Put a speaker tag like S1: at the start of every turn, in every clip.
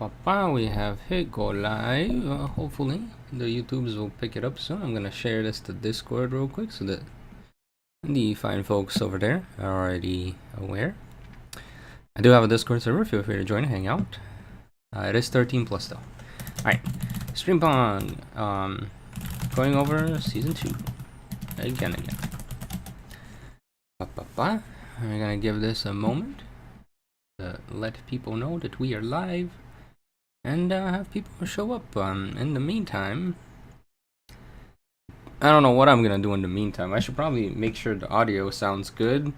S1: We have hit go live. Hopefully the YouTubes will pick it up soon. I'm gonna share this to Discord real quick so that the fine folks over there are already aware. I do have a Discord server. Feel free to join and hang out. It is 13 plus though. Alright, Stream Pong. Going over season 2 again. We're gonna give this a moment to let people know that we are live and have people show up. In the meantime, I don't know what I'm gonna do in the meantime. I should probably make sure the audio sounds good.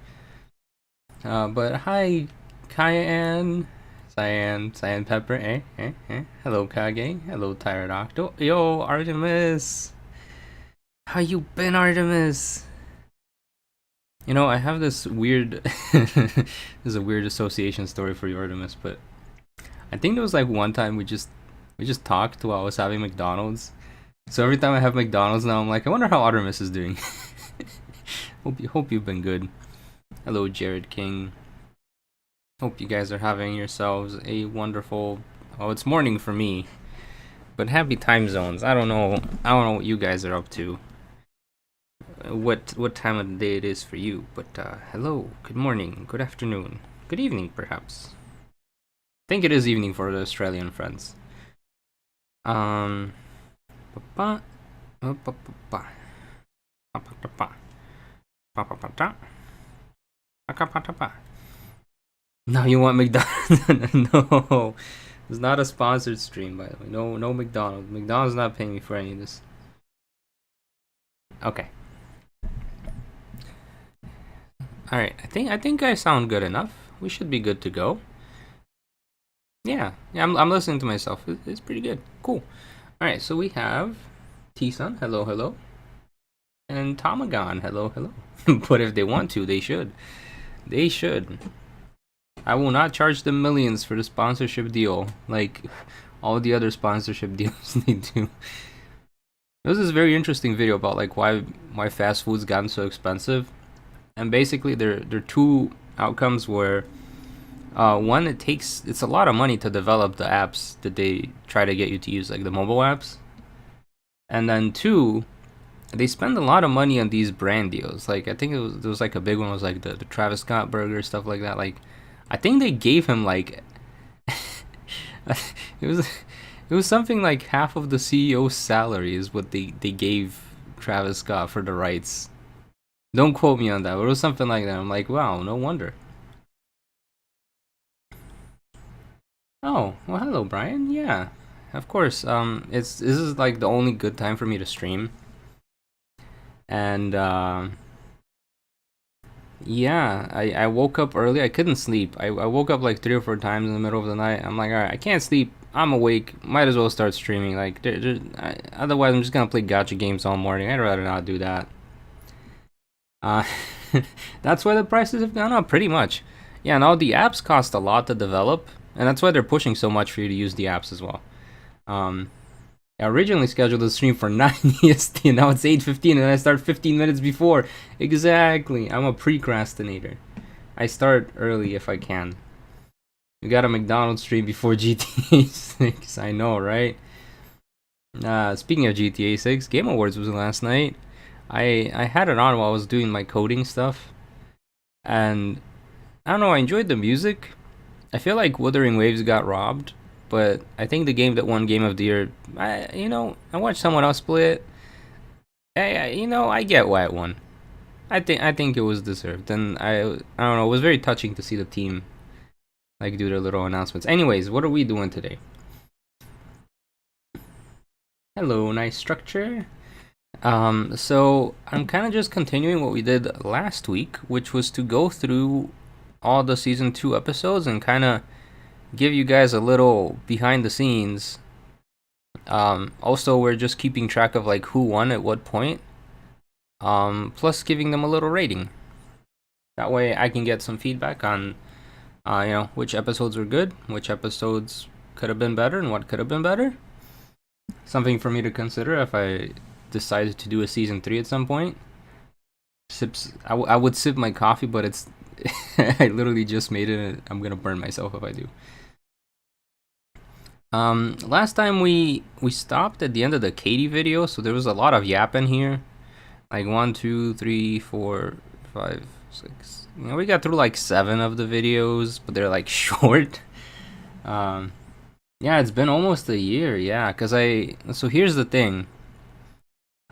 S1: But hi, Cyan Pepper, Hello, Kage. Hello, Tired Octo. Yo, Artemis. How you been, Artemis? You know, I have this weird, this is a weird association story for you, Artemis, but I think there was like one time we just talked while I was having McDonald's. So every time I have McDonald's now, I'm like, I wonder how Artemis is doing. Hope you've been good. Hello, Jared King. Hope you guys are having yourselves a wonderful. Oh, it's morning for me, but happy time zones. I don't know what you guys are up to. What time of the day it is for you? But hello, good morning, good afternoon, good evening, perhaps. I think it is evening for the Australian friends. Now you want McDonald's? No, it's not a sponsored stream, by the way. No McDonald's. McDonald's not paying me for any of this. Okay. All right. I think I sound good enough. We should be good to go. Yeah. I'm listening to myself. It's pretty good. Cool. All right. So we have T-Sun. Hello. And Tomagon. Hello. But if they want to, they should. They should. I will not charge them millions for the sponsorship deal, like all the other sponsorship deals they do. There was this very interesting video about like why fast food's gotten so expensive, and basically there are two outcomes where one, it's a lot of money to develop the apps that they try to get you to use, like the mobile apps, and then two, they spend a lot of money on these brand deals. Like I think there was like a big one was like the Travis Scott burger, stuff like that. Like I think they gave him like it was something like half of the CEO's salary is what they gave Travis Scott for the rights. Don't quote me on that, but it was something like that. I'm like, wow, no wonder. Oh, well, hello, Brian. Yeah, of course. This is like the only good time for me to stream, and yeah, I woke up early. I couldn't sleep. I woke up like 3 or 4 times in the middle of the night. I'm like, all right, I can't sleep. I'm awake. Might as well start streaming. Like, otherwise, I'm just gonna play gacha games all morning. I'd rather not do that. That's why the prices have gone up, pretty much. Yeah, now the apps cost a lot to develop, and that's why they're pushing so much for you to use the apps as well. I originally scheduled the stream for 9 EST, and now it's 8:15, and I start 15 minutes before. Exactly. I'm a procrastinator. I start early if I can. We got a McDonald's stream before GTA 6. I know, right? Speaking of GTA 6, Game Awards was last night. I had it on while I was doing my coding stuff, and I don't know. I enjoyed the music. I feel like Wuthering Waves got robbed. But I think the game that won Game of the Year, I watched someone else play it. I get why it won. I think it was deserved, and I don't know. It was very touching to see the team like do their little announcements. Anyways, what are we doing today? Hello, nice structure. So I'm kind of just continuing what we did last week, which was to go through all the season 2 episodes and kind of give you guys a little behind the scenes. Also, we're just keeping track of like who won at what point, plus giving them a little rating. That way I can get some feedback on which episodes were good, which episodes could have been better, and what could have been better. Something for me to consider if I decided to do a season 3 at some point. I would sip my coffee, but it's I literally just made it, and I'm gonna burn myself if I do. Last time we stopped at the end of the Katie video, so there was a lot of yapping here. Like 1, 2, 3, 4, 5, 6. You know, we got through like 7 of the videos, but they're like short. Yeah, it's been almost a year. Yeah, so here's the thing.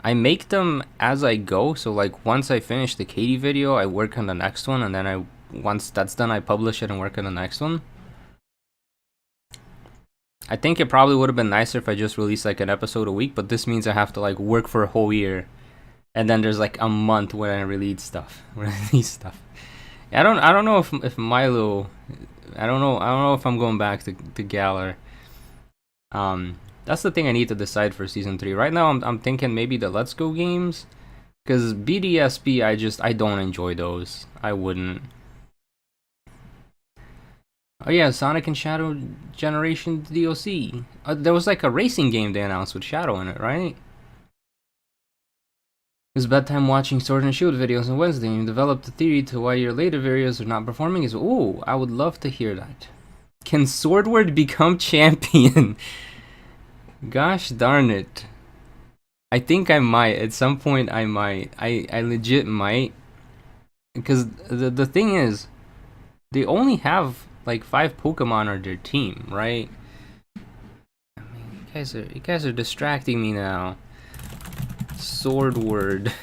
S1: I make them as I go. So like once I finish the Katie video, I work on the next one, and then once that's done, I publish it and work on the next one. I think it probably would have been nicer if I just released like an episode a week, but this means I have to like work for a whole year, and then there's like a month when I release stuff. I don't know if Milo, I don't know if I'm going back to Galar. That's the thing I need to decide for season 3. Right now I'm thinking maybe the Let's Go games, because BDSP I don't enjoy those. I wouldn't. Oh yeah, Sonic and Shadow Generation DLC. There was like a racing game they announced with Shadow in it, right? It's bedtime watching Sword and Shield videos on Wednesday, and you developed a theory to why your later videos are not performing as ooh, I would love to hear that. Can Swordward become champion? Gosh darn it. I think I might. At some point I might. I legit might. Because the thing is, they only have like 5 Pokemon on their team, right? I mean, you guys are distracting me now. Swordward.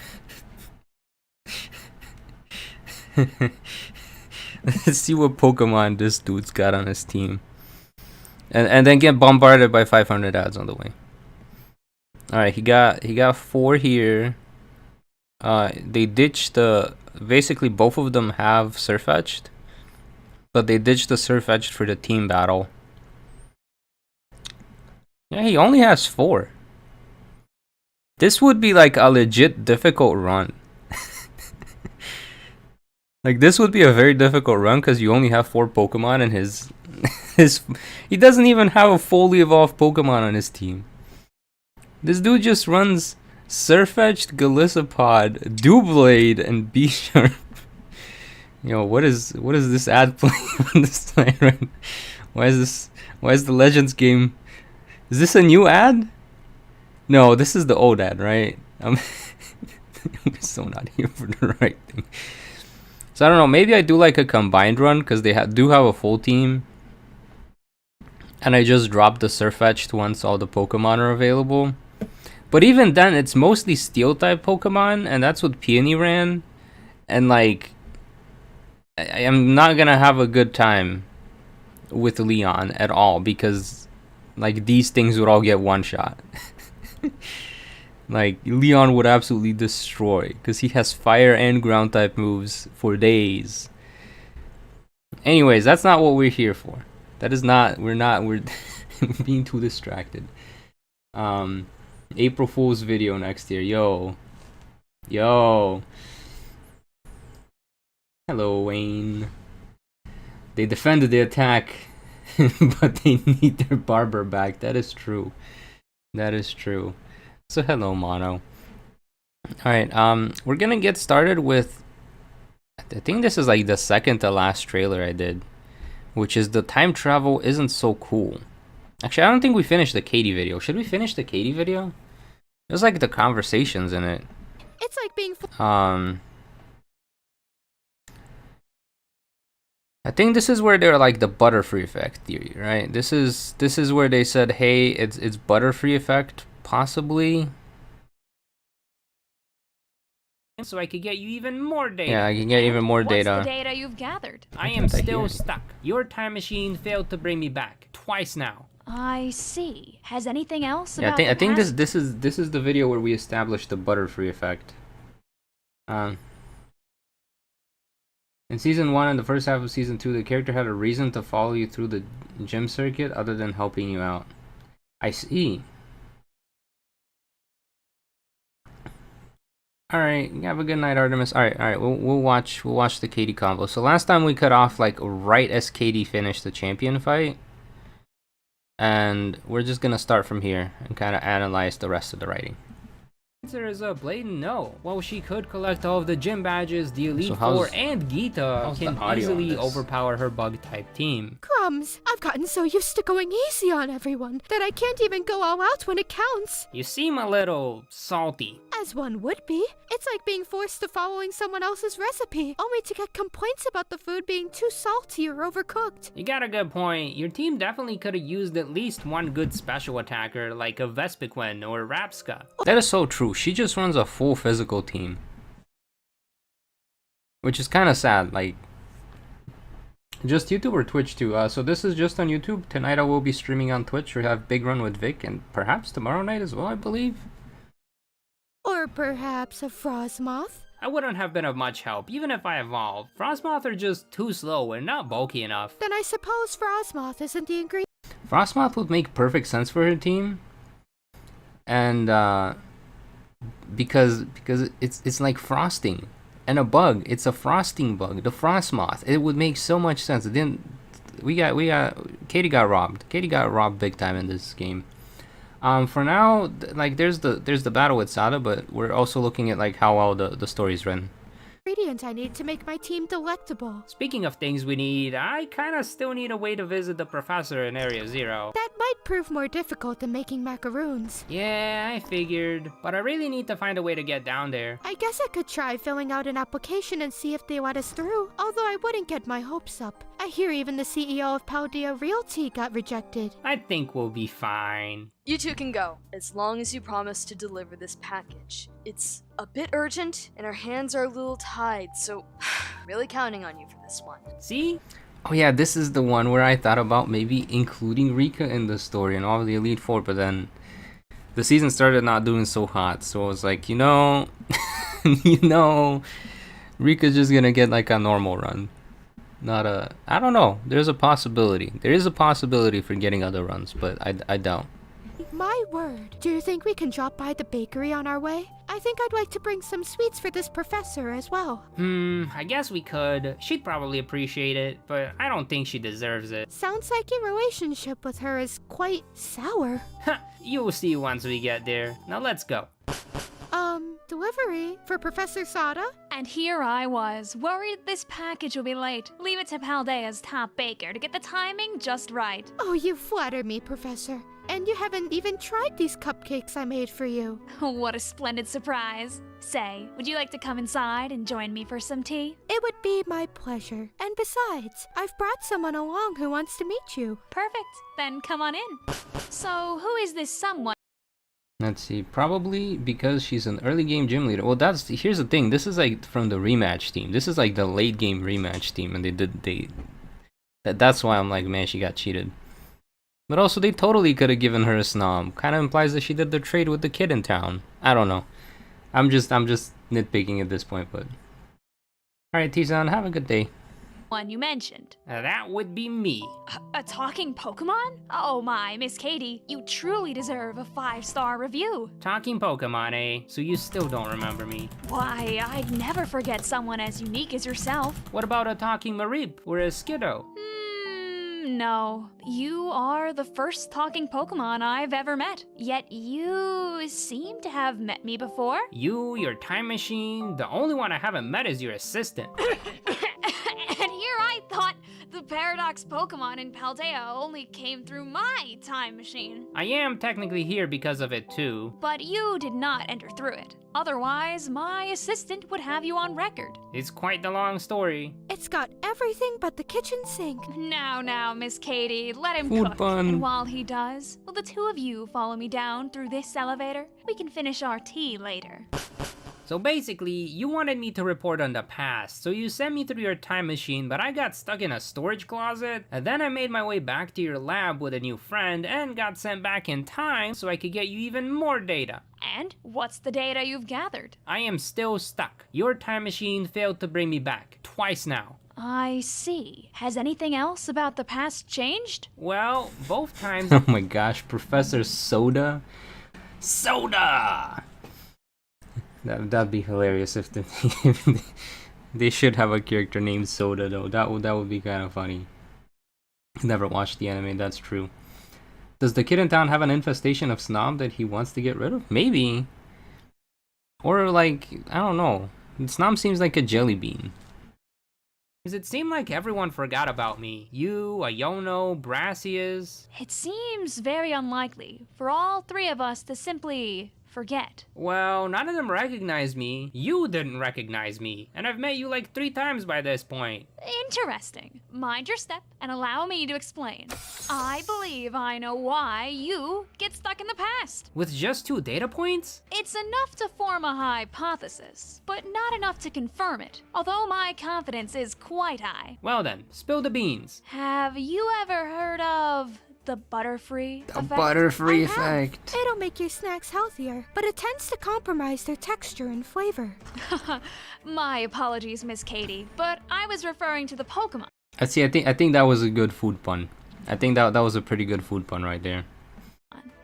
S1: Let's see what Pokemon this dude's got on his team. And then get bombarded by 500 ads on the way. Alright, he got 4 here. They ditched basically both of them have Surfetched, but they ditched the Surfetched for the team battle. Yeah, he only has 4. This would be like a legit difficult run. Like this would be a very difficult run because you only have 4 Pokemon and his he doesn't even have a fully evolved Pokemon on his team. This dude just runs Surfetched, Golisopod, Doublade, and B-Sharp. Yo, what is this ad playing on this side right now? Why is the Legends game? Is this a new ad? No, this is the old ad, right? I'm so not here for the right thing. So I don't know, maybe I do like a combined run because they do have a full team. And I just drop the Surfetched once all the Pokemon are available. But even then, it's mostly Steel-type Pokemon, and that's what Peony ran. And like, I am not gonna have a good time with Leon at all because like these things would all get one shot. Like Leon would absolutely destroy because he has fire and ground type moves for days. Anyways, that's not what we're here for. That is not, we're being too distracted. April Fool's video next year. Yo. Hello, Wayne. They defended the attack, but they need their barber back. That is true. So hello, Mono. Alright, we're gonna get started with, I think this is like the second to last trailer I did, which is the time travel isn't so cool. Actually, I don't think we finished the Katie video. Should we finish the Katie video? It was like the conversations in it.
S2: It's like being
S1: I think this is where they're like the Butterfree effect theory, right? This is where they said, hey, it's Butterfree effect, possibly.
S3: So I could get you even more data.
S1: Yeah, I can get even more data.
S2: What's the data you've gathered?
S3: I am still stuck. Your time machine failed to bring me back twice now.
S2: I see. Has anything else?
S1: Yeah, I think this is the video where we established the Butterfree effect. In season 1 and the first half of season 2, the character had a reason to follow you through the gym circuit other than helping you out. I see. Alright, have a good night, Artemis. Alright, we'll watch the Katie combo. So last time we cut off like right as Katie finished the champion fight. And we're just gonna start from here and kind of analyze the rest of the writing.
S3: answer is a blatant no. While she could collect all of the gym badges, the Elite
S1: So
S3: Four and Gita
S1: how's
S3: can
S1: the audio on
S3: easily
S1: this?
S3: overpower her bug-type team.
S4: Crumbs! I've gotten so used to going easy on everyone that I can't even go all out when it counts.
S3: You seem a little salty.
S4: As one would be. It's like being forced to following someone else's recipe, only to get complaints about the food being too salty or overcooked.
S3: You got a good point. Your team definitely could have used at least one good special attacker like a Vespiquen or Rapska.
S1: That is so true. She just runs a full physical team, which is kind of sad. Like, just YouTube or Twitch too. So this is just on YouTube. Tonight I will be streaming on Twitch. We have Big Run with Vic, and perhaps tomorrow night as well, I believe.
S4: Or perhaps a Frostmoth?
S3: I wouldn't have been of much help even if I evolved. Frostmoth are just too slow and not bulky enough.
S4: Then I suppose Frostmoth isn't the ingredient.
S1: Frostmoth would make perfect sense for her team, and because it's like frosting and a bug. It's a frosting bug, the Frostmoth. It would make so much sense. It didn't. Katie got robbed. Katie got robbed big time in this game. For now, like there's the battle with Sada, but we're also looking at like how well the story's written.
S4: Ingredient I need to make my team delectable.
S3: Speaking of things we need, I kinda still need a way to visit the professor in Area Zero.
S4: That might prove more difficult than making macaroons.
S3: Yeah, I figured, but I really need to find a way to get down there.
S4: I guess I could try filling out an application and see if they let us through, although I wouldn't get my hopes up. I hear even the CEO of Paldea Realty got rejected.
S3: I think we'll be fine.
S5: You two can go, as long as you promise to deliver this package. It's a bit urgent, and our hands are a little tied, so really counting on you for this one.
S3: See?
S1: Oh yeah, this is the one where I thought about maybe including Rika in the story and all of the Elite Four, but then the season started not doing so hot, so I was like, you know, Rika's just gonna get like a normal run. Not a, I don't know, there's a possibility. There is a possibility for getting other runs, but I doubt.
S4: My word. Do you think we can drop by the bakery on our way? I think I'd like to bring some sweets for this professor as well.
S3: I guess we could. She'd probably appreciate it, but I don't think she deserves it.
S4: Sounds like your relationship with her is quite sour.
S3: You'll see once we get there. Now let's go.
S4: Delivery for Professor Sada?
S2: And here I was, worried this package would be late. Leave it to Paldea's top baker to get the timing just right.
S4: Oh, you flatter me, Professor. And you haven't even tried these cupcakes I made for you.
S2: What a splendid surprise. Say, would you like to come inside and join me for some tea?
S4: It would be my pleasure. And besides, I've brought someone along who wants to meet you.
S2: Perfect. Then come on in. So, who is this someone?
S1: Let's see, probably because she's an early game gym leader. Well, here's the thing. This is like from the rematch team. This is like the late game rematch team, and that's why I'm like, man, she got cheated. But also, they totally could have given her a snob. Kind of implies that she did the trade with the kid in town. I don't know. I'm just nitpicking at this point, but all right, T-san, have a good day.
S2: One you mentioned.
S3: That would be me.
S2: A talking Pokemon? Oh my, Miss Katie, you truly deserve a 5-star review.
S3: Talking Pokemon, eh? So you still don't remember me.
S2: Why, I'd never forget someone as unique as yourself.
S3: What about a talking Marip or a Skiddo?
S2: No. You are the first talking Pokemon I've ever met. Yet you seem to have met me before.
S3: You, your time machine, the only one I haven't met is your assistant.
S2: And here I thought the Paradox Pokemon in Paldea only came through my time machine.
S3: I am technically here because of it too.
S2: But you did not enter through it. Otherwise, my assistant would have you on record.
S3: It's quite the long story.
S4: It's got everything but the kitchen sink.
S2: Now, Miss Katie, let him
S1: Food
S2: cook.
S1: bun.
S2: And while he does, will the two of you follow me down through this elevator? We can finish our tea later.
S3: So basically, you wanted me to report on the past, so you sent me through your time machine, but I got stuck in a storage closet, and then I made my way back to your lab with a new friend and got sent back in time so I could get you even more data.
S2: And what's the data you've gathered?
S3: I am still stuck. Your time machine failed to bring me back, twice now.
S2: I see. Has anything else about the past changed?
S3: Well, both times...
S1: Oh my gosh, Professor Soda? Soda! That'd be hilarious if they should have a character named Soda though. That would be kind of funny. Never watched the anime, that's true. Does the kid in town have an infestation of snob that he wants to get rid of? Maybe. Or like, I don't know. Snam seems like a jelly bean.
S3: Does it seem like everyone forgot about me? You, Iono, Brassius?
S2: It seems very unlikely for all three of us to simply forget.
S3: Well, none of them recognized me. You didn't recognize me. And I've met you like 3 times by this point.
S2: Interesting. Mind your step and allow me to explain. I believe I know why you get stuck in the past.
S3: With just 2 data points?
S2: It's enough to form a hypothesis, but not enough to confirm it, although my confidence is quite high.
S3: Well then, spill the beans.
S2: Have you ever heard of the Butterfree effect?
S1: Butterfree
S4: I have.
S1: effect.
S4: It'll make your snacks healthier, but it tends to compromise their texture and flavor.
S2: My apologies, Miss Katie, but I was referring to the Pokemon.
S1: I see. I think that was a good food pun. I think that was a pretty good food pun right there.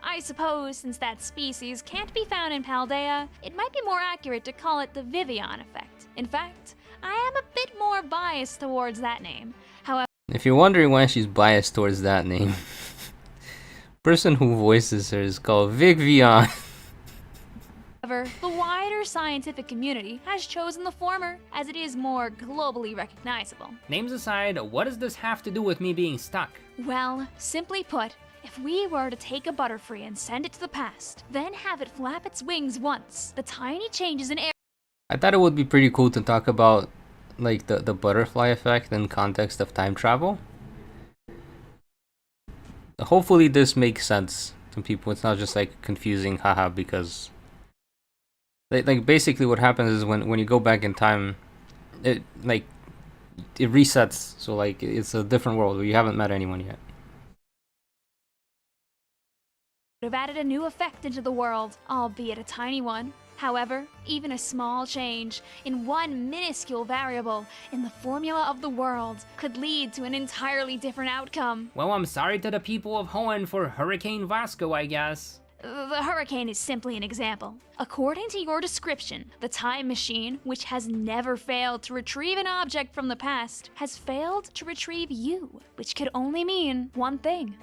S2: I suppose since that species can't be found in Paldea, it might be more accurate to call it the Vivillon effect. In fact, I am a bit more biased towards that name. However,
S1: If you're wondering why she's biased towards that name, person who voices her is called Vic Vion.
S2: the wider scientific community has chosen the former, as it is more globally recognizable.
S3: Names aside, what does this have to do with me being stuck?
S2: Well, simply put, if we were to take a Butterfree and send it to the past, then have it flap its wings once, the tiny changes in air
S1: I thought it would be pretty cool to talk about like the butterfly effect in context of time travel. Hopefully this makes sense to people. It's not just like confusing haha because like basically what happens is when you go back in time, it resets, so like it's a different world where you haven't met anyone yet.
S2: would have added a new effect into the world, albeit a tiny one. However, even a small change in one minuscule variable in the formula of the world could lead to an entirely different outcome.
S3: Well, I'm sorry to the people of Hoenn for Hurricane Vasko, I guess.
S2: The hurricane is simply an example. According to your description, the time machine, which has never failed to retrieve an object from the past, has failed to retrieve you, which could only mean one thing.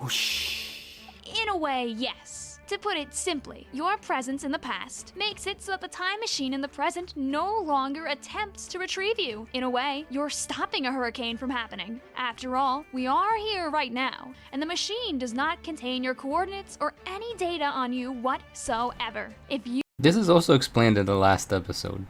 S2: In a way, yes. To put it simply, your presence in the past makes it so that the time machine in the present no longer attempts to retrieve you. In a way, you're stopping a hurricane from happening. After all, we are here right now, and the machine does not contain your coordinates or any data on you whatsoever. If
S1: This is also explained in the last episode.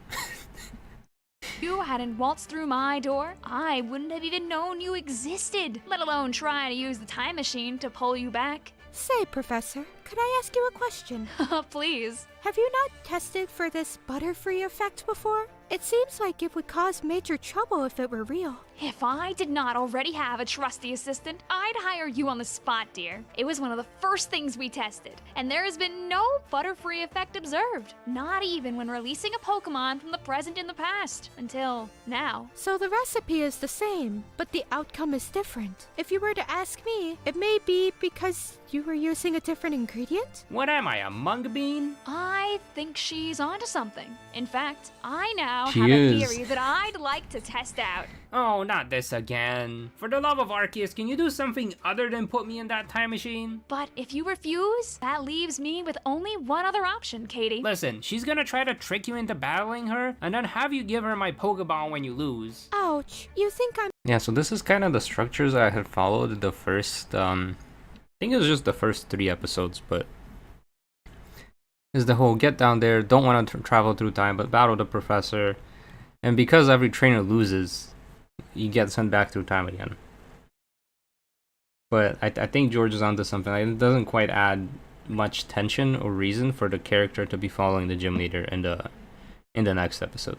S2: you hadn't waltzed through my door, I wouldn't have even known you existed, let alone try to use the time machine to pull you back.
S4: Say, Professor, could I ask you a question?
S2: Please.
S4: Have you not tested for this Butterfree effect before? It seems like it would cause major trouble if it were real.
S2: If I did not already have a trusty assistant, I'd hire you on the spot, dear. It was one of the first things we tested, and there has been no Butterfree effect observed. Not even when releasing a Pokemon from the present in the past, until now.
S4: So the recipe is the same, but the outcome is different. If you were to ask me, it may be because you were using a different ingredient?
S3: What am I, a mung bean?
S2: I think she's onto something. In fact, I now
S1: She
S2: have a
S1: is.
S2: theory that I'd like to test out.
S3: Oh, not this again. For the love of Arceus, can you do something other than put me in that time machine?
S2: But if you refuse, that leaves me with only one other option, Katie.
S3: Listen, she's gonna try to trick you into battling her, and then have you give her my Pokeball when you lose.
S4: Ouch, you think I'm
S1: Yeah, so this is kind of the structures I had followed the first, I think it was just the first 3 episodes, but is the whole get down there, don't want to travel through time, but battle the professor, and because every trainer loses, you get sent back through time again. But I think George is onto something. Like, it doesn't quite add much tension or reason for the character to be following the gym leader in the next episode.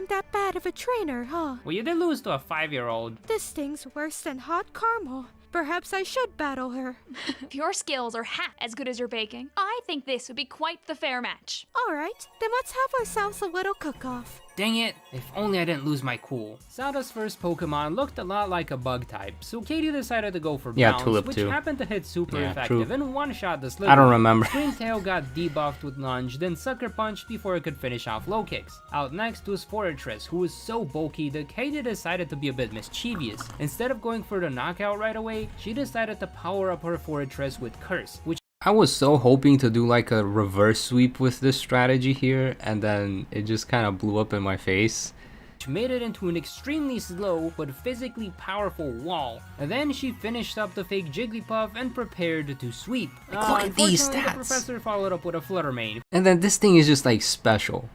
S4: that bad of a trainer, huh?
S3: Well, you did lose to a 5-year-old.
S4: This sting's worse than hot caramel. Perhaps I should battle her.
S2: If your skills are half as good as your baking, I think this would be quite the fair match.
S4: Alright, then let's have ourselves a little cook-off.
S3: Dang it, if only I didn't lose my cool. Zelda's first Pokemon looked a lot like a bug type, so Katie decided to go for Bounce,
S1: Tulip
S3: which
S1: too.
S3: happened to hit super
S1: Yeah,
S3: effective
S1: true.
S3: and one-shot the Slippery.
S1: I don't remember.
S3: Springtail got debuffed with Lunge, then Sucker Punched before it could finish off Low Kicks. Out next was Fortress, who was so bulky that Katie decided to be a bit mischievous. Instead of going for the knockout right away, she decided to power up her Fortress with Curse, which
S1: I was so hoping to do like a reverse sweep with this strategy here, and then it just kind of blew up in my face.
S3: Which made it into an extremely slow but physically powerful wall. And then she finished up the fake Jigglypuff and prepared to sweep.
S1: Look at these
S3: Unfortunately, the
S1: stats.
S3: professor followed up with a Flutter Mane.
S1: And then this thing is just like special.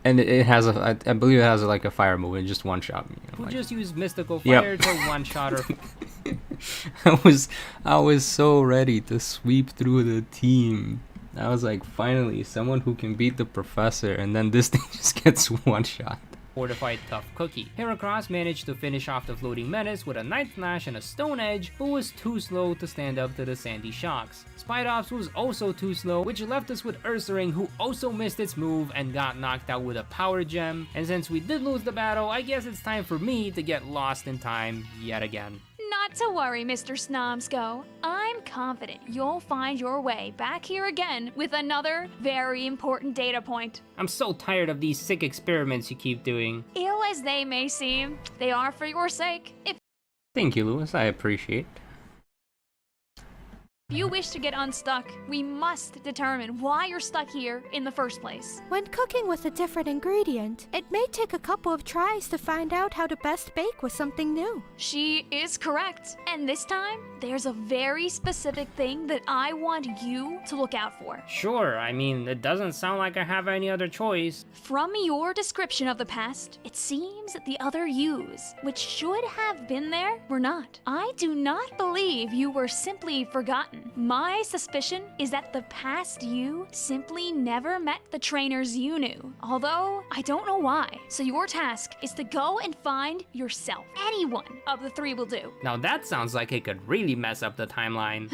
S1: And it has a, I believe it has like a fire move and just one shot me.
S3: Who
S1: Like,
S3: just used Mystical
S1: Yep.
S3: Fire to one-shot her.
S1: I was so ready to sweep through the team. I was like, finally, someone who can beat the professor, and then this thing just gets one shot.
S3: Fortified Tough Cookie. Heracross managed to finish off the floating menace with a Night Flash and a Stone Edge, but was too slow to stand up to the Sandy Shocks. Spidops was also too slow, which left us with Ursaring, who also missed its move and got knocked out with a Power Gem. And since we did lose the battle, I guess it's time for me to get lost in time yet again.
S2: Not to worry, Mr. Snomsko. I'm confident you'll find your way back here again with another very important data point.
S3: I'm so tired of these sick experiments you keep doing.
S2: Ill as they may seem, they are for your sake. If
S1: Thank you, Lewis. I appreciate.
S2: you wish to get unstuck, we must determine why you're stuck here in the first place.
S4: When cooking with a different ingredient, it may take a couple of tries to find out how to best bake with something new.
S2: She is correct. And this time, there's a very specific thing that I want you to look out for.
S3: Sure, I mean, it doesn't sound like I have any other choice.
S2: From your description of the past, it seems that the other yous, which should have been there, were not. I do not believe you were simply forgotten. My suspicion is that the past you simply never met the trainers you knew, although I don't know why. So your task is to go and find yourself. Any one of the three will do.
S3: Now that sounds like it could really mess up the timeline.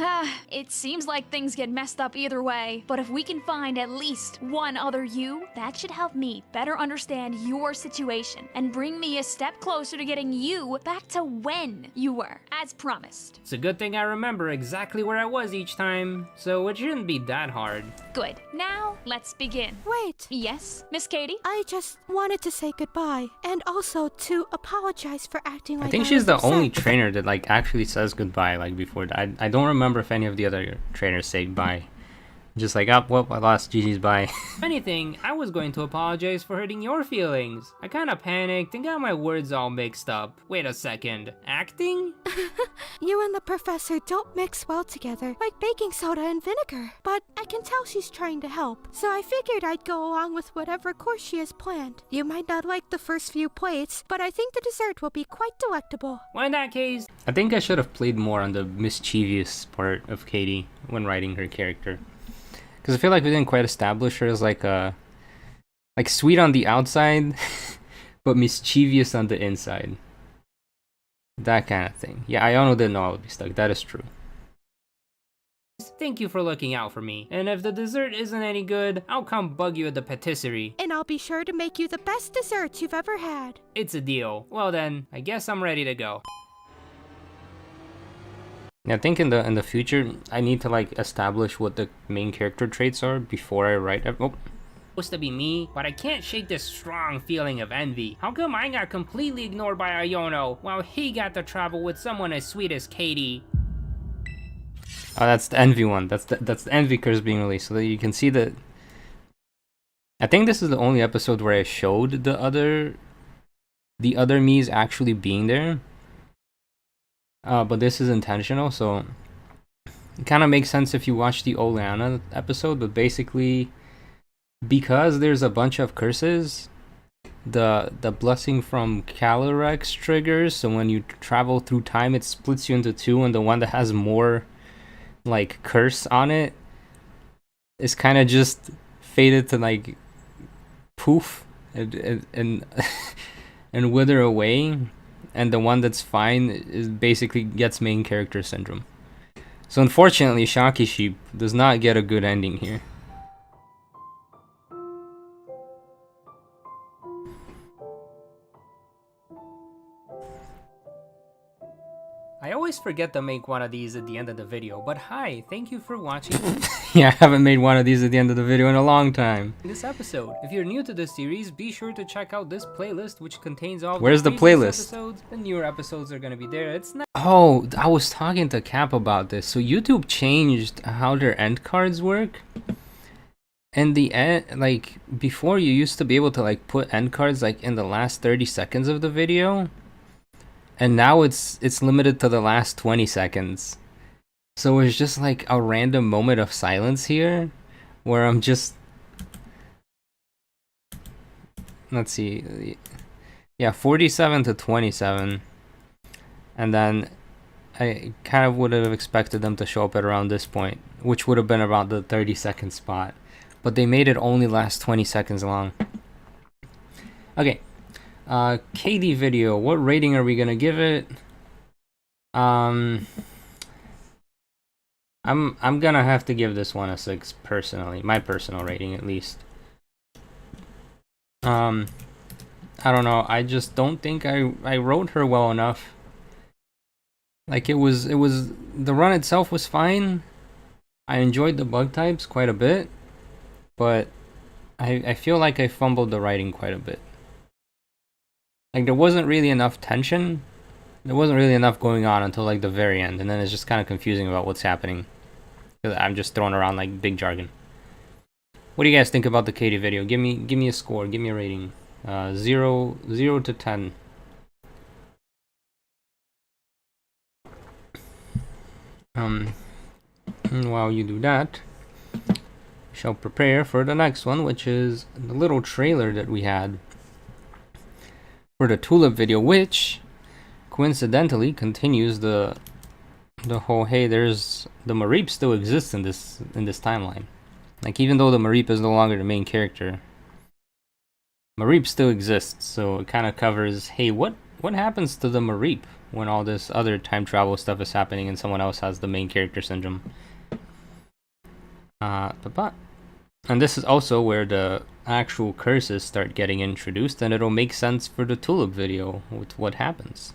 S2: It seems like things get messed up either way, but if we can find at least one other you, that should help me better understand your situation and bring me a step closer to getting you back to when you were, as promised.
S3: It's a good thing I remember exactly where I was each time, so it shouldn't be that hard.
S2: Good. Now, let's begin.
S4: Wait,
S2: Yes, Miss Katie?
S4: I just wanted to say goodbye, and also to apologize for acting like
S1: I think
S4: was
S1: she's the
S4: upset.
S1: only trainer that like actually says goodbye like before. I don't remember if any of the other trainers say bye. Just like, oh, well, I lost. GG's bye.
S3: If anything, I was going to apologize for hurting your feelings. I kinda panicked and got my words all mixed up. Wait a second, acting?
S4: You and the professor don't mix well together, like baking soda and vinegar. But I can tell she's trying to help, so I figured I'd go along with whatever course she has planned. You might not like the first few plates, but I think the dessert will be quite delectable.
S3: Well, in that case,
S1: I think I should have played more on the mischievous part of Katie when writing her character. Because I feel like we didn't quite establish her as like sweet on the outside, but mischievous on the inside. That kind of thing. Yeah, Iono didn't know I would be stuck. That is true.
S3: thank you for looking out for me. And if the dessert isn't any good, I'll come bug you at the patisserie.
S4: And I'll be sure to make you the best dessert you've ever had.
S3: It's a deal. Well then, I guess I'm ready to go.
S1: Yeah, I think in the future I need to like establish what the main character traits are before I write. Oh,
S3: Supposed to be me, but I can't shake this strong feeling of envy. How come I got completely ignored by Iono, while he got to travel with someone as sweet as Katie?
S1: oh, that's the envy one. That's the envy curse being released, so that you can see that. I think this is the only episode where I showed the other me's actually being there. But this is intentional, so it kind of makes sense if you watch the Oleana episode. But basically, because there's a bunch of curses, the blessing from Calyrex triggers. So when you travel through time, it splits you into two, and the one that has more like curse on it is kind of just fated to like poof and and wither away. And the one that's fine is basically gets main character syndrome. So unfortunately, Shocky Sheep does not get a good ending here.
S3: I always forget to make one of these at the end of the video, but hi, thank you for watching
S1: Yeah, I haven't made one of these at the end of the video in a long time.
S3: this episode. If you're new to this series, be sure to check out this playlist which contains all
S1: Where's the
S3: previous
S1: playlist?
S3: episodes. The newer episodes are gonna be there. It's not
S1: Oh, I was talking to Cap about this. So YouTube changed how their end cards work. And the end, like before, you used to be able to like put end cards like in the last 30 seconds of the video, and now it's limited to the last 20 seconds. So it's just like a random moment of silence here, where I'm just, let's see, yeah, 47 to 27, and then I kind of would have expected them to show up at around this point, which would have been about the 30-second spot. But they made it only last 20 seconds long. Okay, KD video. What rating are we gonna give it? I'm gonna have to give this one a 6 personally. My personal rating, at least. I don't know. I just don't think I wrote her well enough. Like it was the run itself was fine. I enjoyed the bug types quite a bit. But I feel like I fumbled the writing quite a bit. Like there wasn't really enough tension. There wasn't really enough going on until like the very end, and then it's just kind of confusing about what's happening. Cause I'm just throwing around like big jargon. What do you guys think about the Katie video? Give me a score. Give me a rating. 0 to 10. While you do that, shall prepare for the next one, which is the little trailer that we had for the Tulip video, which coincidentally continues the whole, hey, there's the Mareep still exists in this timeline. Like even though the Mareep is no longer the main character, Mareep still exists. So it kind of covers, hey, what happens to the Mareep when all this other time travel stuff is happening and someone else has the main character syndrome. And this is also where the actual curses start getting introduced, and it'll make sense for the Tulip video with what happens.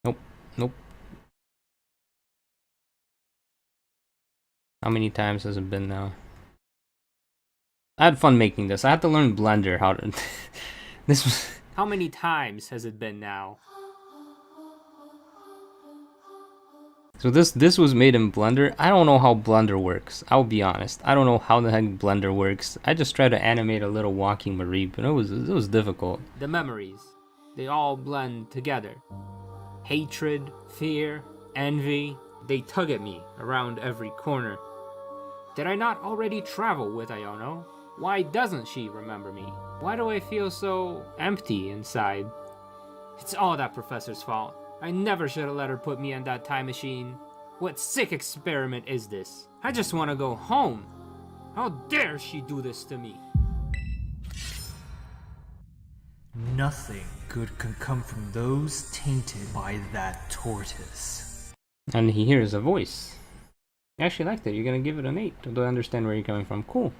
S1: Nope. How many times has it been now? I had fun making this. I had to learn Blender how to... This was...
S3: How many times has it been now?
S1: So this was made in Blender. I don't know how Blender works. I'll be honest. I don't know how the heck Blender works. I just tried to animate a little walking Mareep, and it was difficult.
S3: The memories, they all blend together. Hatred, fear, envy, they tug at me around every corner. Did I not already travel with Iono? Why doesn't she remember me? Why do I feel so empty inside? It's all that professor's fault. I never should have let her put me in that time machine. What sick experiment is this? I just want to go home. How dare she do this to me?
S6: Nothing good can come from those tainted by that tortoise.
S1: And he hears a voice. I actually liked it. You're gonna give it an 8. Do I understand where you're coming from? Cool.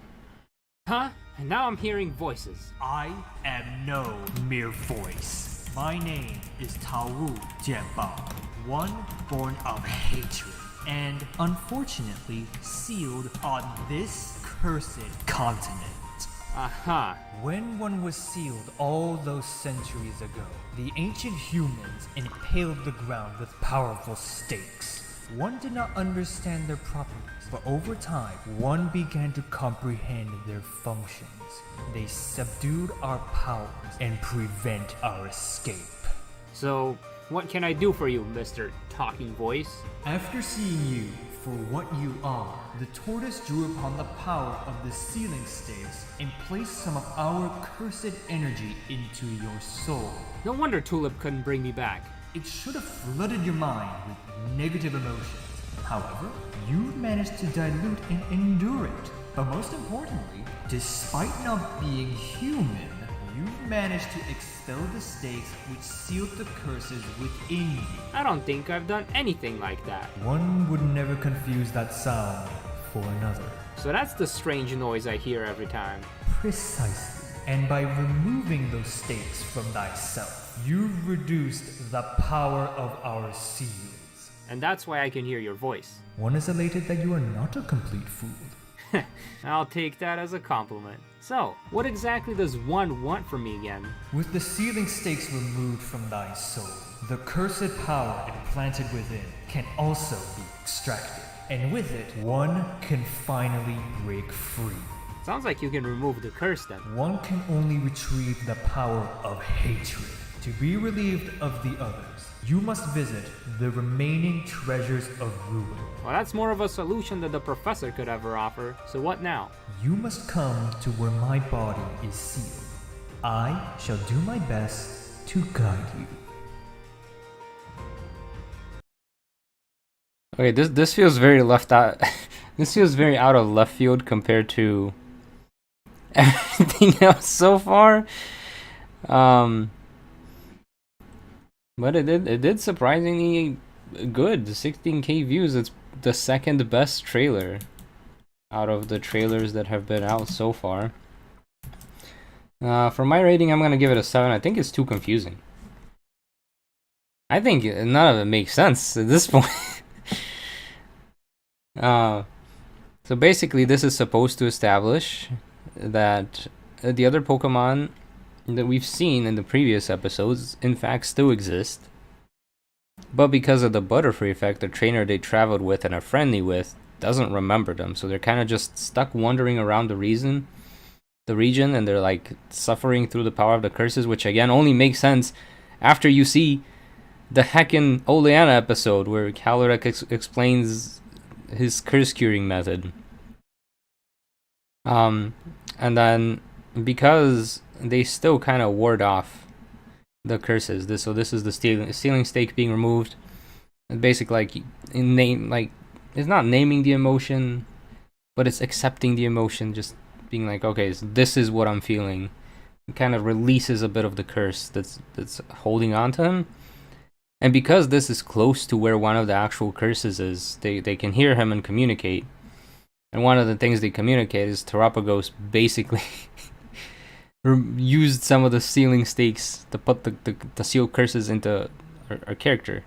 S3: Huh? And now I'm hearing voices.
S6: I am no mere voice. My name is Tao Wu Jianbao, one born of hatred, and unfortunately sealed on this cursed continent.
S3: Aha.
S6: When one was sealed all those centuries ago, the ancient humans impaled the ground with powerful stakes. One did not understand their properties, but over time, one began to comprehend their functions. They subdued our powers and prevent our escape.
S3: So, what can I do for you, Mr. Talking Voice?
S6: After seeing you for what you are, the tortoise drew upon the power of the sealing stakes and placed some of our cursed energy into your soul.
S3: No wonder Tulip couldn't bring me back.
S6: It should have flooded your mind with negative emotions. However, you've managed to dilute and endure it. But most importantly, despite not being human, you've managed to expel the stakes which sealed the curses within you.
S3: I don't think I've done anything like that.
S6: One would never confuse that sound for another.
S3: So that's the strange noise I hear every time.
S6: Precisely. And by removing those stakes from thyself, you've reduced the power of our seals.
S3: And that's why I can hear your voice.
S6: One is elated that you are not a complete fool.
S3: I'll take that as a compliment. So, what exactly does one want from me again?
S6: With the sealing stakes removed from thy soul, the cursed power implanted within can also be extracted. And with it, one can finally break free.
S3: Sounds like you can remove the curse then.
S6: One can only retrieve the power of hatred. To be relieved of the others, you must visit the remaining treasures of ruin.
S3: Well, that's more of a solution than the professor could ever offer. So what now?
S6: You must come to where my body is sealed. I shall do my best to guide you.
S1: Okay, this feels very left out. This feels very out of left field compared to everything else so far. But it did surprisingly good. 16K views. It's the second best trailer out of the trailers that have been out so far. For my rating, I'm gonna give it a 7. I think it's too confusing. I think none of it makes sense at this point. So basically, this is supposed to establish that the other Pokemon that we've seen in the previous episodes, in fact, still exist. But because of the Butterfree effect, the trainer they traveled with and are friendly with doesn't remember them. So they're kind of just stuck wandering around the region, and they're like suffering through the power of the curses, which again only makes sense after you see the heckin' Oleana episode where Calyrex explains his curse curing method. And then because they still kind of ward off the curses, this is the stealing stake being removed. And basically, it's not naming the emotion, but it's accepting the emotion, just being like, okay, so this is what I'm feeling. It kind of releases a bit of the curse that's holding on to him. And because this is close to where one of the actual curses is, they can hear him and communicate. And one of the things they communicate is Terapagos basically used some of the sealing stakes to put the sealed curses into our character.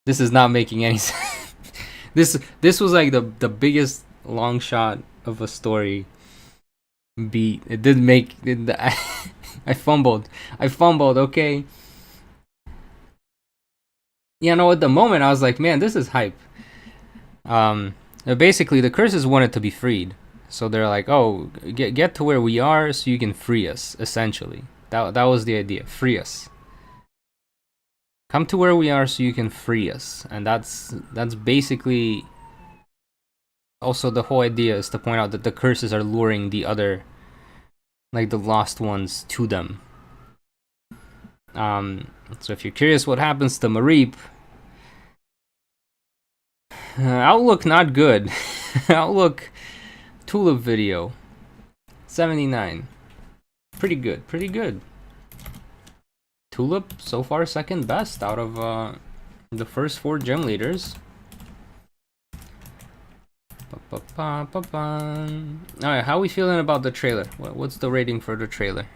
S1: This is not making any sense. This was like the biggest long shot of a story beat. It didn't make it, I fumbled, okay. You know, at the moment I was like, man, this is hype. Basically the curses wanted to be freed. So they're like, oh, get to where we are so you can free us, essentially. That was the idea, free us. Come to where we are so you can free us. And that's basically also the whole idea, is to point out that the curses are luring the other, like the lost ones, to them. So if you're curious what happens to Mareep, outlook not good. Outlook Tulip video 79. Pretty good. Tulip so far second best out of the first 4 gym leaders. Alright, how are we feeling about the trailer? What's the rating for the trailer?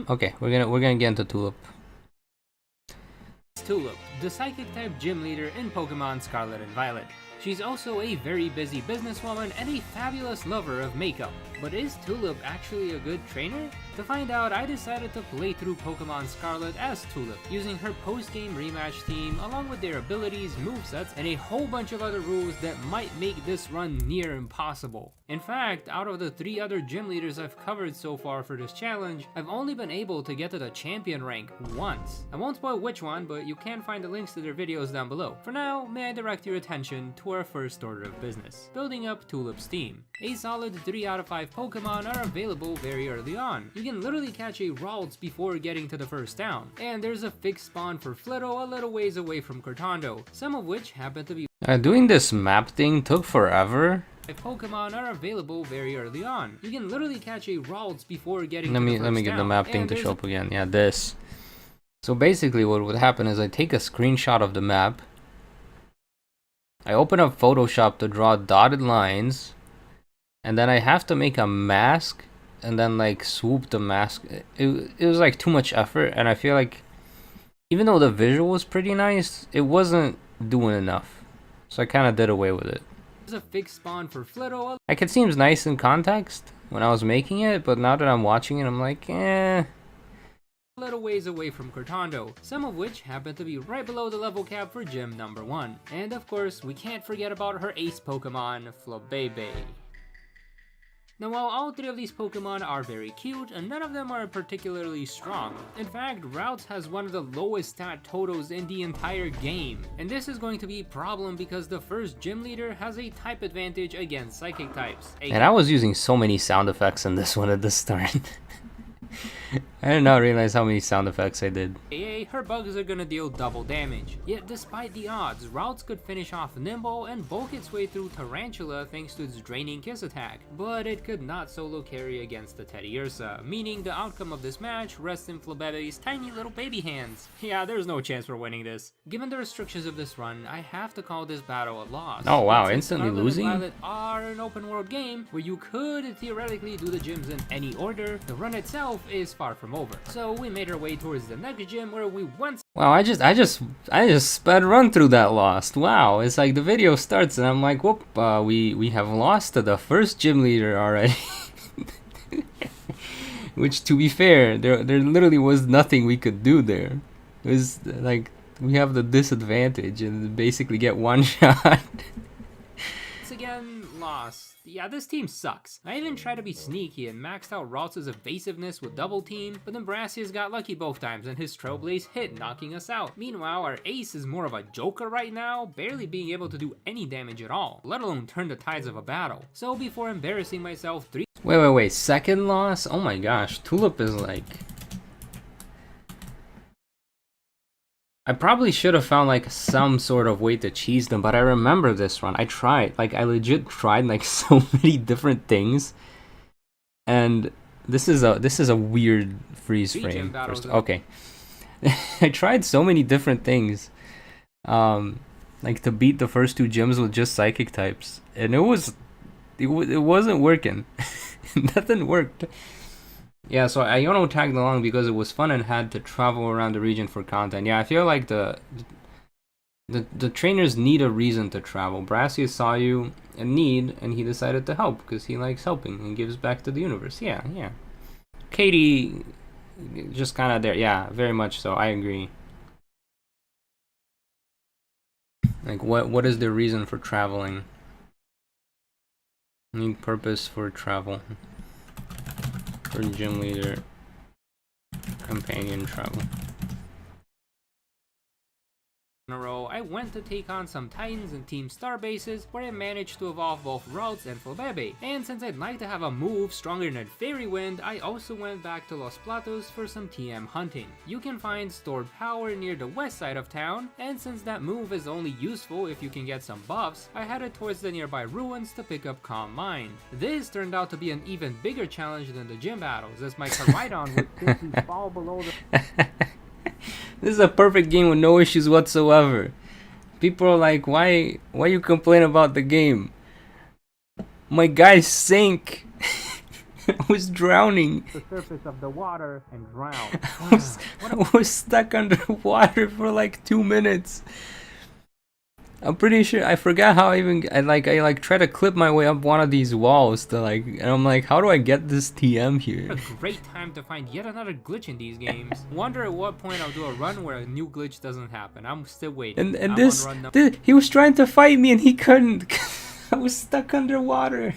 S1: Okay, we're gonna get into Tulip.
S3: Tulip, the psychic-type gym leader in Pokemon Scarlet and Violet. She's also a very busy businesswoman and a fabulous lover of makeup. But is Tulip actually a good trainer? To find out, I decided to play through Pokemon Scarlet as Tulip, using her post-game rematch team along with their abilities, movesets, and a whole bunch of other rules that might make this run near impossible. In fact, out of the 3 other gym leaders I've covered so far for this challenge, I've only been able to get to the champion rank once. I won't spoil which one, but you can find the links to their videos down below. For now, may I direct your attention to our first order of business, building up Tulip's team. A solid 3 out of 5 Pokemon are available very early on. You can literally catch a Ralts before getting to the first town, and there's a fixed spawn for Flitto a little ways away from Cortando, some of which happen to be
S1: Doing this map thing took forever.
S3: Pokemon are available very early on. You can literally catch a Ralts before getting
S1: Let
S3: to the first town.
S1: me get the map thing to show up again. Yeah, this. So basically what would happen is I take a screenshot of the map, I open up Photoshop to draw dotted lines, and then I have to make a mask and then like swoop the mask. It was like too much effort, and I feel like even though the visual was pretty nice, it wasn't doing enough. So I kind of did away with it.
S3: There's a fixed spawn for Flitto.
S1: Like, it seems nice in context when I was making it, but now that I'm watching it, I'm like, eh.
S3: A little ways away from Cortando, some of which happen to be right below the level cap for gym number 1. And of course, we can't forget about her ace Pokemon, Flabebe. Now, while all 3 of these Pokemon are very cute, and none of them are particularly strong. In fact, Routes has one of the lowest stat totals in the entire game. And this is going to be a problem because the first gym leader has a type advantage against psychic types.
S1: And I was using so many sound effects in this one at the start. I did not realize how many sound effects I did.
S3: Her bugs are gonna deal double damage. Yet despite the odds, Routes could finish off Nimble and bulk its way through Tarantula thanks to its draining kiss attack. But it could not solo carry against the Teddiursa, meaning the outcome of this match rests in Flabebe's tiny little baby hands. Yeah, there's no chance for winning this. Given the restrictions of this run, I have to call this battle a loss.
S1: Oh wow,
S3: Since
S1: instantly
S3: Scarlet
S1: losing?
S3: and Violet are an open world game where you could theoretically do the gyms in any order, the run itself is far from over. So we made our way towards the next gym where we once
S1: Wow, I just sped run through that lost. Wow, it's like the video starts and I'm like, whoop, we have lost to the first gym leader already. Which, to be fair, there literally was nothing we could do there. It was like we have the disadvantage and basically get one shot.
S3: again lost. Yeah, this team sucks. I even tried to be sneaky and maxed out Routes' evasiveness with double team, but then Brassius got lucky both times and his Trailblaze hit, knocking us out. Meanwhile, our ace is more of a joker right now, barely being able to do any damage at all, let alone turn the tides of a battle. So before embarrassing myself,
S1: Wait, second loss? Oh my gosh, Tulip is like... I probably should have found like some sort of way to cheese them, but I remember this run. I tried, like I legit tried like so many different things, and this is a weird freeze frame. First. Okay, I tried so many different things, like to beat the first 2 gyms with just psychic types, and it wasn't working. Nothing worked. Yeah, so I Iono tagged along because it was fun and had to travel around the region for content. Yeah, I feel like the trainers need a reason to travel. Brassius saw you in need, and he decided to help because he likes helping and gives back to the universe. Yeah. Katie, just kind of there. Yeah, very much so. I agree. Like, what is the reason for traveling? Need purpose for travel. For gym leader, companion travel.
S3: in a row, I went to take on some Titans and Team Star bases, where I managed to evolve both Routes and Flabebe. And since I'd like to have a move stronger than Fairy Wind, I also went back to Los Platos for some TM hunting. You can find stored power near the west side of town, and since that move is only useful if you can get some buffs, I headed towards the nearby ruins to pick up Calm Mind. This turned out to be an even bigger challenge than the gym battles, as my Koraidon would simply fall below the...
S1: This is a perfect game with no issues whatsoever. People are like, why you complain about the game? My guy sank. I was drowning.
S3: the surface of the water and drowned.
S1: I was stuck underwater for like 2 minutes. I'm pretty sure I forgot how I tried to clip my way up one of these walls to and I'm like, how do I get this TM here?
S3: A great time to find yet another glitch in these games. Wonder at what point I'll do a run where a new glitch doesn't happen. I'm still waiting.
S1: And this, he was trying to fight me and he couldn't. I was stuck underwater.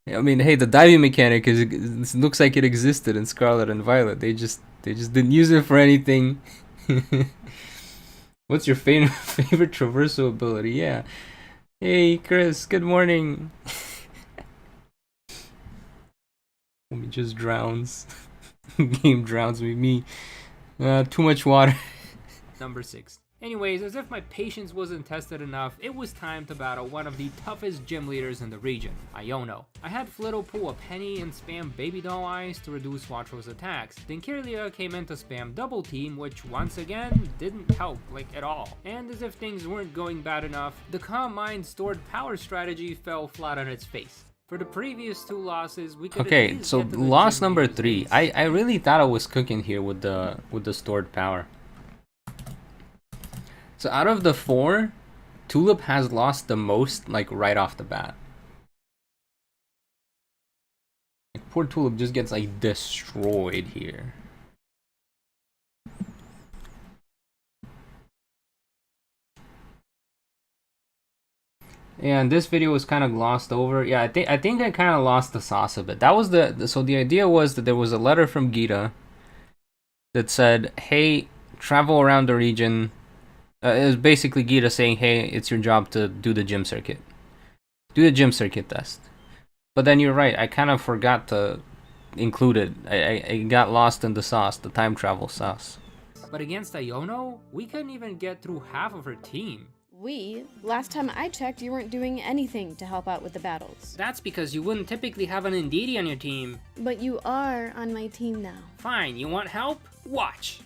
S1: I mean, hey, the diving mechanic it looks like it existed in Scarlet and Violet. They just didn't use it for anything. What's your favorite traversal ability? Yeah. Hey, Chris. Good morning. He just drowns. Game drowns me. Too much water.
S3: Number 6. Anyways, as if my patience wasn't tested enough, it was time to battle one of the toughest gym leaders in the region, Iono. I had Flitto pull a penny and spam baby doll eyes to reduce Watro's attacks. Then Kirlia came in to spam double team, which once again didn't help like at all. And as if things weren't going bad enough, the Calm Mind stored power strategy fell flat on its face. For the previous 2 losses, we could
S1: Okay, so loss number 3. I really thought I was cooking here with the stored power. So out of the 4, Tulip has lost the most, like right off the bat. Like, poor Tulip just gets like destroyed here. Yeah, and this video was kind of glossed over. Yeah, I think I kind of lost the sauce a bit. That was so the idea was that there was a letter from Gita that said, "Hey, travel around the region." It was basically Gita saying, "Hey, it's your job to do the gym circuit. Do the gym circuit test." But then you're right, I kind of forgot to include it. I got lost in the sauce, the time travel sauce.
S3: But against Iono, we couldn't even get through half of her team.
S7: Last time I checked, you weren't doing anything to help out with the battles.
S3: That's because you wouldn't typically have an Indeedee on your team.
S7: But you are on my team now.
S3: Fine, you want help? Watch!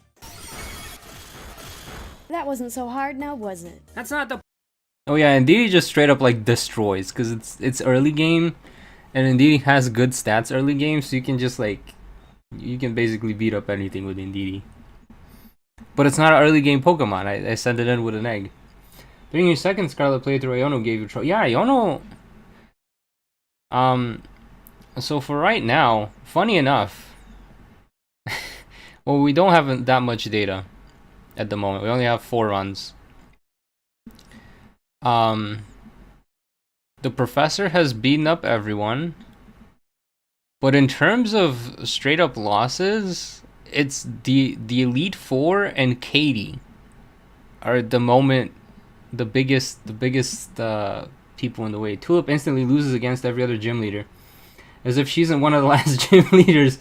S7: That wasn't so hard now, was it?
S3: That's not the
S1: Oh yeah, Indeedee just straight up like destroys, because it's early game, and Indeedee has good stats early game, so you can just like, you can basically beat up anything with Indeedee. But it's not an early game Pokemon, I sent it in with an egg. During your second Scarlet playthrough, Iono gave you trouble. Yeah, Iono... So for right now, funny enough... well, we don't have that much data at the moment. We only have 4 runs. The Professor has beaten up everyone. But in terms of straight up losses, it's the Elite Four and Katie are at the moment the biggest people in the way. Tulip instantly loses against every other gym leader, as if she's in one of the last gym leaders.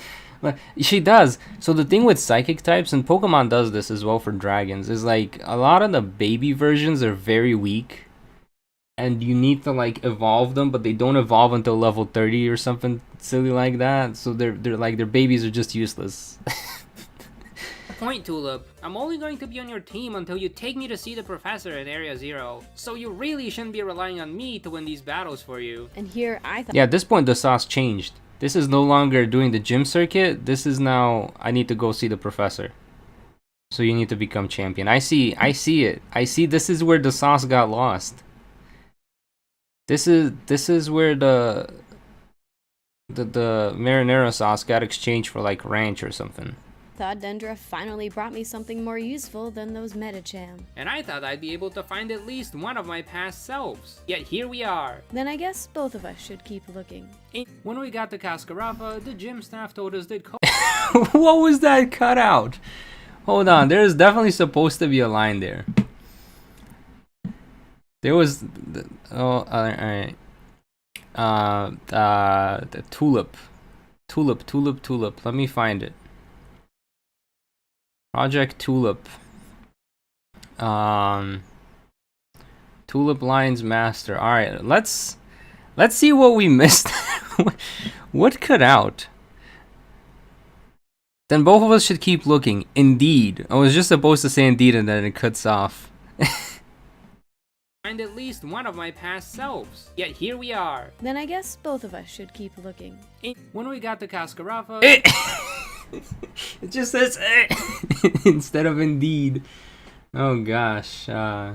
S1: She does. So the thing with psychic types, and Pokemon does this as well for dragons, is like a lot of the baby versions are very weak, and you need to like evolve them, but they don't evolve until level 30 or something silly like that. So they're like, their babies are just useless.
S3: point, Tulip. I'm only going to be on your team until you take me to see the Professor at Area 0. So you really shouldn't be relying on me to win these battles for you.
S7: And here I thought...
S1: Yeah, at this point the sauce changed. This is no longer doing the gym circuit. This is now, I need to go see the Professor. So you need to become champion. I see it. I see this is where the sauce got lost. This is where the marinara sauce got exchanged for like ranch or something.
S7: Thought Dendra finally brought me something more useful than those Metacham.
S3: And I thought I'd be able to find at least one of my past selves. Yet here we are.
S7: Then I guess both of us should keep looking.
S3: When we got to Cascarafa, the gym staff told us they'd
S1: What was that cut out? Hold on, there's definitely supposed to be a line there. There was... alright. The tulip. Tulip. Let me find it. Project Tulip. Tulip Lines Master. Alright, let's see what we missed. What cut out? Then both of us should keep looking. Indeed. I was just supposed to say indeed and then it cuts off.
S3: Find at least one of my past selves. Yet here we are.
S7: Then I guess both of us should keep looking.
S3: When we got to Cascarafa...
S1: It just says instead of indeed. Oh gosh. Do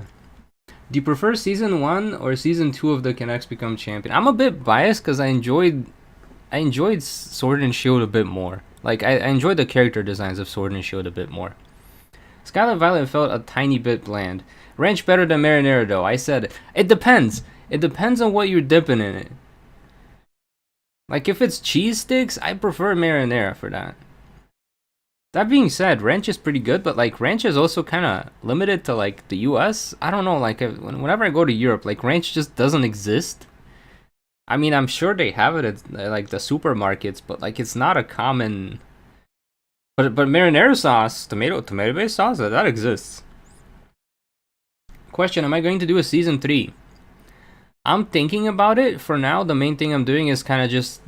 S1: you prefer season 1 or season 2 of the Connects Become Champion? I'm a bit biased because I enjoyed Sword and Shield a bit more. Like I enjoyed the character designs of Sword and Shield a bit more. Scarlet Violet felt a tiny bit bland. Ranch better than marinara though. I said it depends. It depends on what you're dipping in it. Like if it's cheese sticks, I prefer marinara for that. That being said, ranch is pretty good, but like ranch is also kind of limited to like the US. I don't know, like whenever I go to Europe, like ranch just doesn't exist. I mean, I'm sure they have it at like the supermarkets, but like it's not a common. But marinara sauce, tomato-based sauce, that exists. Question, am I going to do a season 3? I'm thinking about it. For now, the main thing I'm doing is kind of just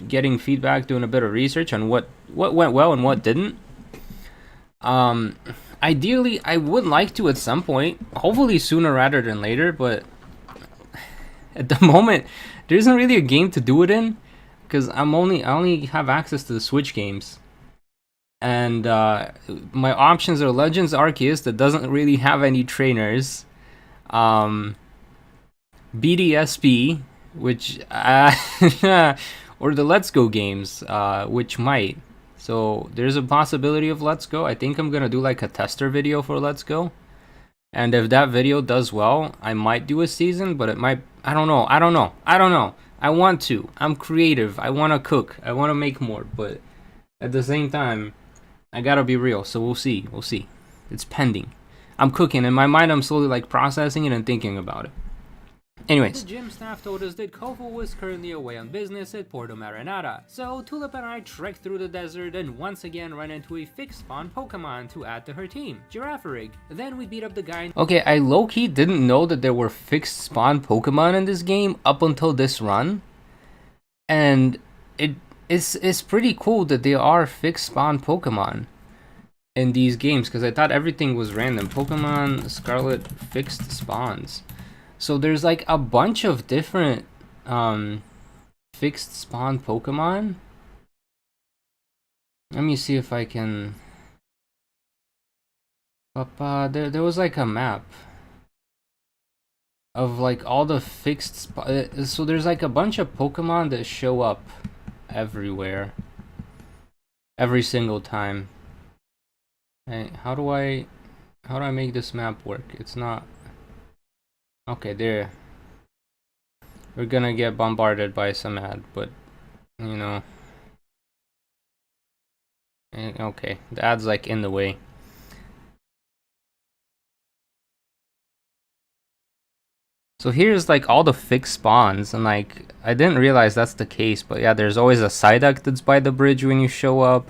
S1: getting feedback, doing a bit of research on what went well and what didn't. Ideally, I would like to at some point, hopefully sooner rather than later, but at the moment, there isn't really a game to do it in, because I only have access to the Switch games. And my options are Legends Arceus, that doesn't really have any trainers. BDSP, which or the Let's Go games, which might. So there's a possibility of Let's Go. I think I'm gonna do like a tester video for Let's Go, and if that video does well, I might do a season. But it might. I don't know. I want to. I'm creative. I want to cook. I want to make more. But at the same time, I gotta be real. So we'll see. We'll see. It's pending. I'm cooking in my mind. I'm slowly like processing it and thinking about it. Anyways.
S3: The gym staff told us that Kovo was currently away on business at Porto Marinada, so Tulip and I trekked through the desert and once again ran into a fixed spawn Pokemon to add to her team, Girafarig. Then we beat up the guy.
S1: Okay, I low-key didn't know that there were fixed spawn Pokemon in this game up until this run, and it's pretty cool that they are fixed spawn Pokemon in these games, because I thought everything was random. Pokemon Scarlet fixed spawns. So there's like a bunch of different fixed spawn Pokemon. Let me see if I can. There was like a map of like all the fixed so there's like a bunch of Pokemon that show up everywhere, every single time. Hey, how do I make this map work? It's not. Okay, there. We're gonna get bombarded by some ad, but you know. Okay, the ad's like in the way. So here's like all the fixed spawns, and like I didn't realize that's the case, but yeah, there's always a Psyduck that's by the bridge when you show up.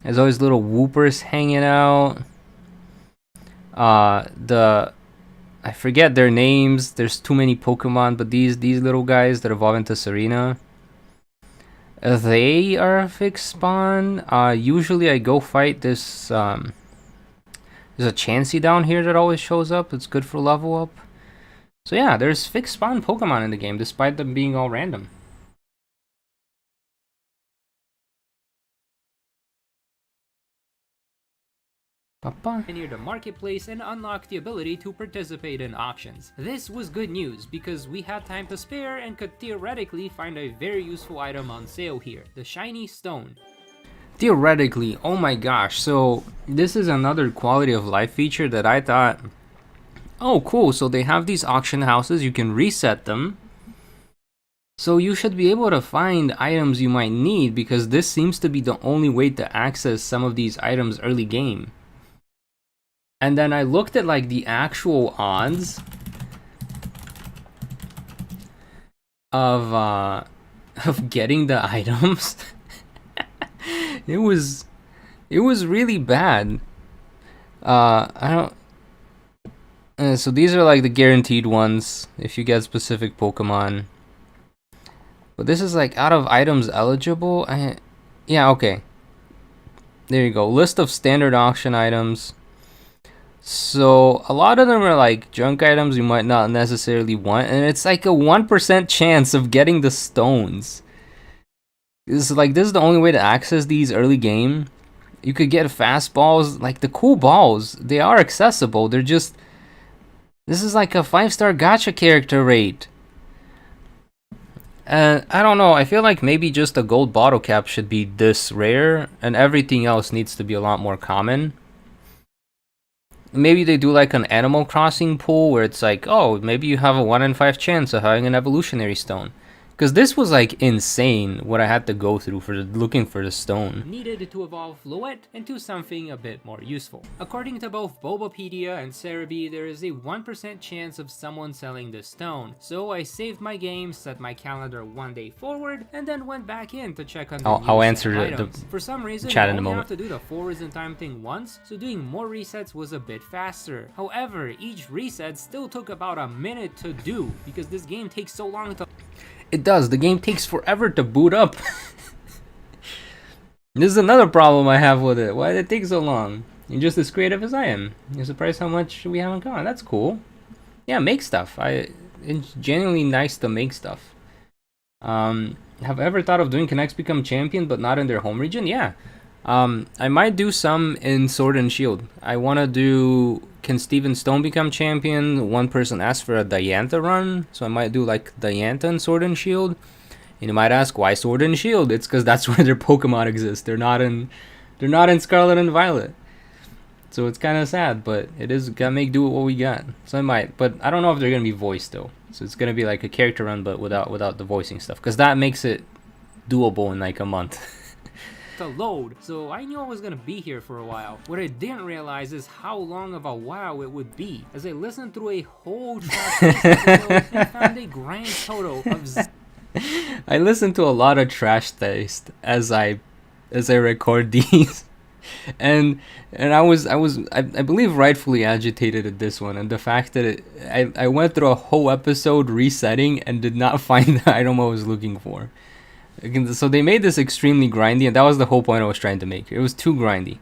S1: There's always little Whoopers hanging out. I forget their names. There's too many Pokemon, but these little guys that evolve into Serena, they are a fixed spawn. Usually I go fight this. There's a Chansey down here that always shows up. It's good for level up. So yeah, there's fixed spawn Pokemon in the game, despite them being all random.
S3: Near the marketplace and unlocked the ability to participate in auctions. This was good news because we had time to spare and could theoretically find a very useful item on sale here, the shiny stone.
S1: Theoretically, oh my gosh, so this is another quality of life feature that I thought, oh cool, so they have these auction houses, you can reset them. So you should be able to find items you might need, because this seems to be the only way to access some of these items early game. And then I looked at like the actual odds of getting the items. It was really bad. I don't. So these are like the guaranteed ones if you get specific Pokemon. But this is like out of items eligible. Yeah, okay. There you go. List of standard auction items. So a lot of them are like junk items you might not necessarily want, and it's like a 1% chance of getting the stones. This is the only way to access these early game. You could get fast balls, like the cool balls. They are accessible. They're just, this is like a 5-star gacha character rate. And I don't know, I feel like maybe just a gold bottle cap should be this rare, and everything else needs to be a lot more common. Maybe they do like an Animal Crossing pool where it's like, oh, maybe you have a 1 in 5 chance of having an evolutionary stone. Because this was like insane what I had to go through for looking for the stone.
S3: Needed to evolve Floette into something a bit more useful. According to both Bulbapedia and Cerebi, there is a 1% chance of someone selling this stone. So I saved my game, set my calendar one day forward, and then went back in to check on the
S1: I'll answer the
S3: For some reason,
S1: chat
S3: you
S1: in a
S3: only
S1: moment.
S3: have to do the forwards in time thing once, so doing more resets was a bit faster. However, each reset still took about a minute to do, because this game takes so long to...
S1: It does. The game takes forever to boot up. This is another problem I have with it. Why did it take so long? You're just as creative as I am. You're surprised how much we haven't gone. That's cool. Yeah, make stuff. It's genuinely nice to make stuff. Have I ever thought of doing Can X become champion but not in their home region? Yeah. I might do some in Sword and Shield. I want to do Can Steven Stone become champion? One person asked for a Diantha run, so I might do like Diantha in Sword and Shield. And you might ask, why Sword and Shield? It's because that's where their Pokemon exist. They're not in Scarlet and Violet. So it's kind of sad, but it is gotta make do with what we got. So I might, but I don't know if they're gonna be voiced though. So it's gonna be like a character run, but without the voicing stuff, because that makes it doable in like a month.
S3: to load, so I knew I was gonna be here for a while. What I didn't realize is how long of a while it would be, as I listened through a whole track episode and found a grand total of
S1: I listen to a lot of Trash Taste as I record these. And I believe rightfully agitated at this one, and the fact that I went through a whole episode resetting and did not find the item I was looking for. So they made this extremely grindy, and that was the whole point I was trying to make. It was too grindy.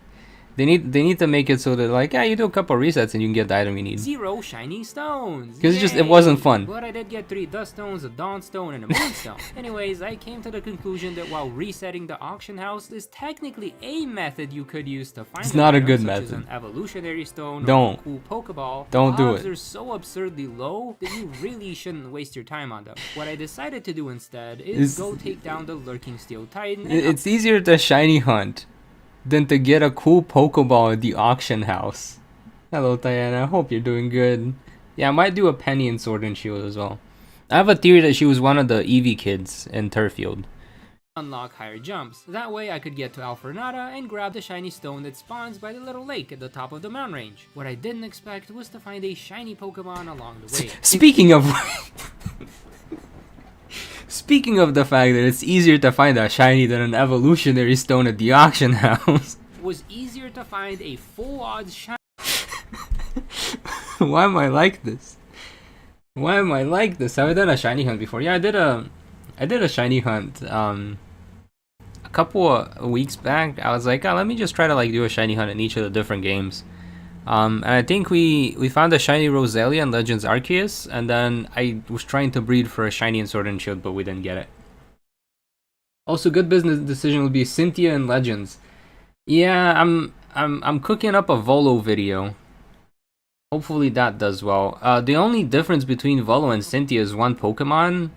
S1: They need to make it so that like, yeah, you do a couple of resets and you can get the item you need.
S3: 0 shiny stones.
S1: Because it wasn't fun.
S3: But I did get 3 dust stones, a dawn stone, and a moonstone. Anyways, I came to the conclusion that while resetting the auction house is technically a method you could use to find
S1: It's not a
S3: item,
S1: good
S3: such
S1: method.
S3: as an evolutionary stone
S1: Don't.
S3: or a cool Pokeball.
S1: Don't do
S3: odds
S1: it.
S3: are so absurdly low that you really shouldn't waste your time on them. What I decided to do instead is go take down the lurking steel titan. And
S1: It's easier to shiny hunt than to get a cool Pokeball at the auction house. Hello, Diana. I hope you're doing good. Yeah, I might do a Penny in Sword and Shield as well. I have a theory that she was one of the Eevee kids in Turffield.
S3: unlock higher jumps. That way I could get to Alfornada and grab the shiny stone that spawns by the little lake at the top of the mountain range. What I didn't expect was to find a shiny Pokemon along the way.
S1: Speaking of... Speaking of the fact that it's easier to find a shiny than an evolutionary stone at the auction house.
S3: It was easier to find a full odds shiny.
S1: Why am I like this? Why am I like this? Have I done a shiny hunt before? Yeah, I did a shiny hunt a couple of weeks back. I was like, oh, let me just try to like do a shiny hunt in each of the different games. And I think we found a shiny Roselia in Legends Arceus, and then I was trying to breed for a shiny in Sword and Shield, but we didn't get it. Also, good business decision would be Cynthia in Legends. Yeah, I'm cooking up a Volo video. Hopefully that does well. The only difference between Volo and Cynthia is one Pokemon,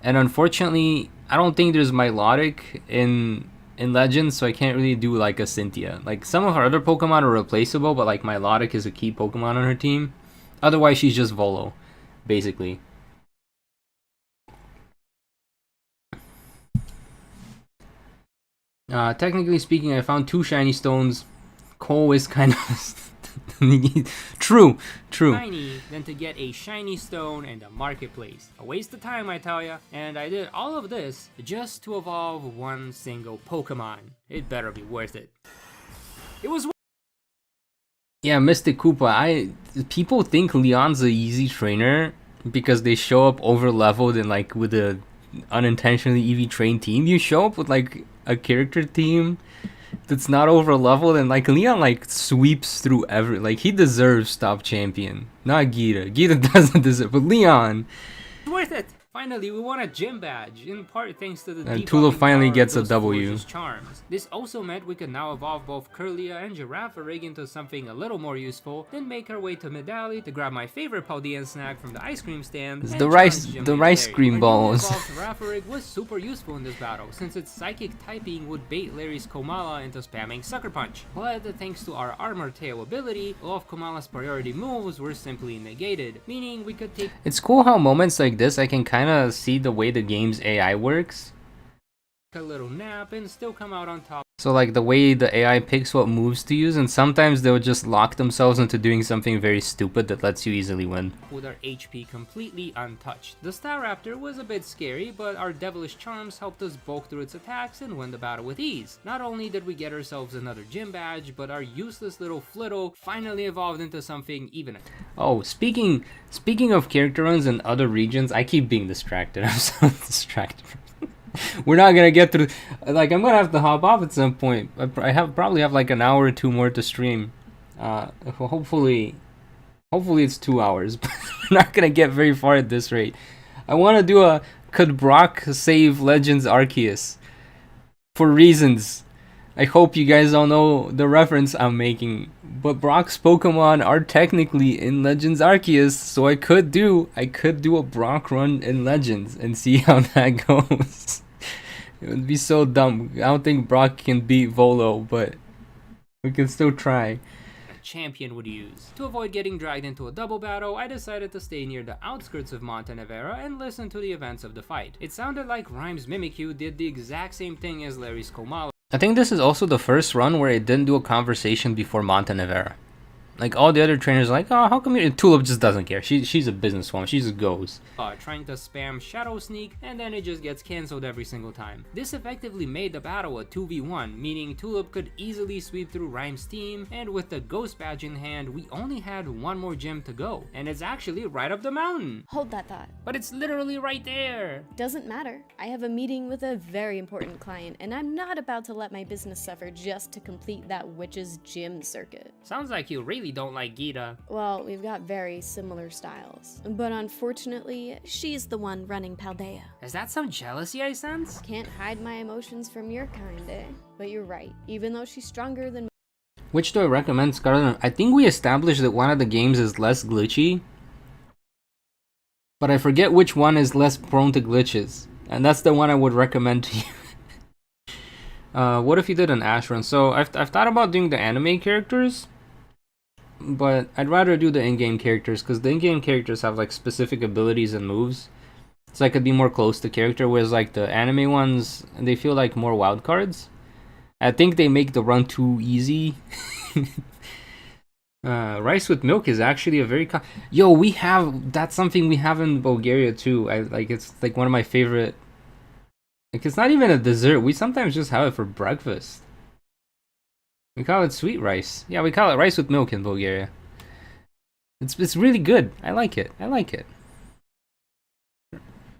S1: and unfortunately, I don't think there's Milotic in Legends, so I can't really do like a Cynthia. Like some of her other Pokemon are replaceable, but like Milotic is a key Pokemon on her team. Otherwise, she's just Volo, basically. Technically speaking, I found 2 shiny stones. Cole is kind of... True.
S3: shiny than to get a shiny stone in the marketplace. A waste of time, I tell ya. And I did all of this just to evolve one single Pokemon. It better be worth it. It was.
S1: Yeah, Mystic Koopa. People think Leon's a easy trainer because they show up over leveled and like with a unintentionally EV trained team. You show up with like a character team that's not over leveled, and like Leon like sweeps through like he deserves top champion, not Gita. Gita doesn't deserve, but Leon.
S3: Worth it. Finally, we won a gym badge, in part thanks to the
S1: And Tula
S3: debuffing
S1: finally
S3: power
S1: gets
S3: of
S1: a
S3: those
S1: W.
S3: Forge's charms. This also meant we could now evolve both Curlia and Girafarig into something a little more useful, then make our way to Medali to grab my favorite Paldean snack from the ice cream stand.
S1: It's
S3: and
S1: the rice
S3: challenge Jim
S1: the
S3: and
S1: rice
S3: Larry.
S1: cream
S3: Our
S1: balls.
S3: newly evolved Girafarig was super useful in this battle, since its psychic typing would bait Larry's Komala into spamming Sucker Punch. But thanks to our Armor Tail ability, all of Komala's priority moves were simply negated, meaning we could take
S1: It's cool how moments like this I can kind kind of see the way the game's AI works.
S3: A little nap and still come out on top.
S1: So like the way the AI picks what moves to use, and sometimes they'll just lock themselves into doing something very stupid that lets you easily win.
S3: With our HP completely untouched. The Staraptor was a bit scary, but our devilish charms helped us bulk through its attacks and win the battle with ease. Not only did we get ourselves another gym badge, but our useless little Flittle finally evolved into something even.
S1: Oh, speaking of character runs in other regions, I keep being distracted. I'm so distracted. We're not gonna get through. Like, I'm gonna have to hop off at some point. I probably have like an hour or two more to stream. Hopefully it's 2 hours. But we're not gonna get very far at this rate. I want to do a could Brock save Legends Arceus for reasons. I hope you guys all know the reference I'm making. But Brock's Pokemon are technically in Legends Arceus, so I could do a Brock run in Legends and see how that goes. It would be so dumb. I don't think Brock can beat Volo, but we can still try.
S3: Champion would use. To avoid getting dragged into a double battle, I decided to stay near the outskirts of Montenevera and listen to the events of the fight. It sounded like Rhyme's Mimikyu did the exact same thing as Larry's Komala.
S1: I think this is also the first run where it didn't do a conversation before Montenevera. Like, all the other trainers are like, oh, how come you... Tulip just doesn't care. She's a businesswoman. She just goes.
S3: Trying to spam Shadow Sneak, and then it just gets cancelled every single time. This effectively made the battle a 2v1, meaning Tulip could easily sweep through Rhyme's team, and with the Ghost Badge in hand, we only had one more gym to go. And it's actually right up the mountain.
S7: Hold that thought.
S3: But it's literally right there.
S7: Doesn't matter. I have a meeting with a very important client, and I'm not about to let my business suffer just to complete that witch's gym circuit.
S3: Sounds like you really don't like Gita.
S7: Well, we've got very similar styles. But unfortunately, she's the one running Paldea.
S3: Is that some jealousy I sense?
S7: Can't hide my emotions from your kind, eh? But you're right. Even though she's stronger than...
S1: Which do I recommend, Scarlet? I think we established that one of the games is less glitchy. But I forget which one is less prone to glitches. And that's the one I would recommend to you. What if you did an Ash run? So I've thought about doing the anime characters. But I'd rather do the in-game characters, because the in-game characters have like specific abilities and moves. So I could be more close to character, whereas like the anime ones, they feel like more wild cards. I think they make the run too easy. Rice with milk is actually a very... Yo, that's something we have in Bulgaria too. It's like one of my favorite... Like, it's not even a dessert. We sometimes just have it for breakfast. We call it sweet rice. Yeah, we call it rice with milk in Bulgaria. It's really good. I like it.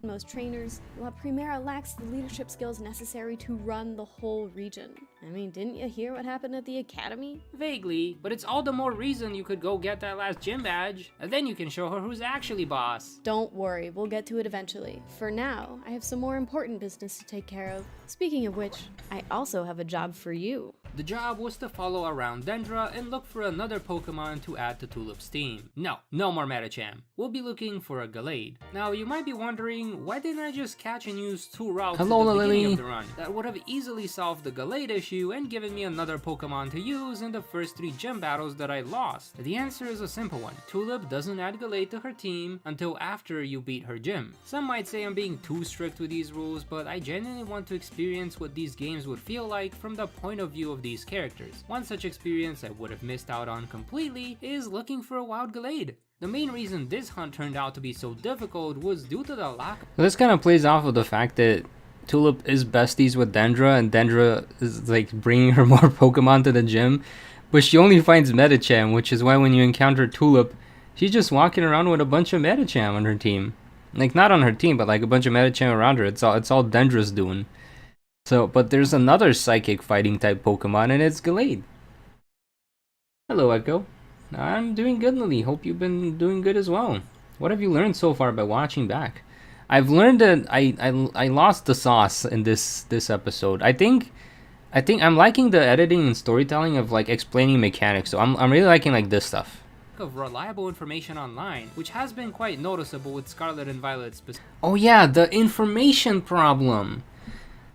S7: most trainers, while Primera lacks the leadership skills necessary to run the whole region. I mean, didn't you hear what happened at the academy?
S3: Vaguely, but it's all the more reason you could go get that last gym badge, and then you can show her who's actually boss.
S7: Don't worry, we'll get to it eventually. For now, I have some more important business to take care of. Speaking of which, I also have a job for you.
S3: The job was to follow around Dendra and look for another Pokemon to add to Tulip's team. No more Medicham. We'll be looking for a Gallade. Now, you might be wondering, why didn't I just catch and use 2 routes at the beginning of the run? That would have easily solved the Gallade issue and given me another Pokemon to use in the first 3 gym battles that I lost. The answer is a simple one. Tulip doesn't add Gallade to her team until after you beat her gym. Some might say I'm being too strict with these rules, but I genuinely want to experience what these games would feel like from the point of view of these characters. One such experience I would have missed out on completely is looking for a wild Gallade. The main reason this hunt turned out to be so difficult was due to the lack of...
S1: This kind of plays off of the fact that Tulip is besties with Dendra, and Dendra is like bringing her more Pokemon to the gym, but she only finds Medicham, which is why when you encounter Tulip, she's just walking around with a bunch of Medicham on her team. Like, not on her team, but like a bunch of Medicham around her. It's all Dendra's doing. So, but there's another psychic fighting type Pokemon, and it's Gallade. Hello, Echo. I'm doing good, Lily. Hope you've been doing good as well. What have you learned so far by watching back? I've learned that I lost the sauce in this episode. I think I'm liking the editing and storytelling of like explaining mechanics. So I'm really liking like this stuff.
S3: Of reliable information online, which has been quite noticeable with Scarlet and Violet
S1: Oh yeah, the information problem.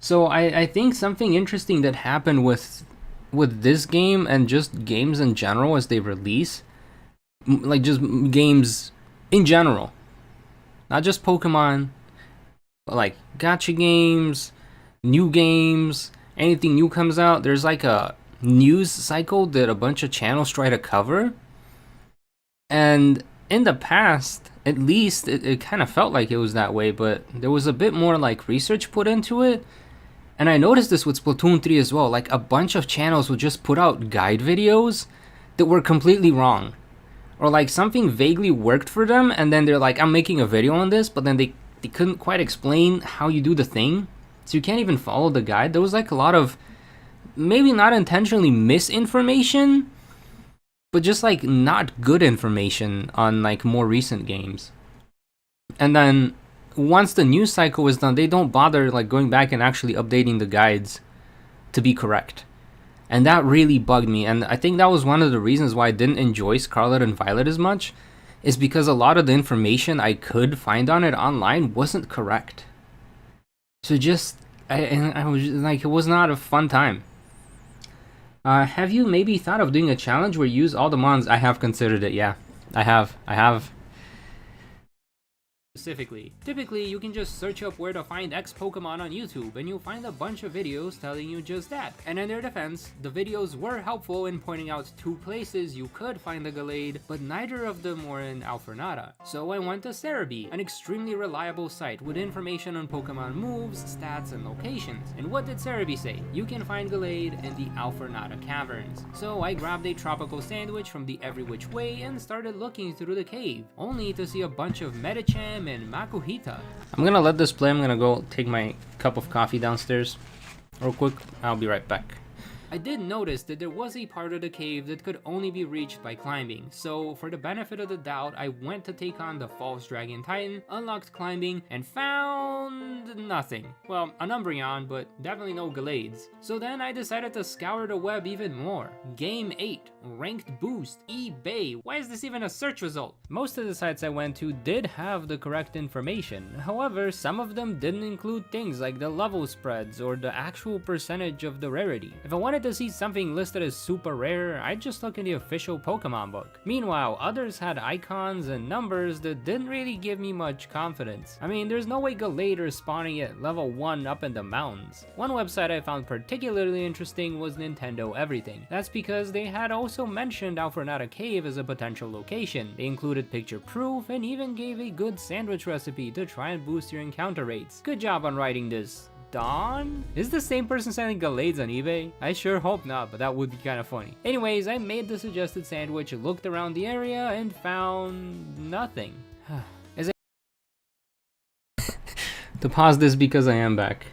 S1: So I think something interesting that happened with this game and just games in general as they release, like just games in general, not just Pokemon, But like gacha games, new games, anything new comes out, there's like a news cycle that a bunch of channels try to cover. And in the past, at least, it kind of felt like it was that way, but there was a bit more like research put into it. And I noticed this with Splatoon 3 as well. Like a bunch of channels would just put out guide videos that were completely wrong. Or like something vaguely worked for them, and then they're like, I'm making a video on this, but then they couldn't quite explain how you do the thing. So you can't even follow the guide. There was like a lot of, maybe not intentionally misinformation, but just like not good information on like more recent games. And then once the news cycle is done, they don't bother like going back and actually updating the guides to be correct. And that really bugged me. And I think that was one of the reasons why I didn't enjoy Scarlet and Violet as much, is because a lot of the information I could find on it online wasn't correct. So just, I was like, it was not a fun time. Have you maybe thought of doing a challenge where you use all the mons? I have considered it, yeah. I have.
S3: Specifically. Typically, you can just search up where to find X Pokemon on YouTube, and you'll find a bunch of videos telling you just that. And in their defense, the videos were helpful in pointing out 2 places you could find the Gallade, but neither of them were in Alfornada. So I went to Cerebi, an extremely reliable site with information on Pokemon moves, stats, and locations. And what did Cerebi say? You can find Gallade in the Alfornada caverns. So I grabbed a tropical sandwich from the Every Which Way and started looking through the cave, only to see a bunch of Medicham and Makuhita.
S1: I'm gonna let this play. I'm gonna go take my cup of coffee downstairs real quick. I'll be right back.
S3: I did notice that there was a part of the cave that could only be reached by climbing, so for the benefit of the doubt, I went to take on the False Dragon Titan, unlocked climbing, and found nothing. Well, an Umbreon, but definitely no Gallades. So then I decided to scour the web even more. Game 8, Ranked Boost, eBay. Why is this even a search result? Most of the sites I went to did have the correct information. However, some of them didn't include things like the level spreads or the actual percentage of the rarity. If I wanted to see something listed as super rare, I'd just look in the official Pokemon book. Meanwhile, others had icons and numbers that didn't really give me much confidence. I mean, there's no way Gallade is spawning at level 1 up in the mountains. One website I found particularly interesting was Nintendo Everything. That's because they had also mentioned Alfornada Cave as a potential location. They included picture proof and even gave a good sandwich recipe to try and boost your encounter rates. Good job on writing this. Dawn? Is the same person selling Gallades on eBay? I sure hope not, but that would be kind of funny. Anyways, I made the suggested sandwich, looked around the area, and found nothing.
S1: To pause this because I am back.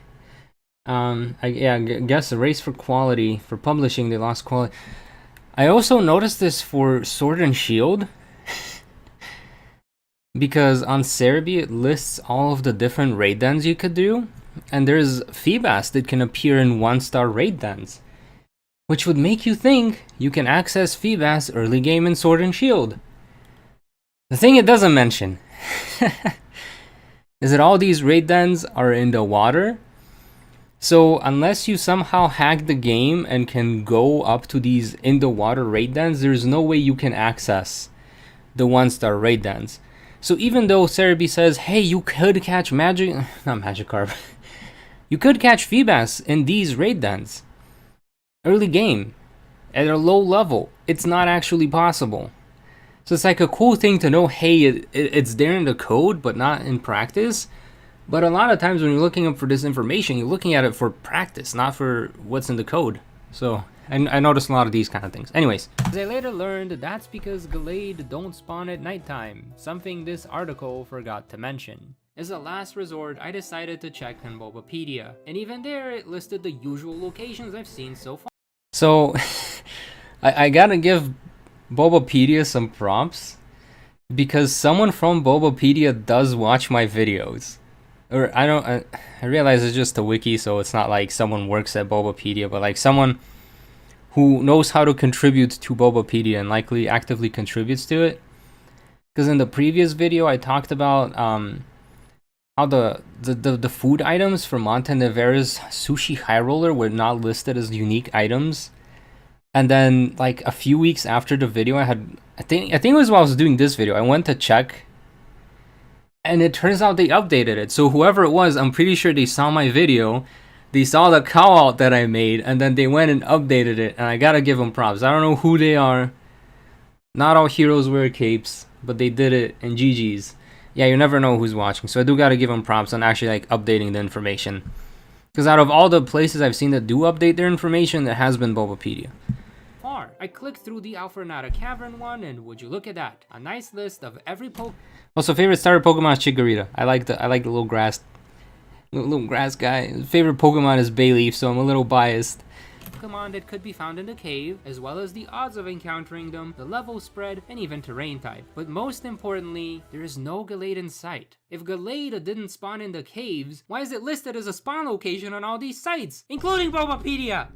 S1: I guess the race for quality, for publishing, they lost quality. I also noticed this for Sword and Shield. Because on Cerebi it lists all of the different raid dens you could do. And there's Feebas that can appear in 1-star raid dens, which would make you think you can access Feebas early game in Sword and Shield. The thing it doesn't mention is that all these raid dens are in the water. So unless you somehow hack the game and can go up to these in the water raid dens, there's no way you can access the 1-star raid dens. So even though Cerebi says, hey, you could catch Magikarp. You could catch Feebas in these raid dens early game at a low level. It's not actually possible. So it's like a cool thing to know, hey, it's there in the code, but not in practice. But a lot of times when you're looking up for this information, you're looking at it for practice, not for what's in the code. So I noticed a lot of these kind of things. Anyways.
S3: As I later learned, that's because Gallade don't spawn at nighttime, something this article forgot to mention. As a last resort, I decided to check on Bulbapedia, and even there it listed the usual locations I've seen so far.
S1: So, I gotta give Bulbapedia some props, because someone from Bulbapedia does watch my videos. Or I realize it's just a wiki, so it's not like someone works at Bulbapedia, but like someone who knows how to contribute to Bulbapedia and likely actively contributes to it. Because in the previous video I talked about how the food items for Montenevera's Sushi High Roller were not listed as unique items. And then like a few weeks after the video I think it was while I was doing this video, I went to check. And it turns out they updated it. So whoever it was, I'm pretty sure they saw my video, they saw the call out that I made, and then they went and updated it. And I gotta give them props. I don't know who they are. Not all heroes wear capes, but they did it, and GG's. Yeah, you never know who's watching. So I do gotta give them props on actually like updating the information. Because out of all the places I've seen that do update their information, it has been Bulbapedia.
S3: I clicked through the Alfornada Cavern one, and would you look at that? A nice list of every
S1: Also, favorite starter Pokemon is Chikorita. I like the little grass guy. Favorite Pokemon is Bayleaf, so I'm a little biased.
S3: Pokemon that could be found in the cave, as well as the odds of encountering them, the level spread, and even terrain type. But most importantly, there is no Gallade in sight. If Gallade didn't spawn in the caves, why is it listed as a spawn location on all these sites, including Bulbapedia?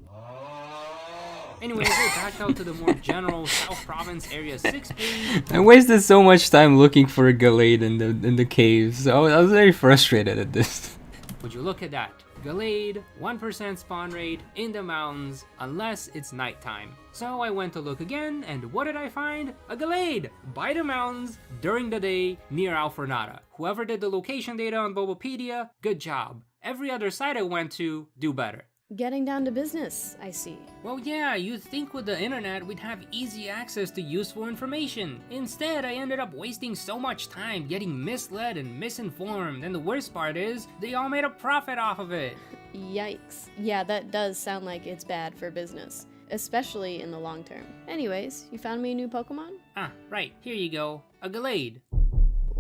S3: Anyway, we'll back out to the more general South Province Area 6 page.
S1: I wasted so much time looking for a Gallade in the caves, so I was very frustrated at this.
S3: Would you look at that? Gallade, 1% spawn rate in the mountains unless it's nighttime. So I went to look again, and what did I find? A Gallade by the mountains during the day near Alfornada. Whoever did the location data on Bulbapedia, good job. Every other site I went to, do better.
S7: Getting down to business, I see.
S3: Well, yeah, you'd think with the internet we'd have easy access to useful information. Instead, I ended up wasting so much time getting misled and misinformed, and the worst part is, they all made a profit off of it.
S7: Yikes. Yeah, that does sound like it's bad for business, especially in the long term. Anyways, you found me a new Pokemon?
S3: Ah, right, here you go. A Gallade.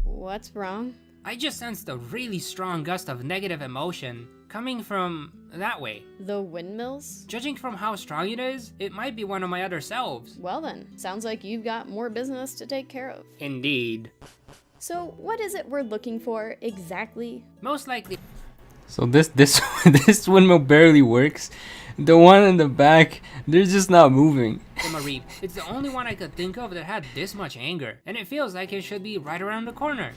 S7: What's wrong?
S3: I just sensed a really strong gust of negative emotion coming from that way.
S7: The windmills?
S3: Judging from how strong it is, it might be one of my other selves.
S7: Well then, sounds like you've got more business to take care of.
S3: Indeed.
S7: So, what is it we're looking for exactly?
S3: Most likely.
S1: So this windmill barely works. The one in the back, they're just not moving.
S3: The Mareep. It's the only one I could think of that had this much anger, and it feels like it should be right around the corner.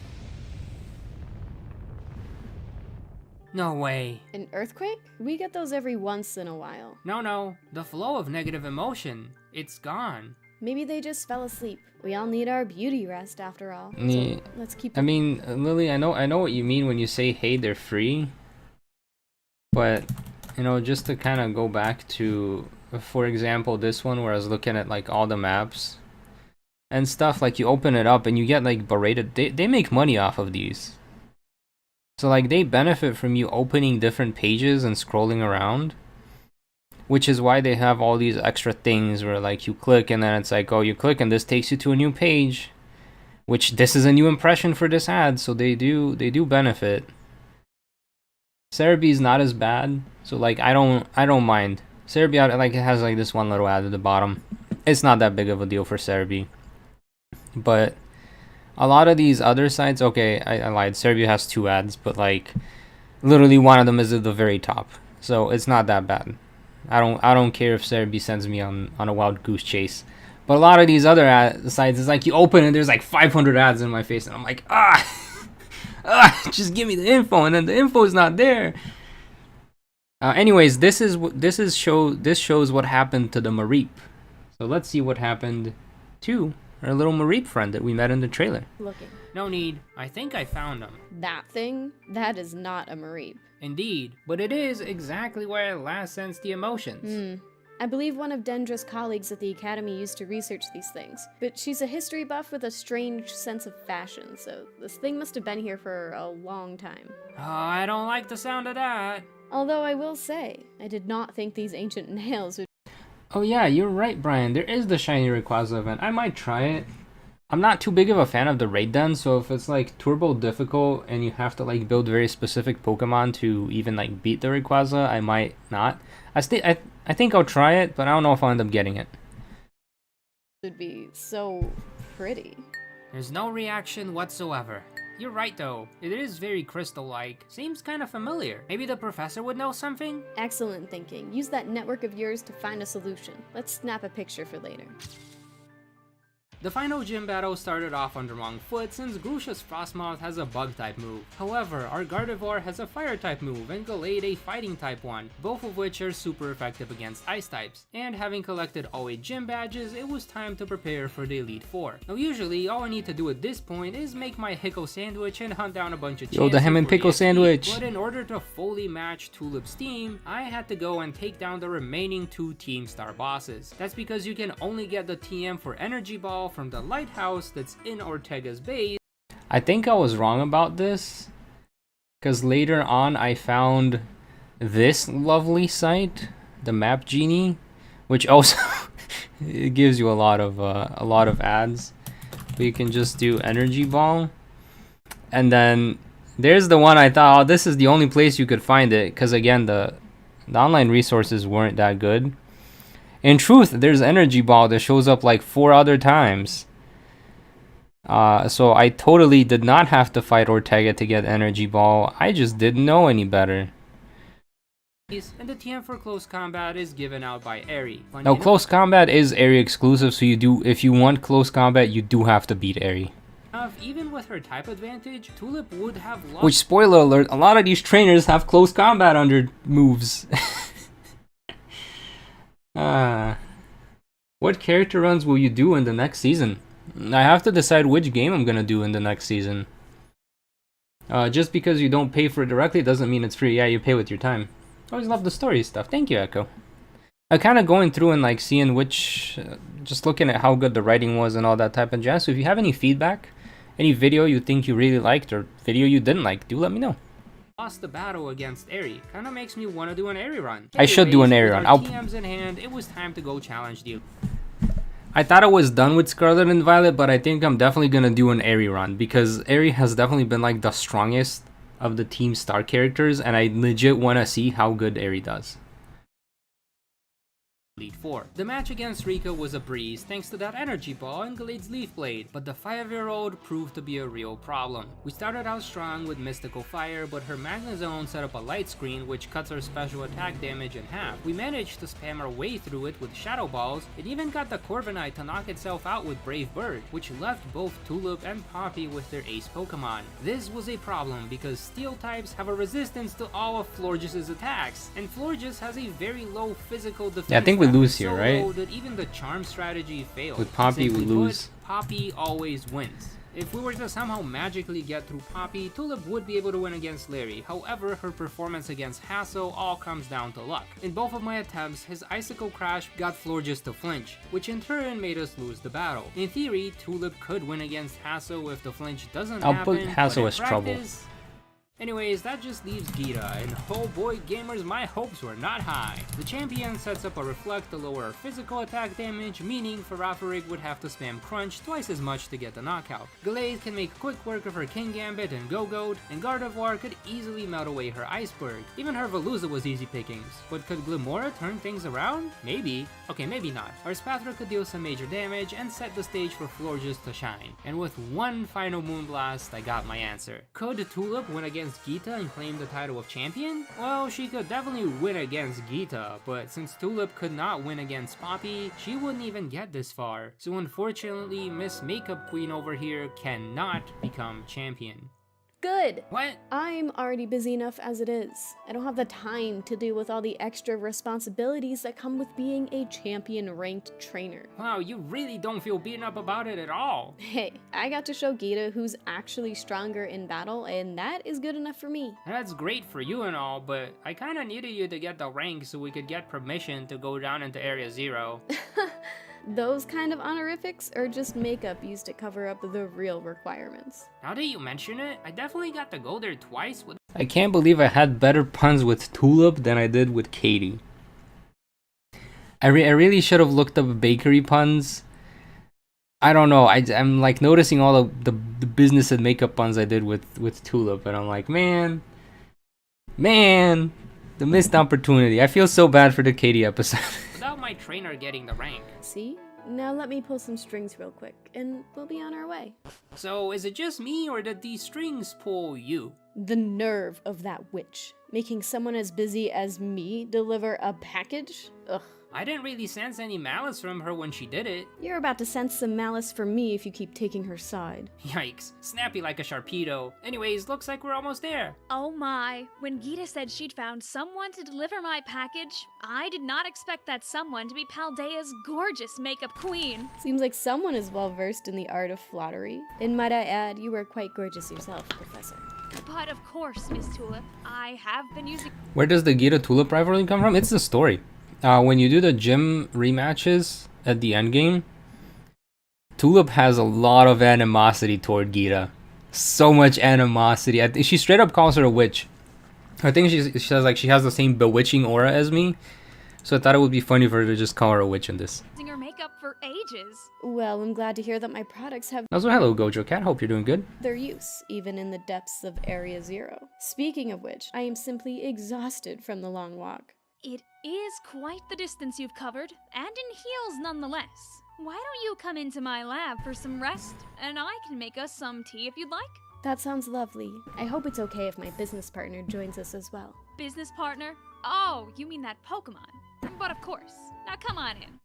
S3: No way.
S7: An earthquake? We get those every once in a while.
S3: No. The flow of negative emotion. It's gone.
S7: Maybe they just fell asleep. We all need our beauty rest after all.
S1: Yeah.
S7: So let's keep.
S1: I mean, Lily, I know what you mean when you say, hey, they're free. But, you know, just to kind of go back to, for example, this one where I was looking at like all the maps and stuff, like you open it up and you get like berated. They make money off of these. So like they benefit from you opening different pages and scrolling around, which is why they have all these extra things where like you click and then it's like, oh, you click and this takes you to a new page, which this is a new impression for this ad, so they do benefit. Cerebi is not as bad, so like I don't mind. Cerebi, like, it has like this one little ad at the bottom. It's not that big of a deal for Cerebi, but a lot of these other sites, okay, I lied. Cerebi has 2 ads, but like literally one of them is at the very top, so it's not that bad. I don't care if Cerebi sends me on a wild goose chase. But a lot of these other sites, it's like you open and there's like 500 ads in my face, and I'm like, just give me the info, and then the info is not there. Anyways, this shows what happened to the Mareep. So let's see what happened to our little Mareep friend that we met in the trailer.
S7: Looking.
S3: No need. I think I found him.
S7: That thing? That is not a Mareep.
S3: Indeed, but it is exactly where I last sensed the emotions.
S7: I believe one of Dendra's colleagues at the Academy used to research these things, but she's a history buff with a strange sense of fashion, so this thing must have been here for a long time.
S3: Oh, I don't like the sound of that.
S7: Although I will say, I did not think these ancient nails would.
S1: Oh yeah, you're right, Brian. There is the Shiny Rayquaza event. I might try it. I'm not too big of a fan of the raid den, so if it's like turbo difficult and you have to like build very specific Pokemon to even like beat the Rayquaza, I might not. I think I'll try it, but I don't know if I'll end up getting it.
S7: Would be so pretty.
S3: There's no reaction whatsoever. You're right though, it is very crystal-like. Seems kind of familiar. Maybe the professor would know something?
S7: Excellent thinking. Use that network of yours to find a solution. Let's snap a picture for later.
S3: The final gym battle started off on the wrong foot since Grusha's Frostmoth has a bug type move. However, our Gardevoir has a fire type move and Gallade a fighting type one, both of which are super effective against ice types. And having collected all 8 gym badges, it was time to prepare for the Elite Four. Now usually, all I need to do at this point is make my Hicko sandwich and hunt down a bunch of
S1: Yo, the ham and pickle sandwich.
S3: But in order to fully match Tulip's team, I had to go and take down the remaining 2 Team Star bosses. That's because you can only get the TM for Energy Ball from the lighthouse that's in Ortega's base.
S1: I think I was wrong about this, because later on I found this lovely site, the Map Genie, which also it gives you a lot of ads. But you can just do Energy Ball, and then there's the one I thought, oh, this is the only place you could find it, because again the online resources weren't that good. In truth, there's Energy Ball that shows up like 4 other times. So I totally did not have to fight Ortega to get Energy Ball. I just didn't know any better.
S3: And the TM for close combat is given out by Eri.
S1: Now, close combat is area exclusive, so you do, if you want close combat, you do have to beat Eri.
S3: Even with her type advantage, Tulip would have lost.
S1: Which, spoiler alert, a lot of these trainers have close combat under moves. What character runs will you do in the next season? I have to decide which game I'm gonna do in the next season. Just because you don't pay for it directly doesn't mean it's free. Yeah, you pay with your time. Always love the story stuff. Thank you, Echo. I'm kind of going through and like seeing which, just looking at how good the writing was and all that type of jazz. So if you have any feedback, any video you think you really liked or video you didn't like, do let me know.
S3: Lost the battle against Eri. Kinda makes me want to do an Eri run.
S1: I should do an Eri run.
S3: With our TMs in hand, it was time to go challenge the.
S1: I thought I was done with Scarlet and Violet, but I think I'm definitely gonna do an Eri run, because Eri has definitely been like the strongest of the Team Star characters, and I legit want to see how good Eri does.
S3: Elite Four. The match against Rika was a breeze thanks to that Energy Ball and Gallade's Leaf Blade, but the 5-year-old proved to be a real problem. We started out strong with Mystical Fire, but her Magnezone set up a light screen which cuts our special attack damage in half. We managed to spam our way through it with Shadow Balls, and even got the Corviknight to knock itself out with Brave Bird, which left both Tulip and Poppy with their ace Pokemon. This was a problem because Steel types have a resistance to all of Florges' attacks, and Florges has a very low physical defense.
S1: Yeah, I think we lose here, right?
S3: That even the charm strategy failed.
S1: With Poppy, we lose.
S3: Poppy always wins. If we were to somehow magically get through Poppy, Tulip would be able to win against Larry. However, her performance against Hasso all comes down to luck. In both of my attempts, his Icicle Crash got Florges to flinch, which in turn made us lose the battle. In theory, Tulip could win against Hasso if the flinch doesn't happen.
S1: I'll put Hasso as trouble.
S3: Anyways, that just leaves Gita, and oh boy gamers, my hopes were not high. The champion sets up a Reflect to lower our physical attack damage, meaning Farafrig would have to spam Crunch twice as much to get the knockout. Gallade can make quick work of her King Gambit and Go-Goat, and Gardevoir could easily melt away her Iceberg. Even her Veluza was easy pickings, but could Glimora turn things around? Maybe. Okay, maybe not. Our Spathra could deal some major damage and set the stage for Florges to shine. And with one final Moonblast, I got my answer. Could Tulip win against Gita and claim the title of champion? Well, she could definitely win against Gita, but since Tulip could not win against Poppy, she wouldn't even get this far. So unfortunately, Miss Makeup Queen over here cannot become champion.
S7: Good!
S3: What?
S7: I'm already busy enough as it is. I don't have the time to deal with all the extra responsibilities that come with being a champion-ranked trainer.
S3: Wow, you really don't feel beaten up about it at all.
S7: Hey, I got to show Gita who's actually stronger in battle, and that is good enough for me.
S3: That's great for you and all, but I kinda needed you to get the rank so we could get permission to go down into Area 0.
S7: Those kind of honorifics are just makeup used to cover up the real requirements.
S3: Now that you mention it, I definitely got to go there twice with.
S1: I can't believe I had better puns with Tulip than I did with Katie. I really should have looked up bakery puns. I don't know, I'm like noticing all of the business and makeup puns I did with Tulip, and I'm like, man, the missed opportunity. I feel so bad for the Katie episode.
S3: Without my trainer getting the rank.
S7: See? Now let me pull some strings real quick, and we'll be on our way.
S3: So, is it just me, or did these strings pull you?
S7: The nerve of that witch. Making someone as busy as me deliver a package? Ugh.
S3: I didn't really sense any malice from her when she did it.
S7: You're about to sense some malice from me if you keep taking her side.
S3: Yikes, snappy like a Sharpedo. Anyways, looks like we're almost there.
S2: Oh my, when Gita said she'd found someone to deliver my package, I did not expect that someone to be Paldea's gorgeous makeup queen.
S7: Seems like someone is well versed in the art of flattery. And might I add, you are quite gorgeous yourself, Professor.
S2: But of course, Miss Tulip, I have been using—
S1: Where does the Gita Tulip rivalry come from? It's the story. When you do the gym rematches at the end game, Tulip has a lot of animosity toward Gita. So much animosity. I think she straight up calls her a witch. I think she says like she has the same bewitching aura as me. So I thought it would be funny for her to just call her a witch in this.
S2: her makeup for ages.
S7: Well, I'm glad to hear that my products have
S1: Also, hello Gojo Cat. Hope you're doing good.
S7: their use, even in the depths of Area Zero. Speaking of which, I am simply exhausted from the long walk.
S2: It is quite the distance you've covered, and in heels nonetheless. Why don't you come into my lab for some rest, and I can make us some tea if you'd like?
S7: That sounds lovely. I hope it's okay if my business partner joins us as well.
S2: Business partner? Oh, you mean that Pokemon. But of course. Now come on in.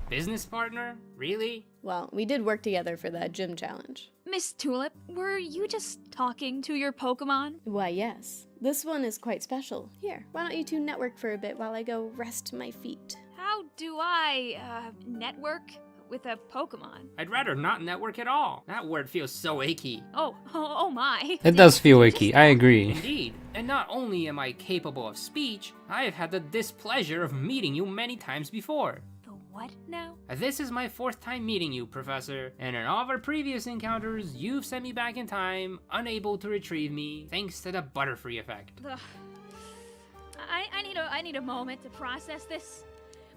S3: Business partner? Really?
S7: Well, we did work together for that gym challenge.
S2: Miss Tulip, were you just talking to your Pokemon?
S7: Why, yes. This one is quite special. Here, why don't you two network for a bit while I go rest my feet?
S2: How do I, network with a Pokemon?
S3: I'd rather not network at all. That word feels so achy.
S2: Oh my.
S1: It does feel icky. I agree.
S3: Indeed. And not only am I capable of speech, I have had the displeasure of meeting you many times before.
S2: The what now?
S3: This is my 4th time meeting you, Professor, and in all of our previous encounters, you've sent me back in time, unable to retrieve me, thanks to the Butterfree effect.
S2: Ugh. I need a moment to process this.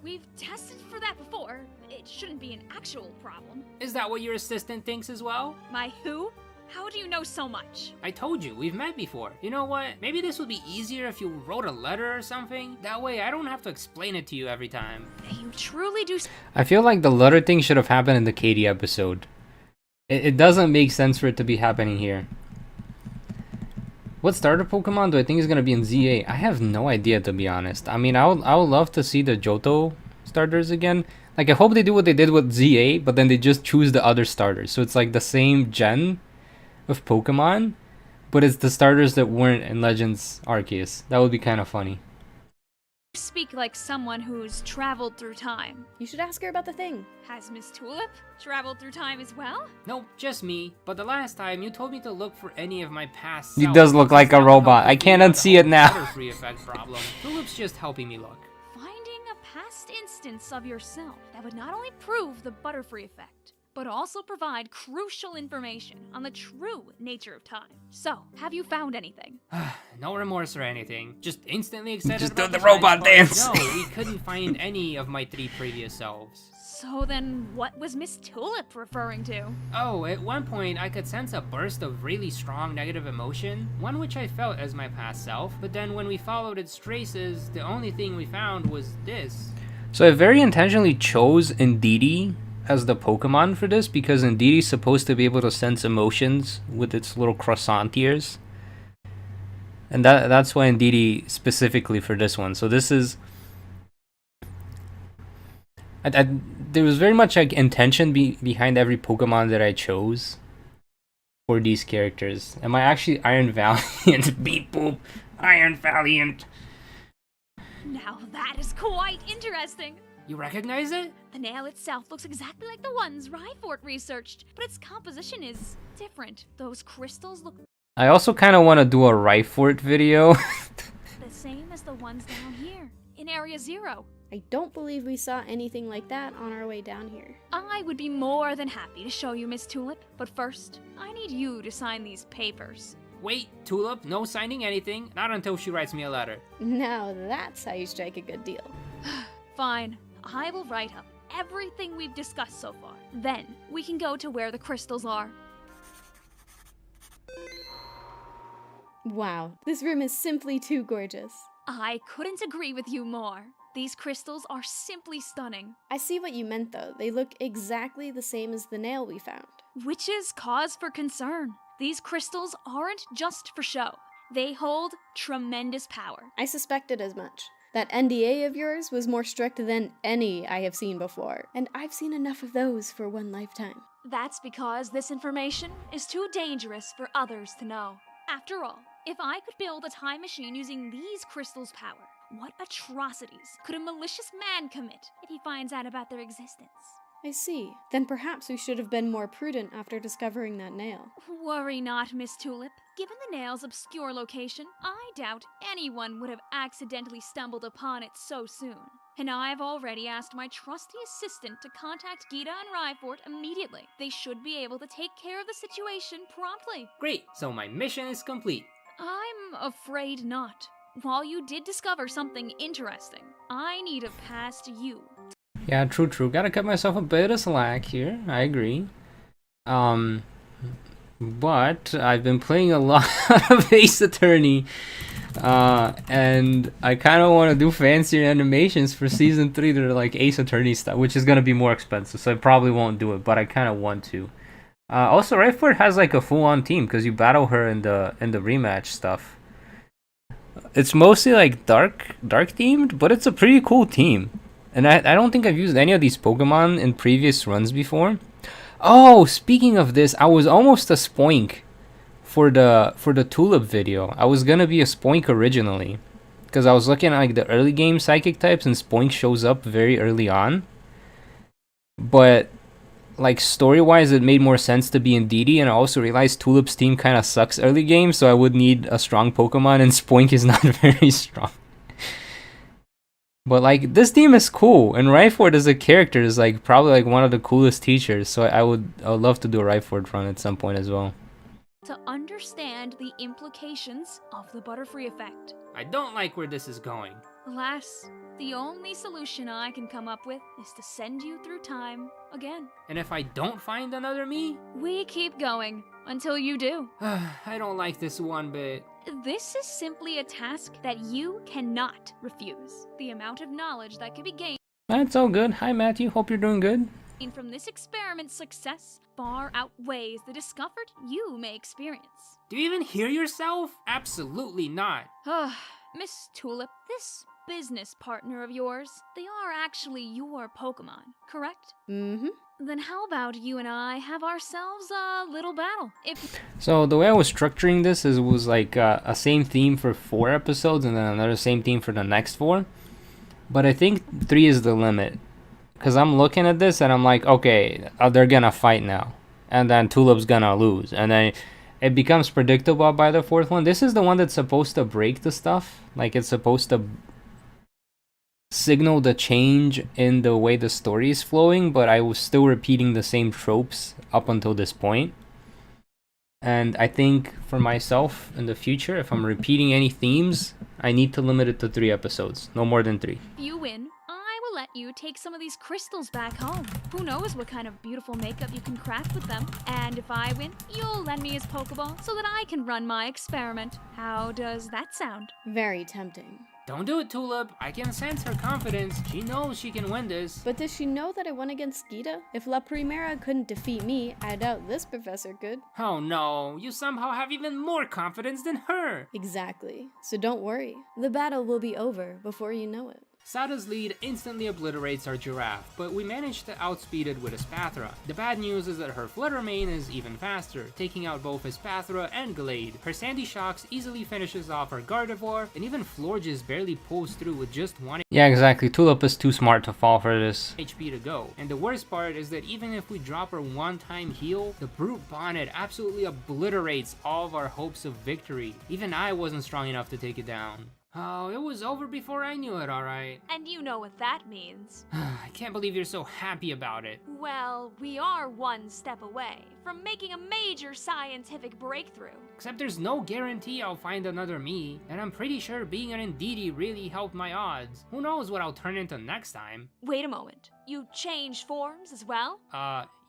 S2: We've tested for that before. It shouldn't be an actual problem.
S3: Is that what your assistant thinks as well?
S2: My who? How do you know so much?
S3: I told you, we've met before. You know what? Maybe this would be easier if you wrote a letter or something. That way I don't have to explain it to you every time.
S2: You truly do.
S1: I feel like the letter thing should have happened in the Katie episode. It doesn't make sense for it to be happening here. What starter Pokemon do I think is going to be in ZA? I have no idea, to be honest. I mean, I would love to see the Johto starters again. Like, I hope they do what they did with ZA, but then they just choose the other starters. So it's like the same gen of Pokemon, but it's the starters that weren't in Legends Arceus. That would be kind of funny.
S2: You speak like someone who's traveled through time.
S7: You should ask her about the thing.
S2: Has Miss Tulip traveled through time as well?
S3: Nope, just me. But the last time, you told me to look for any of my past
S1: He
S3: selves,
S1: does look like a
S3: that would
S1: robot.
S3: help
S1: I
S3: me
S1: can't
S3: figure out
S1: unsee
S3: the
S1: it now.
S3: whole Butterfree effect problem. Tulip's just helping me look.
S2: Finding a past instance of yourself that would not only prove the Butterfree effect, but also provide crucial information on the true nature of time. So, have you found anything?
S3: No remorse or anything. Just instantly excited
S1: Just
S3: about
S1: do the
S3: chance,
S1: robot
S3: but
S1: dance.
S3: No, we couldn't find any of my 3 previous selves.
S2: So then, what was Miss Tulip referring to?
S3: Oh, at one point I could sense a burst of really strong negative emotion, one which I felt as my past self, but then when we followed its traces, the only thing we found was this.
S1: So I very intentionally chose Indeedee as the Pokemon for this because Indeedee's supposed to be able to sense emotions with its little croissant ears. And that's why Indeedee specifically for this one. So this is... there was very much like intention behind every Pokemon that I chose for these characters. Am I actually Iron Valiant? Beep boop. Iron Valiant.
S2: Now that is quite interesting.
S3: You recognize it?
S2: The nail itself looks exactly like the ones Ryfort researched, but its composition is different. Those crystals look
S1: I also kind of want to do a Ryfort video.
S2: the same as the ones down here, in Area Zero.
S7: I don't believe we saw anything like that on our way down here.
S2: I would be more than happy to show you, Miss Tulip, but first, I need you to sign these papers.
S3: Wait, Tulip, no signing anything, not until she writes me a letter.
S7: Now that's how you strike a good deal.
S2: Fine, I will write up everything we've discussed so far. Then, we can go to where the crystals are.
S7: Wow, this room is simply too gorgeous.
S2: I couldn't agree with you more. These crystals are simply stunning.
S7: I see what you meant though. They look exactly the same as the nail we found.
S2: Which is cause for concern. These crystals aren't just for show. They hold tremendous power.
S7: I suspected as much. That NDA of yours was more strict than any I have seen before, and I've seen enough of those for one lifetime.
S2: That's because this information is too dangerous for others to know. After all, if I could build a time machine using these crystals' power, what atrocities could a malicious man commit if he finds out about their existence?
S7: I see. Then perhaps we should have been more prudent after discovering that nail.
S2: Worry not, Miss Tulip. Given the nail's obscure location, I doubt anyone would have accidentally stumbled upon it so soon. And I've already asked my trusty assistant to contact Gita and Ryfort immediately. They should be able to take care of the situation promptly.
S3: Great, so my mission is complete.
S2: I'm afraid not. While you did discover something interesting, I need a past you.
S1: Yeah, true. Gotta cut myself a bit of slack here. I agree. But I've been playing a lot of Ace Attorney, and I kind of want to do fancier animations for season 3 that are like Ace Attorney stuff, which is gonna be more expensive, so I probably won't do it. But I kind of want to. Also, Ryford has like a full-on team because you battle her in the rematch stuff. It's mostly like dark themed, but it's a pretty cool team. And I don't think I've used any of these Pokemon in previous runs before. Oh, speaking of this, I was almost a Spoink for the Tulip video. I was gonna be a Spoink originally, because I was looking at like the early game Psychic types, and Spoink shows up very early on. But like story-wise, it made more sense to be in DD, and I also realized Tulip's team kind of sucks early game, so I would need a strong Pokemon, and Spoink is not very strong. But like this team is cool, and Ryford as a character is like probably like one of the coolest teachers. So I would love to do a Ryford run at some point as well.
S2: To understand the implications of the Butterfree effect.
S3: I don't like where this is going.
S2: Alas, the only solution I can come up with is to send you through time again.
S3: And if I don't find another me?
S2: We keep going until you do.
S3: I don't like this one bit.
S2: This is simply a task that you cannot refuse. The amount of knowledge that can be gained
S1: That's all good. Hi Matthew, hope you're doing good.
S2: from this experiment's success far outweighs the discomfort you may experience.
S3: Do you even hear yourself? Absolutely not.
S2: Miss Tulip, this business partner of yours, they are actually your Pokemon, correct?
S7: Mm-hmm.
S2: Then how about you and I have ourselves a little battle?
S1: So the way I was structuring this was like a same theme for 4 episodes and then another same theme for the next 4. But I think 3 is the limit. Because I'm looking at this and I'm like, okay, they're gonna fight now. And then Tulip's gonna lose. And then it becomes predictable by the 4th one. This is the one that's supposed to break the stuff. Like it's supposed to signal the change in the way the story is flowing, but I was still repeating the same tropes up until this point. And I think for myself in the future, if I'm repeating any themes, I need to limit it to 3 episodes, no more than 3.
S2: If you win, I will let you take some of these crystals back home. Who knows what kind of beautiful makeup you can craft with them. And if I win, you'll lend me his Pokeball so that I can run my experiment. How does that sound?
S7: Very tempting.
S3: Don't do it, Tulip. I can sense her confidence. She knows she can win this.
S7: But does she know that I won against Gita? If La Primera couldn't defeat me, I doubt this professor could.
S3: Oh no, you somehow have even more confidence than her.
S7: Exactly. So don't worry. The battle will be over before you know it.
S3: Sada's lead instantly obliterates our Giraffe, but we manage to outspeed it with Espathra. The bad news is that her Fluttermane is even faster, taking out both Espathra and Gallade. Her Sandy Shocks easily finishes off our Gardevoir, and even Florges barely pulls through with just 1
S1: Yeah, exactly. Tulip is too smart to fall for this.
S3: HP to go. And the worst part is that even if we drop her one-time heal, the Brute Bonnet absolutely obliterates all of our hopes of victory. Even I wasn't strong enough to take it down. Oh, it was over before I knew it, alright.
S2: And you know what that means.
S3: I can't believe you're so happy about it.
S2: Well, we are one step away from making a major scientific breakthrough.
S3: Except there's no guarantee I'll find another me, and I'm pretty sure being an Indeedee really helped my odds. Who knows what I'll turn into next time?
S2: Wait a moment. You changed forms as well?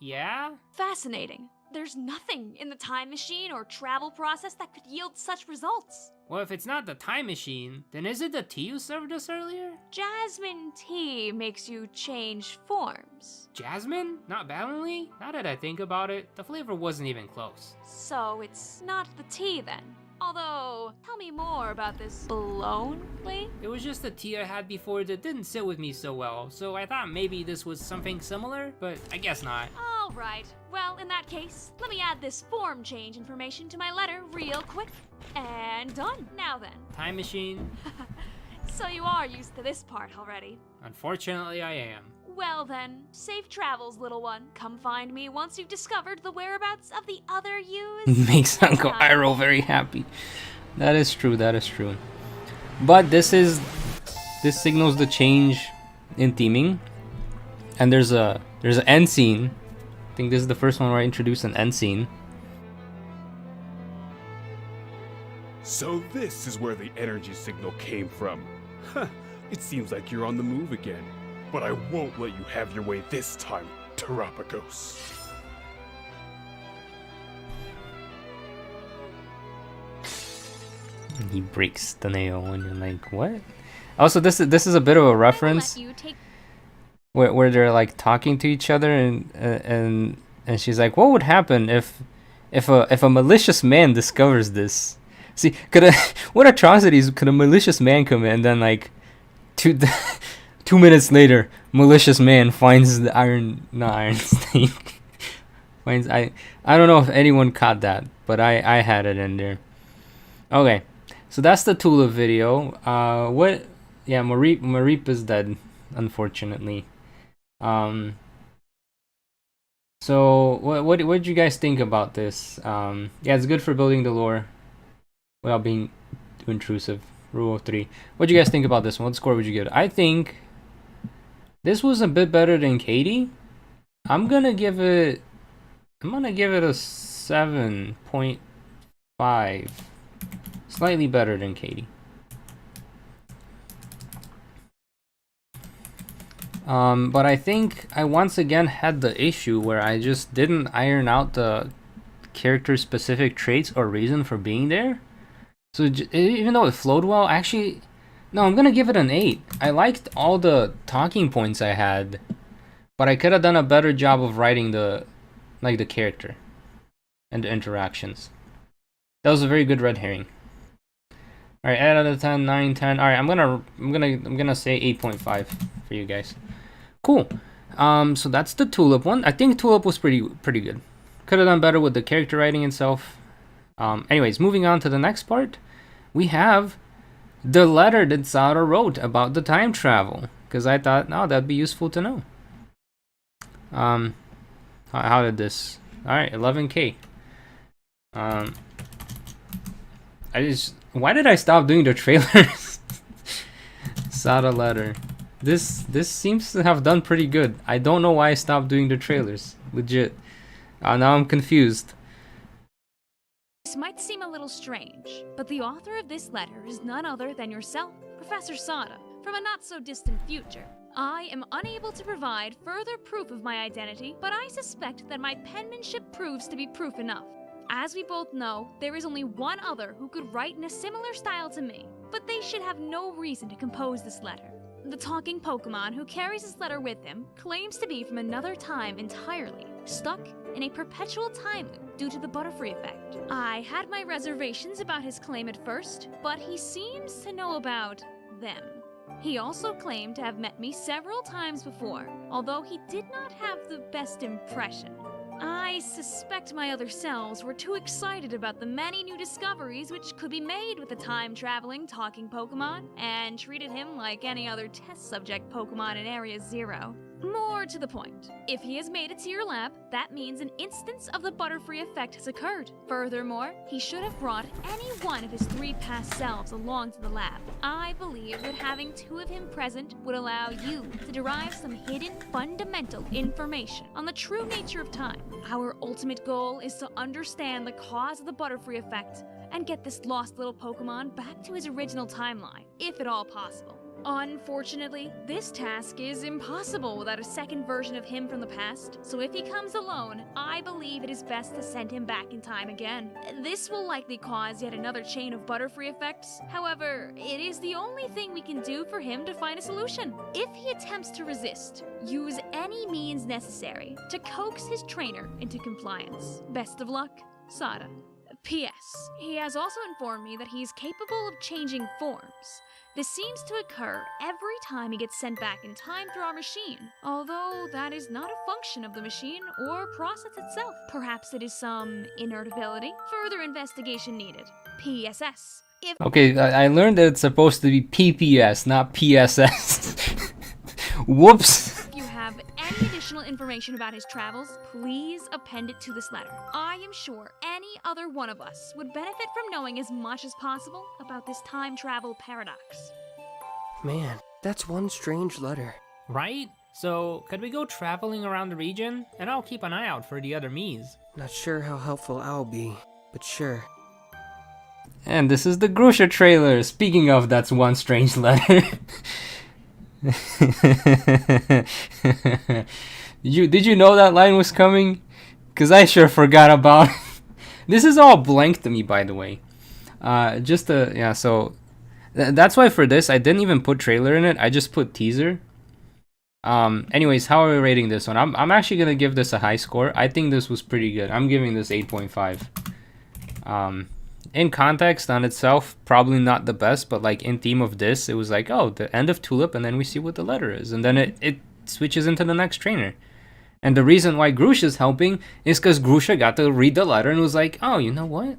S3: Yeah?
S2: Fascinating. There's nothing in the time machine or travel process that could yield such results.
S3: Well, if it's not the time machine, then is it the tea you served us earlier?
S2: Jasmine tea makes you change forms.
S3: Jasmine? Not Ballonly? Now that I think about it, the flavor wasn't even close.
S2: So it's not the tea then. Although, tell me more about this balloon, Lee?
S3: It was just a tea I had before that didn't sit with me so well, so I thought maybe this was something similar, but I guess not.
S2: Alright, well, in that case, let me add this form change information to my letter real quick. And done. Now then.
S3: Time machine?
S2: So you are used to this part already.
S3: Unfortunately, I am.
S2: Well then, safe travels, little one. Come find me once you've discovered the whereabouts of the other yous.
S1: Makes Uncle Iroh very happy. That is true, that is true. But this signals the change in theming. And there's an end scene. I think this is the first one where I introduced an end scene.
S8: So this is where the energy signal came from. Huh, it seems like you're on the move again. But I won't let you have your way this time, Terapagos.
S1: And he breaks the nail and you're like, what? Also, this is a bit of a reference where they're like talking to each other and she's like, what would happen if a malicious man discovers this? See, what atrocities could a malicious man commit and then like 2 minutes later, malicious man finds the not iron snake. I don't know if anyone caught that, but I had it in there. Okay, so that's the Tulip video. Yeah, Marip is dead, unfortunately. So what did you guys think about this? Yeah, it's good for building the lore without being too intrusive. Rule of 3. What do you guys think about this one? What score would you give it? I think this was a bit better than Katie. I'm gonna give it a 7.5. Slightly better than Katie. But I think I once again had the issue where I just didn't iron out the character specific traits or reason for being there. So even though it flowed well, actually, no, I'm gonna give it an 8. I liked all the talking points I had, but I could have done a better job of writing the character and the interactions. That was a very good red herring. All right, 8 out of 10, 9, 10. All right, I'm gonna say 8.5 for you guys. Cool. So that's the Tulip one. I think Tulip was pretty good. Could have done better with the character writing itself. Anyways, moving on to the next part, we have the letter that Sada wrote about the time travel, because I thought, no, that'd be useful to know. How did this? All right, 11K. Why did I stop doing the trailers? Sada letter. This seems to have done pretty good. I don't know why I stopped doing the trailers. Legit. Now I'm confused.
S2: This might seem a little strange, but the author of this letter is none other than yourself, Professor Sada, from a not-so-distant future. I am unable to provide further proof of my identity, but I suspect that my penmanship proves to be proof enough. As we both know, there is only one other who could write in a similar style to me, but they should have no reason to compose this letter. The talking Pokemon who carries this letter with him claims to be from another time entirely, stuck in a perpetual time loop due to the Butterfree effect. I had my reservations about his claim at first, but he seems to know about them. He also claimed to have met me several times before, although he did not have the best impression. I suspect my other selves were too excited about the many new discoveries which could be made with the time-traveling talking Pokemon, and treated him like any other test subject Pokemon in Area 0. More to the point, if he has made it to your lab, that means an instance of the Butterfree effect has occurred. Furthermore, he should have brought any one of his 3 past selves along to the lab. I believe that having 2 of him present would allow you to derive some hidden fundamental information on the true nature of time. Our ultimate goal is to understand the cause of the Butterfree effect and get this lost little Pokemon back to his original timeline, if at all possible. Unfortunately, this task is impossible without a second version of him from the past, so if he comes alone, I believe it is best to send him back in time again. This will likely cause yet another chain of Butterfree effects. However, it is the only thing we can do for him to find a solution. If he attempts to resist, use any means necessary to coax his trainer into compliance. Best of luck, Sada. P.S. He has also informed me that he's capable of changing forms. This seems to occur every time he gets sent back in time through our machine, although that is not a function of the machine or process itself. Perhaps it is some inert ability. Further investigation needed. PSS. If
S1: Okay, I learned that it's supposed to be PPS, not PSS. Whoops.
S2: you have any additional information about his travels, please append it to this letter. I am sure any other one of us would benefit from knowing as much as possible about this time travel paradox.
S9: Man, that's one strange letter.
S3: Right? So, could we go traveling around the region? And I'll keep an eye out for the other Miis.
S9: Not sure how helpful I'll be, but sure.
S1: And this is the Grusha trailer. Speaking of, that's one strange letter. Did you know that line was coming? Cause I sure forgot about it. This is all blank to me, by the way. So that's why for this I didn't even put trailer in it. I just put teaser. Anyways, how are we rating this one? I'm actually gonna give this a high score. I think this was pretty good. I'm giving this 8.5. In context on itself, probably not the best, but like in theme of this, it was like, oh, the end of Tulip, and then we see what the letter is, and then it switches into the next trainer. And the reason why Grusha's helping is because Grusha got to read the letter and was like, oh, you know what?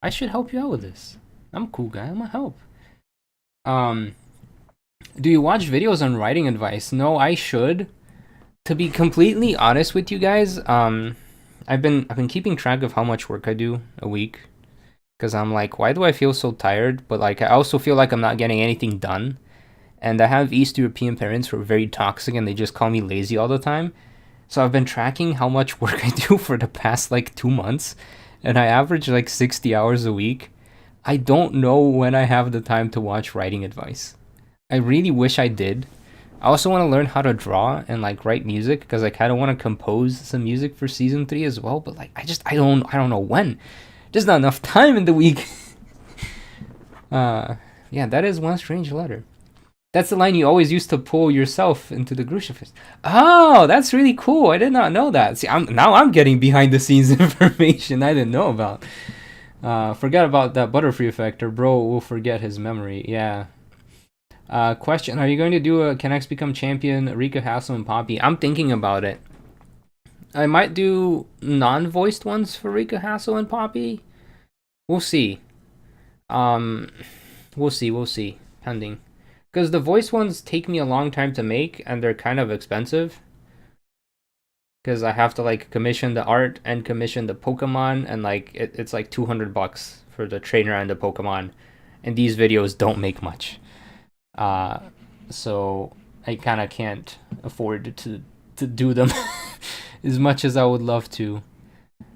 S1: I should help you out with this. I'm a cool guy. I'm gonna help. Do you watch videos on writing advice? No, I should. To be completely honest with you guys, I've been keeping track of how much work I do a week. Because I'm like, why do I feel so tired? But like, I also feel like I'm not getting anything done. And I have East European parents who are very toxic and they just call me lazy all the time. So I've been tracking how much work I do for the past like 2 months. And I average like 60 hours a week. I don't know when I have the time to watch writing advice. I really wish I did. I also want to learn how to draw and like write music because I kind of want to compose some music for season 3 as well. But like, I don't know when. Just not enough time in the week. Yeah, that is one strange letter. That's the line you always used to pull yourself into the Grusha fist. Oh, that's really cool. I did not know that. See, now I'm getting behind the scenes information I didn't know about. Forget about that Butterfree effect, or bro will forget his memory. Yeah. Question: are you going to do a Can X Become Champion, Rika, Hassel, and Poppy? I'm thinking about it. I might do non-voiced ones for Rika, Hassel, and Poppy. We'll see. We'll see. Pending. Because the voice ones take me a long time to make, and they're kind of expensive. Because I have to like commission the art and commission the Pokemon, and like it's like $200 for the trainer and the Pokemon. And these videos don't make much. So I kind of can't afford to do them. As much as I would love to.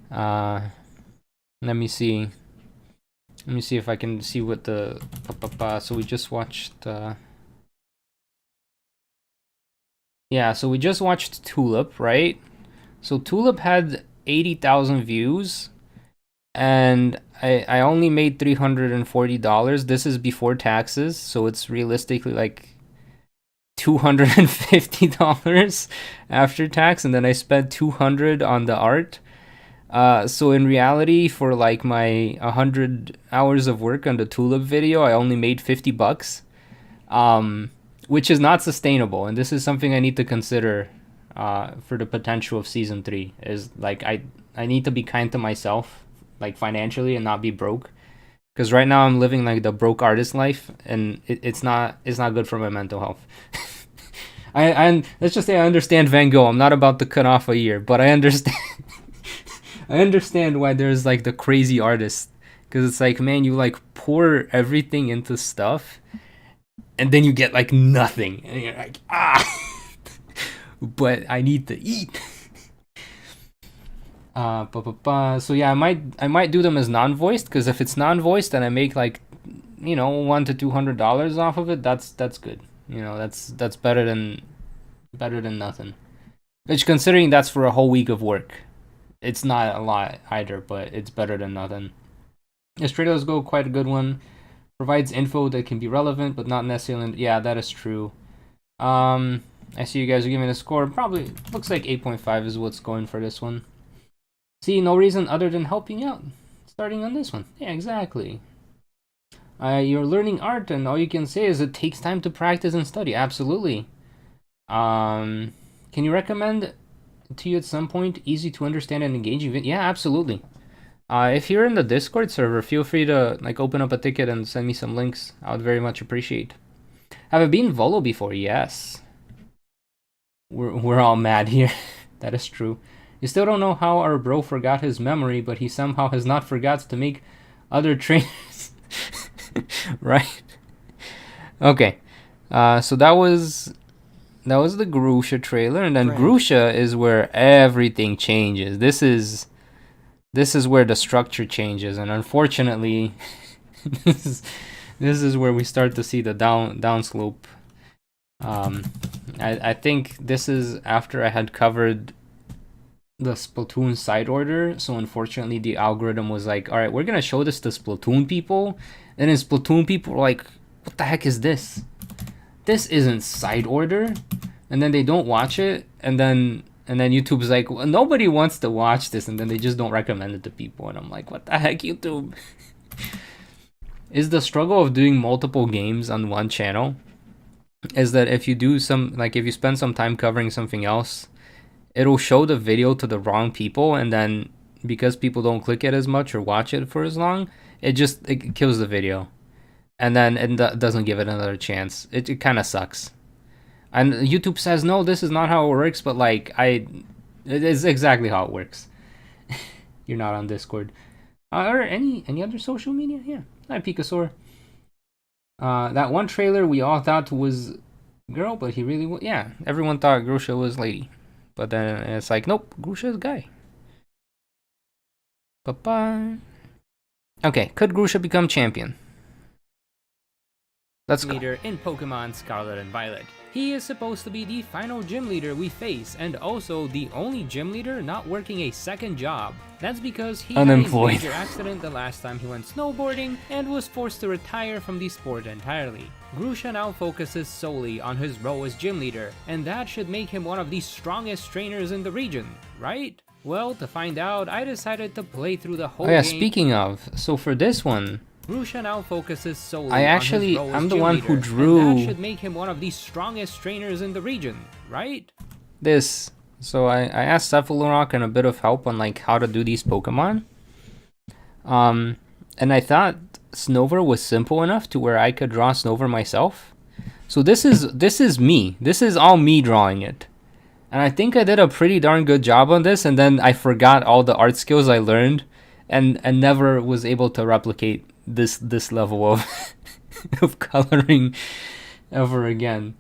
S1: Let me see. Let me see if I can see what the... So we just watched... Yeah, so we just watched Tulip, right? So Tulip had 80,000 views. And I only made $340. This is before taxes. So it's realistically like $250 after tax, and then I spent $200 on the art. So in reality, for like my 100 hours of work on the Tulip video, I only made $50, which is not sustainable. And this is something I need to consider for the potential of season 3. Is like I need to be kind to myself, like financially, and not be broke. Because right now I'm living like the broke artist life, and it's not good for my mental health. I let's just say I understand Van Gogh. I'm not about to cut off a year, but I understand. I understand why there's like the crazy artists, because it's like, man, you like pour everything into stuff, and then you get like nothing, and you're like, but I need to eat. So yeah, I might do them as non-voiced, because if it's non-voiced and I make like, $100 to $200 off of it, that's good. That's better than nothing. Which, considering that's for a whole week of work, it's not a lot either, but it's better than nothing. Estrados Go, quite a good one. Provides info that can be relevant, but not necessarily. Yeah, that is true. I see you guys are giving a score. Probably looks like 8.5 is what's going for this one. See, no reason other than helping out. starting on this one. Yeah, exactly. You're learning art, and all you can say is it takes time to practice and study. Absolutely. Can you recommend to you at some point easy to understand and engaging video? Yeah, absolutely. If you're in the Discord server, feel free to like open up a ticket and send me some links. I would very much appreciate. Have I been Volo before? Yes. We're all mad here. That is true. You still don't know how our bro forgot his memory, but he somehow has not forgot to make other trainers. Right? Okay. So that was the Grusha trailer, and then Grusha is where everything changes. This is where the structure changes, and unfortunately, this is where we start to see the downslope. I think this is after I had covered the Splatoon side order, so unfortunately the algorithm was like, alright, we're gonna show this to Splatoon people, and then Splatoon people were like, what the heck is this? This isn't side order, and then they don't watch it, and then YouTube's like, well, nobody wants to watch this, and then they just don't recommend it to people, and I'm like, what the heck, YouTube? Is the struggle of doing multiple games on one channel is that if you do if you spend some time covering something else, it'll show the video to the wrong people, and then because people don't click it as much or watch it for as long, it kills the video, and then it doesn't give it another chance. It kind of sucks. And YouTube says, no, this is not how it works, but like it is exactly how it works. You're not on Discord. Or any other social media? Yeah. Hi, Pikasaur. That one trailer we all thought was girl, but he really was. Yeah, everyone thought Grusha was lady. But then it's like, nope, Grusha is guy. Bye-bye. Okay, could Grusha become champion? Let's go.
S3: Leader in Pokemon Scarlet and Violet. He is supposed to be the final gym leader we face, and also the only gym leader not working a second job. That's because he had a major accident the last time he went snowboarding and was forced to retire from the sport entirely. Grusha now focuses solely on his role as gym leader, and that should make him one of the strongest trainers in the region, right? Well, to find out, I decided to play through the whole game.
S1: Speaking of, so for this one,
S3: Grusha now focuses solely
S1: I'm the one who drew.
S3: That should make him one of the strongest trainers in the region, right?
S1: This. So I asked Cephalorock and a bit of help on like how to do these Pokemon. And I thought Snover was simple enough to where I could draw Snover myself. So this is me. This is all me drawing it. And I think I did a pretty darn good job on this, and then I forgot all the art skills I learned and never was able to replicate this level of of coloring ever again.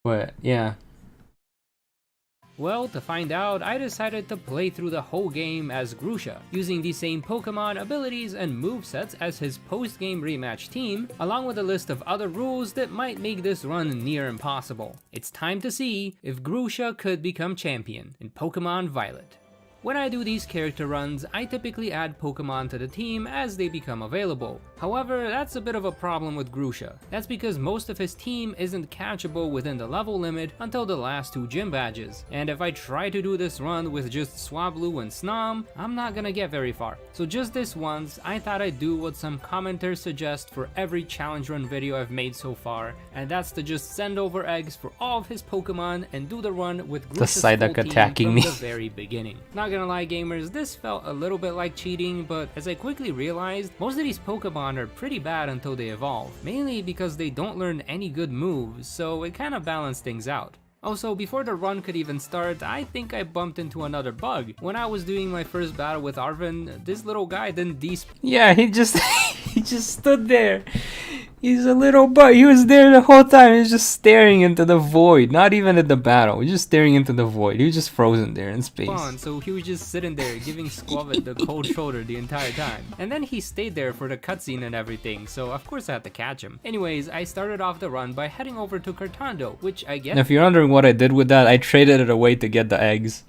S1: But yeah.
S3: Well, to find out, I decided to play through the whole game as Grusha, using the same Pokemon abilities and movesets as his post-game rematch team, along with a list of other rules that might make this run near impossible. It's time to see if Grusha could become champion in Pokemon Violet. When I do these character runs, I typically add Pokemon to the team as they become available. However, that's a bit of a problem with Grusha. That's because most of his team isn't catchable within the level limit until the last 2 gym badges, and if I try to do this run with just Swablu and Snom, I'm not gonna get very far. So just this once, I thought I'd do what some commenters suggest for every challenge run video I've made so far, and that's to just send over eggs for all of his Pokemon and do the run with Grusha's full team from the very beginning. Not gonna lie, gamers, this felt a little bit like cheating, but as I quickly realized, most of these Pokemon are pretty bad until they evolve, mainly because they don't learn any good moves, so it kinda balanced things out. Also, before the run could even start, I think I bumped into another bug. When I was doing my first battle with Arven, this little guy didn't
S1: Yeah, he just he just stood there. He's a little bug. He was there the whole time. He was just staring into the void. Not even at the battle. He was just staring into the void. He was just frozen there in space.
S3: So he was just sitting there giving Squavit the cold shoulder the entire time. And then he stayed there for the cutscene and everything, so of course I had to catch him. Anyways, I started off the run by heading over to Cartando, which I guess...
S1: If you're wondering what I did with that, I traded it away to get the eggs.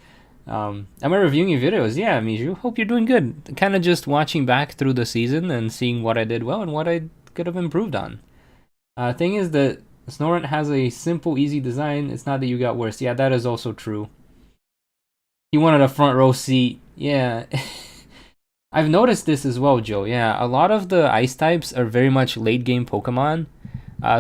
S1: Am I reviewing your videos? Yeah, Miju. Hope you're doing good. Kind of just watching back through the season and seeing what I did well and what I could have improved on. Thing is that Snorunt has a simple, easy design. It's not that you got worse. Yeah, that is also true. He wanted a front row seat. Yeah. I've noticed this as well, Joe. Yeah, a lot of the ice types are very much late game Pokemon.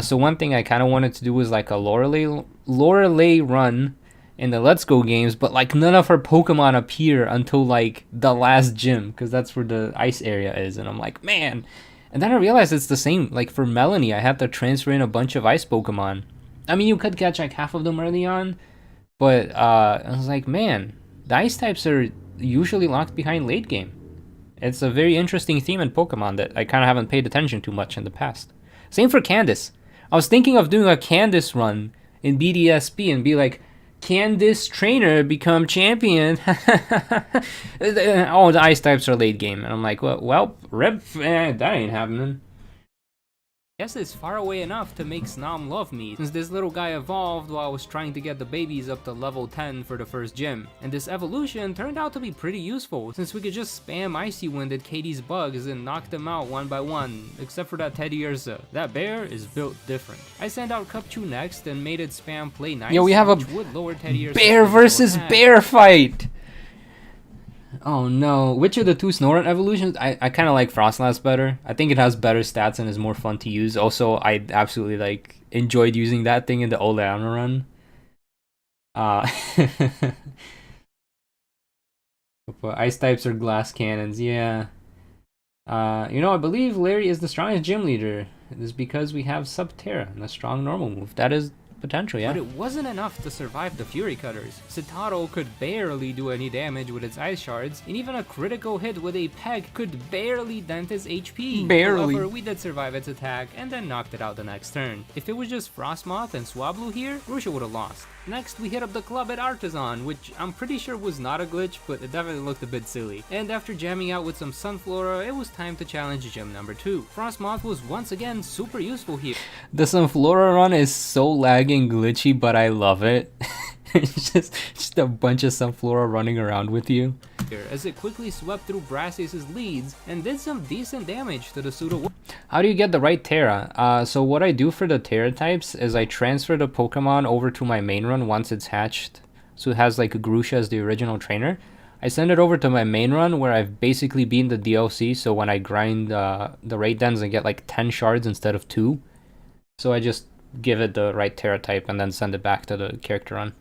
S1: So one thing I kind of wanted to do was like a Lorelei run in the Let's Go games, but like none of her Pokemon appear until like the last gym, because that's where the ice area is. And I'm like, man. And then I realized it's the same. Like for Melanie, I had to transfer in a bunch of ice Pokemon. I mean, you could catch like half of them early on, but I was like, man, the ice types are usually locked behind late game. It's a very interesting theme in Pokemon that I kind of haven't paid attention to much in the past. Same for Candace. I was thinking of doing a Candace run in BDSP and be like, Candace trainer become champion. Oh, the ice types are late game. And I'm like, well, that ain't happening.
S3: Guess it's far away enough to make Snom love me, since this little guy evolved while I was trying to get the babies up to level 10 for the first gym. And this evolution turned out to be pretty useful, since we could just spam Icy Wind at Katie's bugs and knock them out one by one, except for that Teddy Ursa. That bear is built different. I sent out Cupchew next and made it spam play nice,
S1: Yo, we have a
S3: would lower Teddy Ursa's
S1: bear
S3: physical
S1: versus
S3: attack.
S1: bear fight! Oh no, which of the two Snorunt evolutions? I kind of like Frostlass better. I think it has better stats and is more fun to use. Also, I absolutely like enjoyed using that thing in the Oleana run. But ice types are glass cannons, yeah. I believe Larry is the strongest gym leader. It is because we have Subterra and a strong normal move. That is potential, yeah.
S3: But it wasn't enough to survive the Fury Cutters. Citaro could barely do any damage with its Ice Shards, and even a critical hit with a Peg could barely dent his HP.
S1: Barely.
S3: However, we did survive its attack, and then knocked it out the next turn. If it was just Frostmoth and Swablu here, Grusha would have lost. Next, we hit up the club at Artisan, which I'm pretty sure was not a glitch, but it definitely looked a bit silly. And after jamming out with some Sunflora, it was time to challenge gym number 2. Frostmoth was once again super useful here.
S1: The Sunflora run is so laggy and glitchy, but I love it. It's just a bunch of Sunflora running around with you.
S3: As it quickly swept through Brassius's leads and did some decent damage to the pseudo.
S1: How do you get the right Terra? So what I do for the Terra types is I transfer the Pokemon over to my main run once it's hatched. So it has like Grusha as the original trainer. I send it over to my main run where I've basically beaten the DLC, so when I grind the raid dens I get like 10 shards instead of 2. So I just give it the right Terra type and then send it back to the character run.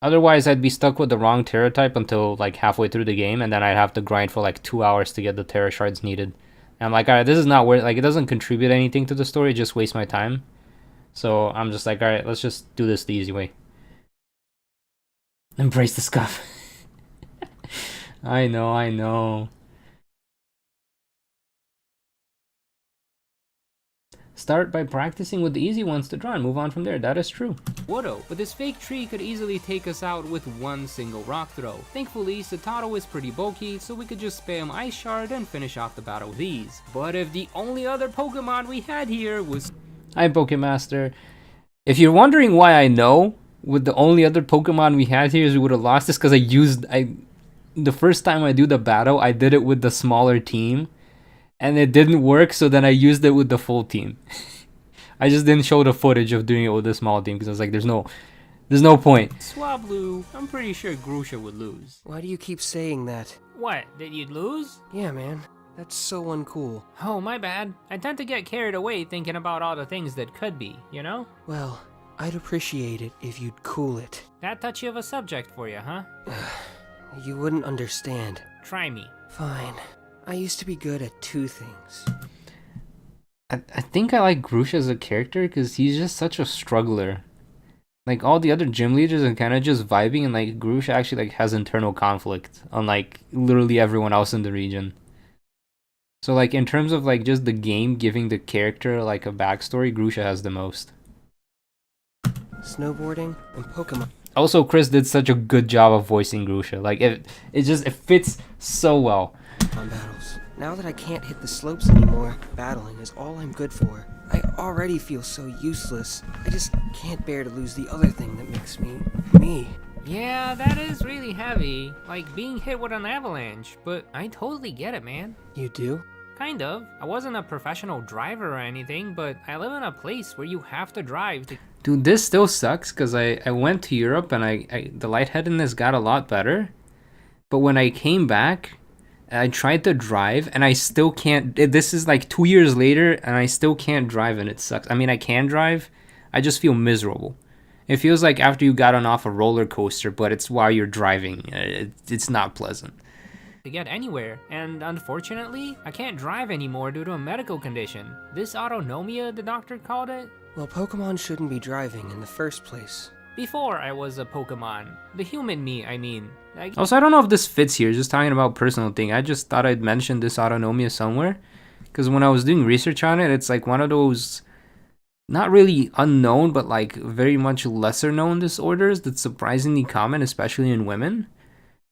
S1: Otherwise, I'd be stuck with the wrong Terra type until like halfway through the game, and then I'd have to grind for like 2 hours to get the Terra shards needed. And I'm like, alright, this is not worth, like, it doesn't contribute anything to the story, it just wastes my time. So I'm just like, alright, let's just do this the easy way. Embrace the scuff. I know. Start by practicing with the easy ones to draw and move on from there. That is true.
S3: Wodo, but this fake tree could easily take us out with one single rock throw. Thankfully, Citaro is pretty bulky, so we could just spam Ice Shard and finish off the battle with ease. But if the only other Pokemon we had here was...
S1: Hi, Pokemaster. If you're wondering why I know, with the only other Pokemon we had here is we would have lost this, because the first time I do the battle, I did it with the smaller team. And it didn't work, so then I used it with the full team. I just didn't show the footage of doing it with the small team because I was like, there's no point.
S3: Swablu, I'm pretty sure Grusha would lose.
S9: Why do you keep saying that?
S3: What, that you'd lose?
S9: Yeah, man. That's so uncool.
S3: Oh, my bad. I tend to get carried away thinking about all the things that could be, you know?
S9: Well, I'd appreciate it if you'd cool it.
S3: That touchy of a subject for you, huh?
S9: You wouldn't understand.
S3: Try me.
S9: Fine. I used to be good at 2 things.
S1: I think I like Grusha as a character because he's just such a struggler. Like, all the other gym leaders are kind of just vibing, and like Grusha actually like has internal conflict, unlike literally everyone else in the region. So like in terms of like just the game giving the character like a backstory, Grusha has the most.
S9: Snowboarding and Pokemon.
S1: Also, Chris did such a good job of voicing Grusha. Like it fits so well.
S9: On battles. Now that I can't hit the slopes anymore, battling is all I'm good for. I already feel so useless. I just can't bear to lose the other thing that makes me, me.
S3: Yeah, that is really heavy. Like being hit with an avalanche, but I totally get it, man.
S9: You do?
S3: Kind of. I wasn't a professional driver or anything, but I live in a place where you have to drive to...
S1: Dude, this still sucks because I went to Europe and the lightheadedness got a lot better. But when I came back, I tried to drive and I still can't. This is like 2 years later and I still can't drive and it sucks. I mean, I can drive, I just feel miserable. It feels like after you got on off a roller coaster, but it's while you're driving. It's not pleasant.
S3: To get anywhere, and unfortunately, I can't drive anymore due to a medical condition. This autonomia, the doctor called it.
S9: Well, Pokemon shouldn't be driving in the first place.
S3: Before I was a Pokemon. The human me, I mean.
S1: Also, I don't know if this fits here, just talking about personal thing. I just thought I'd mention this autonomia somewhere. Because when I was doing research on it, it's like one of those, not really unknown, but like very much lesser known disorders that's surprisingly common, especially in women.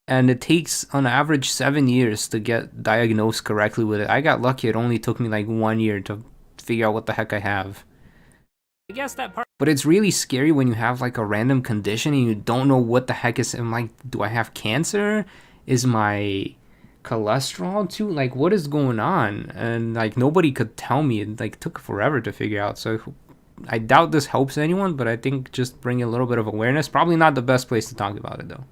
S1: And it takes on average 7 years to get diagnosed correctly with it. I got lucky, it only took me like 1 year to figure out what the heck I have.
S3: I guess that part.
S1: But it's really scary when you have like a random condition and you don't know what the heck is. I'm like, do I have cancer? Is my cholesterol too? Like, what is going on? And like nobody could tell me. It like took forever to figure out. So I doubt this helps anyone, but I think just bring a little bit of awareness. Probably not the best place to talk about it though.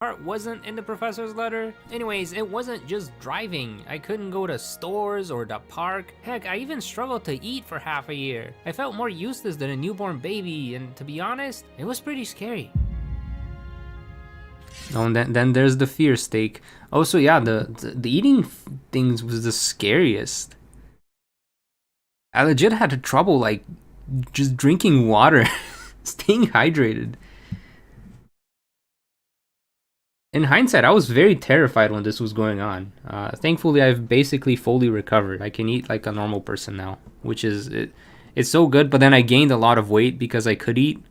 S3: Part wasn't in the professor's letter. Anyways, it wasn't just driving. I couldn't go to stores or the park. Heck, I even struggled to eat for half a year. I felt more useless than a newborn baby, and to be honest, it was pretty scary.
S1: Oh, and then there's the fear stake. Also, yeah, the eating things was the scariest. I legit had trouble like just drinking water, staying hydrated. In hindsight, I was very terrified when this was going on. Thankfully, I've basically fully recovered. I can eat like a normal person now, which is, it's so good. But then I gained a lot of weight because I could eat.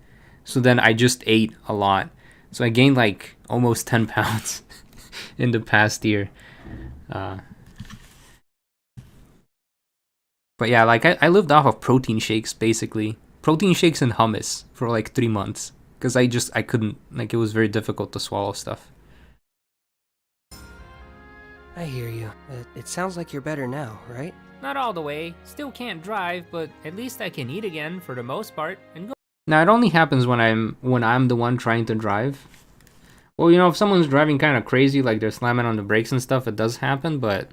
S1: So then I just ate a lot. So I gained like almost 10 pounds in the past year. But yeah, like I lived off of protein shakes, basically. Protein shakes and hummus for like 3 months. Because I couldn't, like it was very difficult to swallow stuff.
S9: I hear you. It sounds like you're better now, right?
S3: Not all the way. Still can't drive, but at least I can eat again for the most part and go.
S1: Now it only happens when I'm the one trying to drive. Well, you know, if someone's driving kind of crazy, like they're slamming on the brakes and stuff, it does happen. But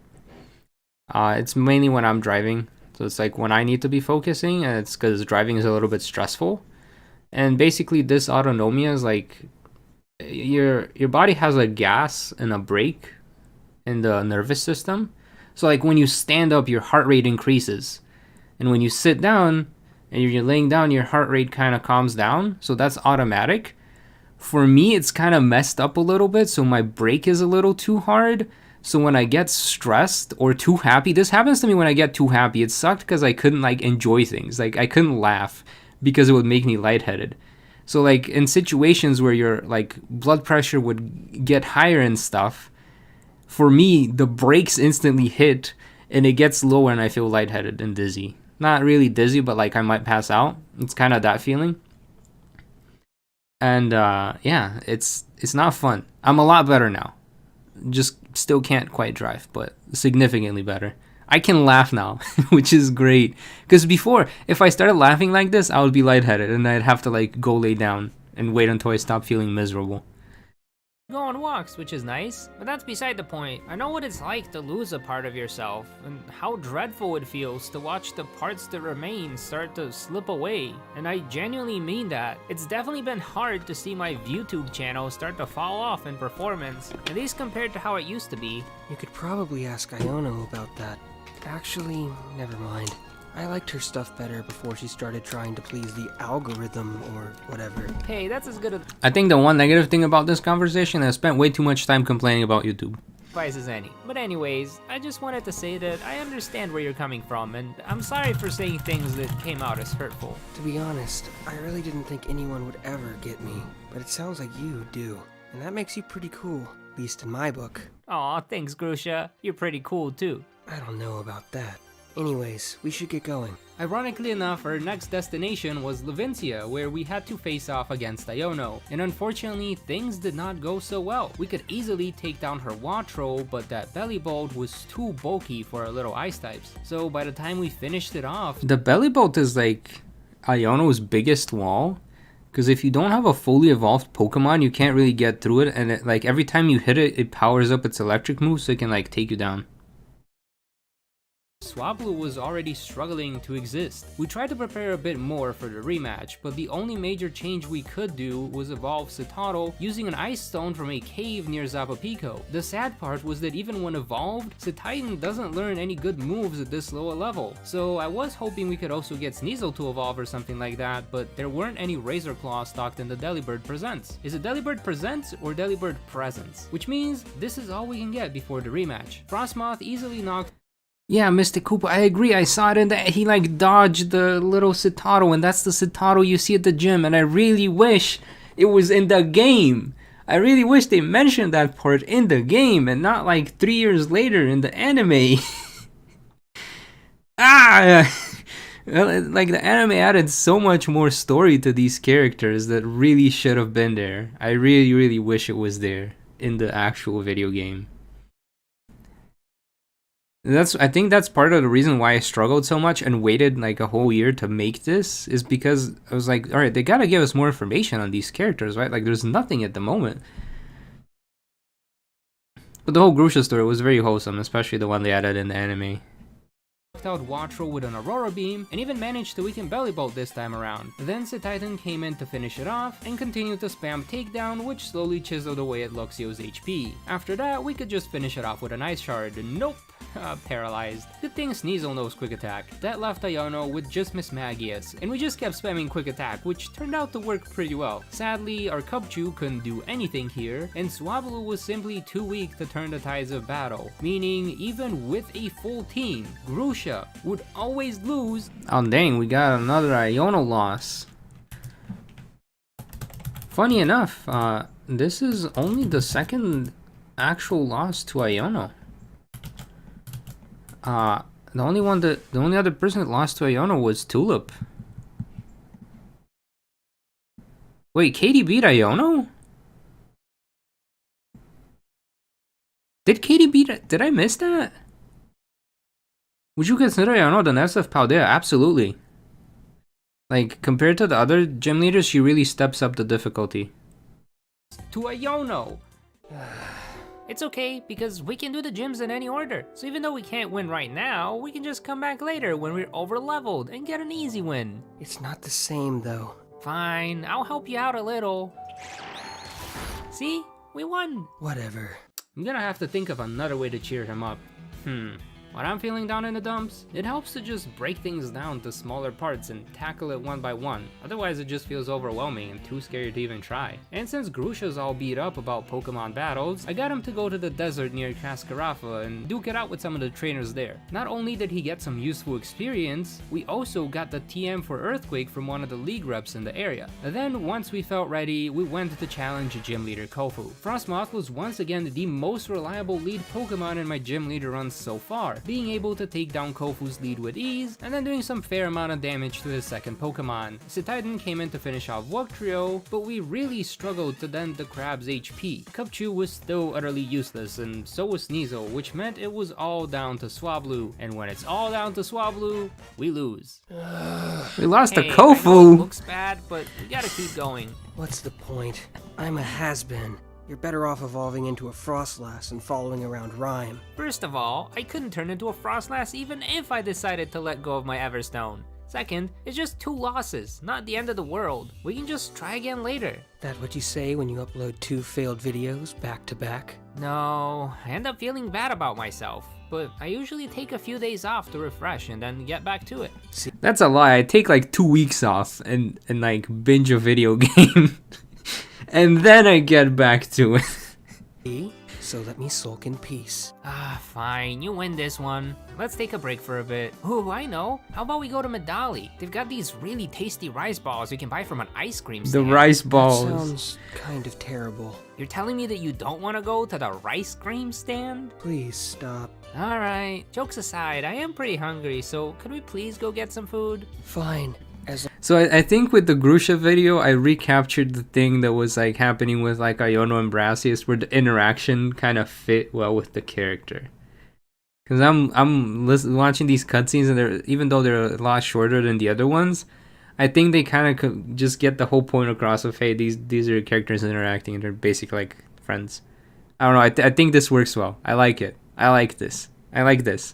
S1: it's mainly when I'm driving. So it's like when I need to be focusing, and it's because driving is a little bit stressful. And basically, this autonomia is like your body has a gas and a brake in the nervous system. So like when you stand up, your heart rate increases, and when you sit down and you're laying down, your heart rate kind of calms down. So that's automatic. For me, it's kind of messed up a little bit, so my brake is a little too hard. So when I get stressed or too happy, this happens to me when I get too happy. It sucked because I couldn't like enjoy things. Like I couldn't laugh because it would make me lightheaded. So like in situations where your like blood pressure would get higher and stuff, for me, the brakes instantly hit and it gets lower and I feel lightheaded and dizzy. Not really dizzy, but like I might pass out. It's kind of that feeling. And yeah, it's not fun. I'm a lot better now. Just still can't quite drive, but significantly better. I can laugh now, which is great. Because before, if I started laughing like this, I would be lightheaded and I'd have to like go lay down and wait until I stop feeling miserable.
S3: Go on walks, which is nice, but that's beside the point. I know what it's like to lose a part of yourself, and how dreadful it feels to watch the parts that remain start to slip away, and I genuinely mean that. It's definitely been hard to see my YouTube channel start to fall off in performance, at least compared to how it used to be.
S9: You could probably ask Iono about that. Actually, never mind. I liked her stuff better before she started trying to please the algorithm or whatever.
S3: Hey, that's as good
S1: I think the one negative thing about this conversation is I spent way too much time complaining about YouTube.
S3: advice as any. But anyways, I just wanted to say that I understand where you're coming from, and I'm sorry for saying things that came out as hurtful.
S9: To be honest, I really didn't think anyone would ever get me, but it sounds like you do. And that makes you pretty cool, at least in my book.
S3: Aw, thanks Grusha. You're pretty cool too.
S9: I don't know about that. Anyways, we should get going.
S1: Ironically enough, our next destination was Levincia, where we had to face off against Iono, and unfortunately, things did not go so well. We could easily take down her Watro, but that belly bolt was too bulky for our little ice types. So by the time we finished it off, the belly bolt is like Iono's biggest wall, Because if you don't have a fully evolved Pokemon, you can't really get through it, and like every time you hit it, it powers up its electric move so it can like take you down.
S3: Swablu was already struggling to exist. We tried to prepare a bit more for the rematch, but the only major change we could do was evolve Citadel using an ice stone from a cave near Zapapico. The sad part was that even when evolved, Cititan doesn't learn any good moves at this low a level, so I was hoping we could also get Sneasel to evolve or something like that, but there weren't any Razor Claws stocked in the Delibird Presents. Is it Delibird Presents or Delibird Presents? Which means this is all we can get before the rematch. Frostmoth easily knocked.
S1: Yeah, Mr. Koopa, I agree. I saw it in that he like dodged the little Citadel, and that's the Citadel you see at the gym, and I really wish it was in the game. I really wish they mentioned that part in the game and not like 3 years later in the anime. Like the anime added so much more story to these characters that really should have been there. I really wish it was there in the actual video game. I think that's part of the reason why I struggled so much and waited like a whole year to make this, is because I was like, all right, they gotta give us more information on these characters, right? Like there's nothing at the moment. But the whole Grusha story was very wholesome, especially the one they added in the anime.
S3: Out Watro with an Aurora Beam, and even managed to weaken Bellybolt this time around. Then Cititan came in to finish it off, and continued to spam Takedown, which slowly chiseled away at Luxio's HP. After that, we could just finish it off with an Ice Shard. Nope. Paralyzed. Good thing Sneasel knows Quick Attack. That left Iono with just Miss Magius, and we just kept spamming Quick Attack, which turned out to work pretty well. Sadly, our Cubchoo couldn't do anything here, and Swablu was simply too weak to turn the tides of battle, meaning even with a full team, Grusha would always lose.
S1: Oh dang, we got another Iono loss. Funny enough, this is only the second actual loss to Iono. The only other person that lost to Iono was Tulip. Wait, Katie beat Iono? Did Katie beat? Did I miss that? Would you consider Iono the next of Paldea? Absolutely. Like, compared to the other gym leaders, she really steps up the difficulty.
S3: To Iono! It's okay, because we can do the gyms in any order. So even though we can't win right now, we can just come back later when we're over-leveled and get an easy win.
S9: It's not the same, though.
S3: Fine, I'll help you out a little. See? We won!
S9: Whatever.
S3: I'm gonna have to think of another way to cheer him up. When I'm feeling down in the dumps, it helps to just break things down to smaller parts and tackle it one by one. Otherwise it just feels overwhelming and too scary to even try. And since Grusha's all beat up about Pokemon battles, I got him to go to the desert near Cascarafa and duke it out with some of the trainers there. Not only did he get some useful experience, we also got the TM for Earthquake from one of the league reps in the area. And then once we felt ready, we went to challenge Gym Leader Kofu. Frostmoth was once again the most reliable lead Pokemon in my Gym Leader runs so far, being able to take down Kofu's lead with ease, and then doing some fair amount of damage to his second Pokemon. Cititan came in to finish off Wugtrio, but we really struggled to dent the Crab's HP. Cubchoo was still utterly useless, and so was Sneasel, which meant it was all down to Swablu, and when it's all down to Swablu, we lose.
S1: We lost to
S3: I know it
S1: Kofu!
S3: looks bad, but we gotta keep going.
S9: What's the point? I'm a has-been. You're better off evolving into a Frostlass and following around Rhyme.
S3: First of all, I couldn't turn into a Frostlass even if I decided to let go of my Everstone. Second, it's just 2 losses, not the end of the world. We can just try again later.
S9: That what you say when you upload 2 failed videos back to back?
S3: No, I end up feeling bad about myself, but I usually take a few days off to refresh and then get back to it.
S1: That's a lie. I take like 2 weeks off and like binge a video game. And then I get back to it.
S9: So let me sulk in peace.
S3: Fine, you win this one. Let's take a break for a bit. Ooh, I know. How about we go to Medali? They've got these really tasty rice balls you can buy from an ice cream stand.
S1: The rice balls.
S9: That sounds kind of terrible.
S3: You're telling me that you don't want to go to the rice cream stand?
S9: Please stop.
S3: Alright, jokes aside, I am pretty hungry, so could we please go get some food?
S9: Fine.
S1: So I think with the Grusha video, I recaptured the thing that was like happening with like Iono and Brassius, where the interaction kind of fit well with the character. Because I'm watching these cutscenes, and even though they're a lot shorter than the other ones, I think they kind of could just get the whole point across of, hey, these are characters interacting and they're basically like friends. I don't know. I think this works well. I like it. I like this. I like this.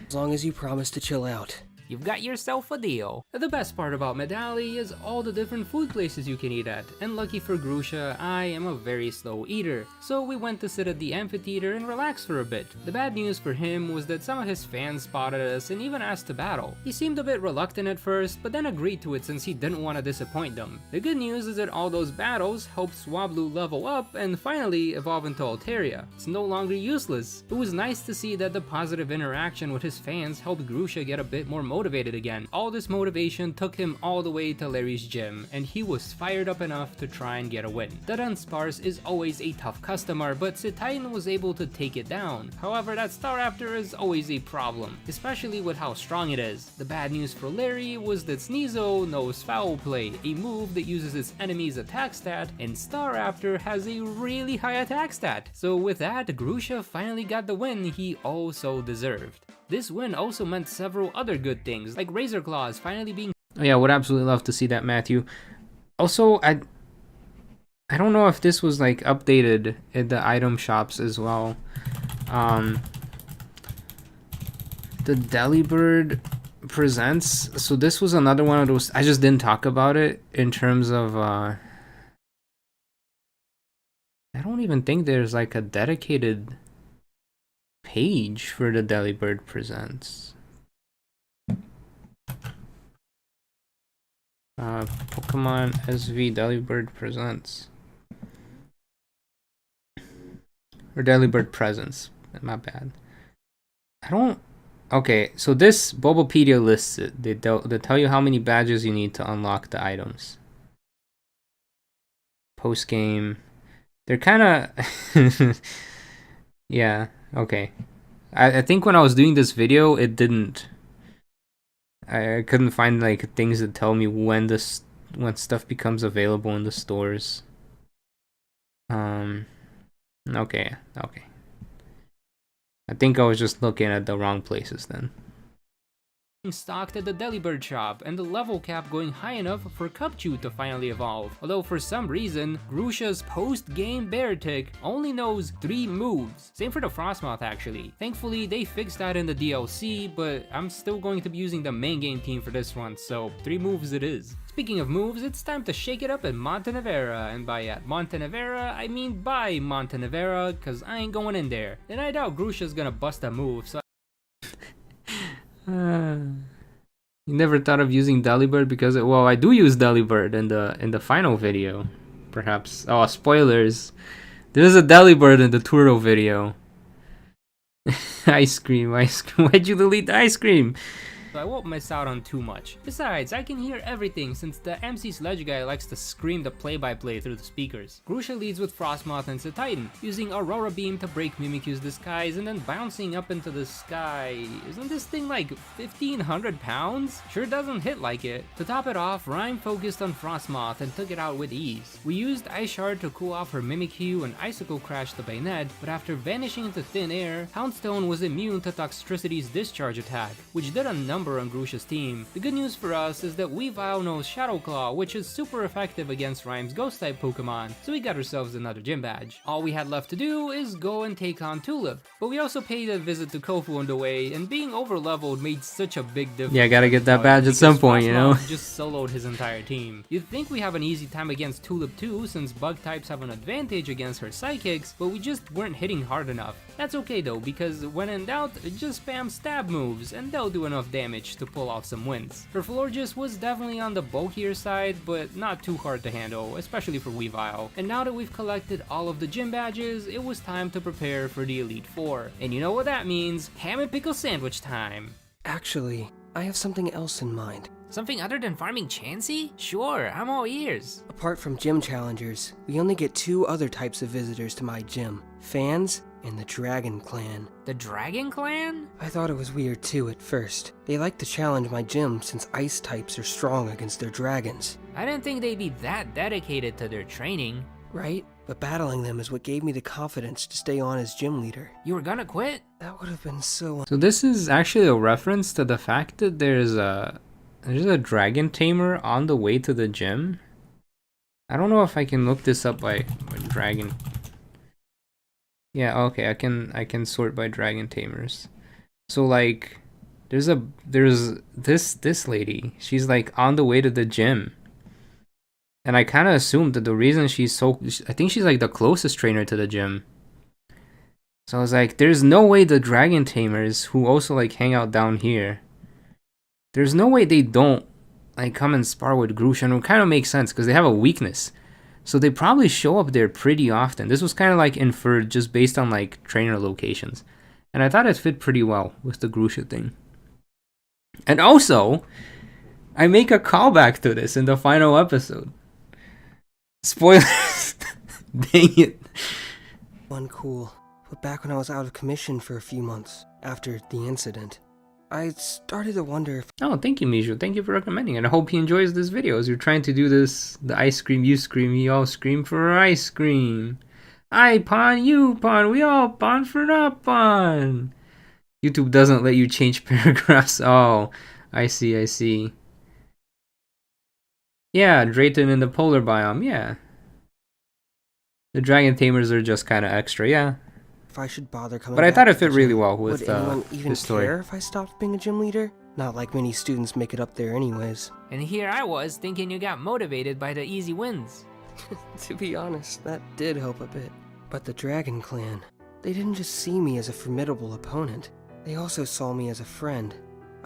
S9: As long as you promise to chill out.
S3: You've got yourself a deal. The best part about Medali is all the different food places you can eat at, and lucky for Grusha, I am a very slow eater, so we went to sit at the amphitheater and relax for a bit. The bad news for him was that some of his fans spotted us and even asked to battle. He seemed a bit reluctant at first, but then agreed to it since he didn't want to disappoint them. The good news is that all those battles helped Swablu level up and finally evolve into Altaria. It's no longer useless. It was nice to see that the positive interaction with his fans helped Grusha get a bit more motivated again. All this motivation took him all the way to Larry's gym, and he was fired up enough to try and get a win. The Dunsparce is always a tough customer, but Titan was able to take it down. However, that Staraptor is always a problem, especially with how strong it is. The bad news for Larry was that Sneasel knows Foul Play, a move that uses its enemy's attack stat, and Staraptor has a really high attack stat. So with that, Grusha finally got the win he also deserved. This win also meant several other good things, like Razor Claws finally being—
S1: Oh yeah, would absolutely love to see that, Matthew. Also, I don't know if this was like updated in the item shops as well. The Delibird Presents. So this was another one of those. I just didn't talk about it in terms of. I don't even think there's like a dedicated page for the Delibird Presents. Pokemon SV Delibird Presents. Or Delibird Presents. My bad. I don't... Okay, so this Bulbapedia lists it. They tell you how many badges you need to unlock the items. Post-game. They're kind of... Yeah, okay. I think when I was doing this video, it didn't... I couldn't find like things that tell me when stuff becomes available in the stores. Okay. I think I was just looking at the wrong places then.
S3: Stocked at the Delibird shop, and the level cap going high enough for Cupchew to finally evolve. Although for some reason, Grusha's post-game Bear Tick only knows 3 moves. Same for the Frostmoth actually. Thankfully, they fixed that in the DLC, but I'm still going to be using the main game team for this one, so 3 moves it is. Speaking of moves, it's time to shake it up at Montenevera, and by at Montenevera, I mean by Montenevera, cause I ain't going in there. And I doubt Grusha's gonna bust a move, so
S1: You never thought of using Delibird because well, I do use Delibird in the final video, perhaps. Oh, spoilers! There's a Delibird in the Turo video. Ice cream. Why'd you delete the ice cream?
S3: I won't miss out on too much. Besides, I can hear everything since the MC Sledge guy likes to scream the play-by-play through the speakers. Grusha leads with Frostmoth and Titan, using Aurora Beam to break Mimikyu's disguise and then bouncing up into the sky. Isn't this thing like 1,500 pounds? Sure doesn't hit like it. To top it off, Rhyme focused on Frostmoth and took it out with ease. We used Ice Shard to cool off her Mimikyu and Icicle Crash the Bayonet, but after vanishing into thin air, Houndstone was immune to Toxtricity's discharge attack, which did a number on Grusha's team. The good news for us is that Weavile knows Shadow Claw, which is super effective against Rhyme's Ghost-type Pokemon, so we got ourselves another gym badge. All we had left to do is go and take on Tulip, but we also paid a visit to Kofu on the way, and being over-leveled made such a big difference.
S1: Yeah, gotta get that badge at some point, you know?
S3: Just soloed his entire team. You'd think we have an easy time against Tulip too, since bug types have an advantage against her psychics, but we just weren't hitting hard enough. That's okay though, because when in doubt, just spam stab moves, and they'll do enough damage to pull off some wins. Her Florges was definitely on the bulkier side, but not too hard to handle, especially for Weavile. And now that we've collected all of the gym badges, it was time to prepare for the Elite Four. And you know what that means? Ham and pickle sandwich time!
S9: Actually, I have something else in mind.
S3: Something other than farming Chansey? Sure, I'm all ears.
S9: Apart from gym challengers, we only get 2 other types of visitors to my gym. Fans and the Dragon Clan.
S3: The Dragon Clan?
S9: I thought it was weird too at first. They like to challenge my gym since ice types are strong against their dragons.
S3: I didn't think they'd be that dedicated to their training.
S9: Right? But battling them is what gave me the confidence to stay on as gym leader.
S3: You were gonna quit?
S9: That would have been so...
S1: So this is actually a reference to the fact that there's a there's a dragon tamer on the way to the gym. I don't know if I can look this up by dragon. Yeah, okay, I can sort by dragon tamers. So like there's this lady. She's like on the way to the gym. And I kind of assumed that the reason I think she's like the closest trainer to the gym. So I was like, there's no way the dragon tamers who also like hang out down here, there's no way they don't like come and spar with Grusha. It kind of makes sense because they have a weakness. So they probably show up there pretty often. This was kind of like inferred just based on like trainer locations. And I thought it fit pretty well with the Grusha thing. And also, I make a callback to this in the final episode. Spoilers. Dang it.
S9: Uncool. But back when I was out of commission for a few months, after the incident, I started to wonder if...
S1: Oh, thank you, Mishu. Thank you for recommending it. I hope he enjoys this video. As you're trying to do this, the ice cream, you scream, we all scream for ice cream. I pawn, you pawn, we all pawn for not pawn. YouTube doesn't let you change paragraphs. Oh, I see. Yeah, Drayton in the polar biome, yeah. The dragon tamers are just kind of extra, yeah.
S9: I should bother coming
S1: but I
S9: back
S1: thought it
S9: to the
S1: fit really
S9: gym.
S1: well with
S9: Would anyone even
S1: his story.
S9: care if I stopped being a gym leader? Not like many students make it up there anyways.
S3: And here I was thinking you got motivated by the easy wins.
S9: To be honest, that did help a bit. But the Dragon Clan, they didn't just see me as a formidable opponent. They also saw me as a friend.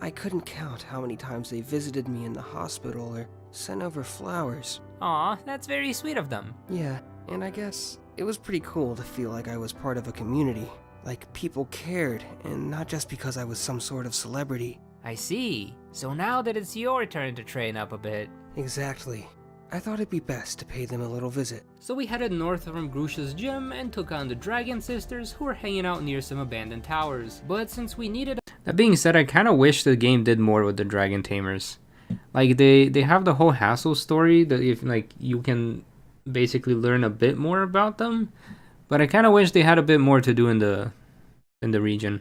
S9: I couldn't count how many times they visited me in the hospital or sent over flowers.
S3: Aw, that's very sweet of them.
S9: Yeah, and I guess it was pretty cool to feel like I was part of a community. Like people cared, and not just because I was some sort of celebrity.
S3: I see. So now that it's your turn to train up a bit.
S9: Exactly. I thought it'd be best to pay them a little visit.
S3: So we headed north from Grusha's gym and took on the Dragon Sisters, who were hanging out near some abandoned towers. But since we needed...
S1: That being said, I kind of wish the game did more with the dragon tamers. Like they have the whole hassle story that if like you can basically learn a bit more about them, but I kind of wish they had a bit more to do in the region.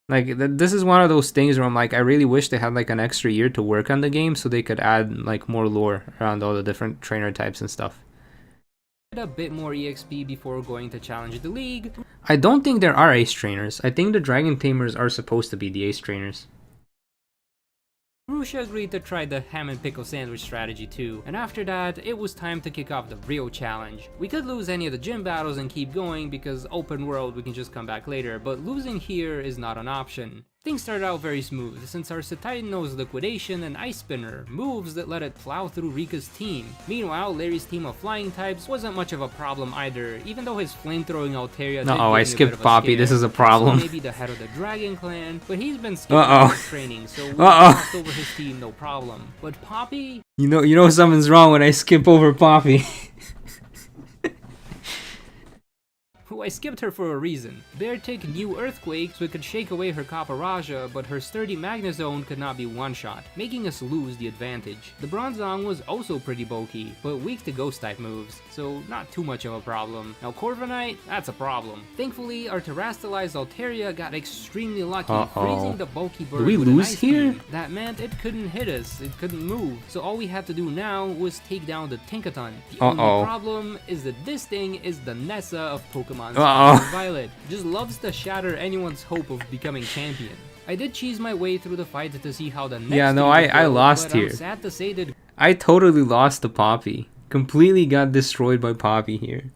S1: Like this is one of those things where I'm like, I really wish they had like an extra year to work on the game so they could add like more lore around all the different trainer types and stuff.
S3: A bit more EXP before going to challenge the league.
S1: I don't think there are ace trainers. I think the dragon tamers are supposed to be the ace trainers.
S3: Grusha agreed to try the ham and pickle sandwich strategy too, and after that, it was time to kick off the real challenge. We could lose any of the gym battles and keep going because open world we can just come back later, but losing here is not an option. Things started out very smooth since our Satino's liquidation and ice spinner, moves that let it plow through Rika's team. Meanwhile, Larry's team of flying types wasn't much of a problem either, even though his flamethrowing Altaria did
S1: I skipped Poppy, this is a problem.
S3: So maybe the head of the Dragon Clan, but he's been skipping his training, so we crossed over his team no problem. But Poppy?
S1: You know something's wrong when I skip over Poppy.
S3: I skipped her for a reason. Beartic knew Earthquake so it could shake away her Kaparaja, but her sturdy Magnezone could not be one-shot, making us lose the advantage. The Bronzong was also pretty bulky, but weak to Ghost-type moves, so not too much of a problem. Now Corviknight, that's a problem. Thankfully, our Terastallized Altaria got extremely lucky, freezing the bulky bird
S1: Do we
S3: with
S1: lose
S3: an ice
S1: here?
S3: beam. That meant it couldn't hit us, it couldn't move, so all we had to do now was take down the Tinkaton. The only problem is that this thing is the Nessa of Pokemon Violet. Just loves to shatter anyone's hope of becoming champion. I did cheese my way through the fight to see how the next
S1: I lost
S3: but
S1: here.
S3: I'm sad to say that
S1: I totally lost to Poppy. Completely got destroyed by Poppy here.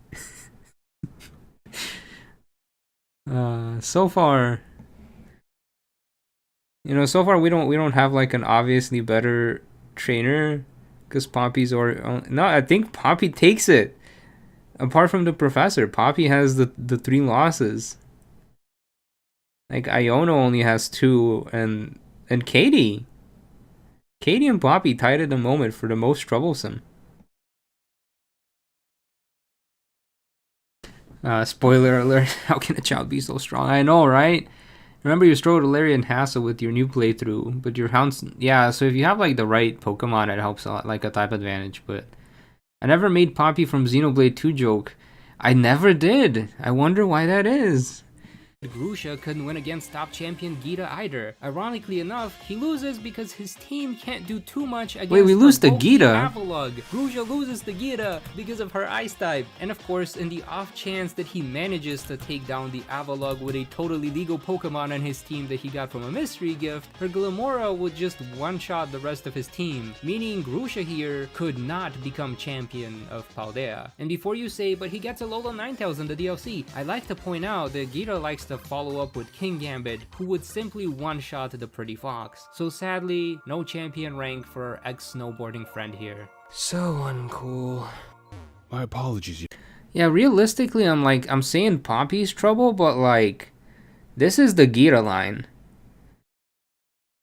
S1: So far, so far we don't have like an obviously better trainer because Poppy's no, I think Poppy takes it. Apart from the professor, Poppy has the 3 losses. Like Iono only has 2, and Katie and Poppy tied at the moment for the most troublesome. Spoiler alert, how can a child be so strong? I know, right? Remember you struggled Larian Hassle with your new playthrough, but your Hounds... Yeah, so if you have like the right Pokemon, it helps a lot, like a type advantage, but... I never made Poppy from Xenoblade 2 joke. I never did. I wonder why that is.
S3: Grusha couldn't win against top champion Gita either. Ironically enough, he loses because his team can't do too much against
S1: Wait, we lose to
S3: her bulky
S1: Gita?
S3: Avalugg. Grusha loses to Gita because of her ice type. And of course, in the off chance that he manages to take down the Avalugg with a totally legal Pokemon on his team that he got from a mystery gift, her Glimmora would just one-shot the rest of his team, meaning Grusha here could not become champion of Paldea. And before you say, but he gets a Lola Ninetales in the DLC, I like to point out that Gita likes to follow up with King Gambit, who would simply one-shot the Pretty Fox. So sadly, no champion rank for our ex-snowboarding friend here.
S9: So uncool.
S8: My apologies.
S1: Yeah, realistically, I'm saying Poppy's trouble, but like, this is the Gita line.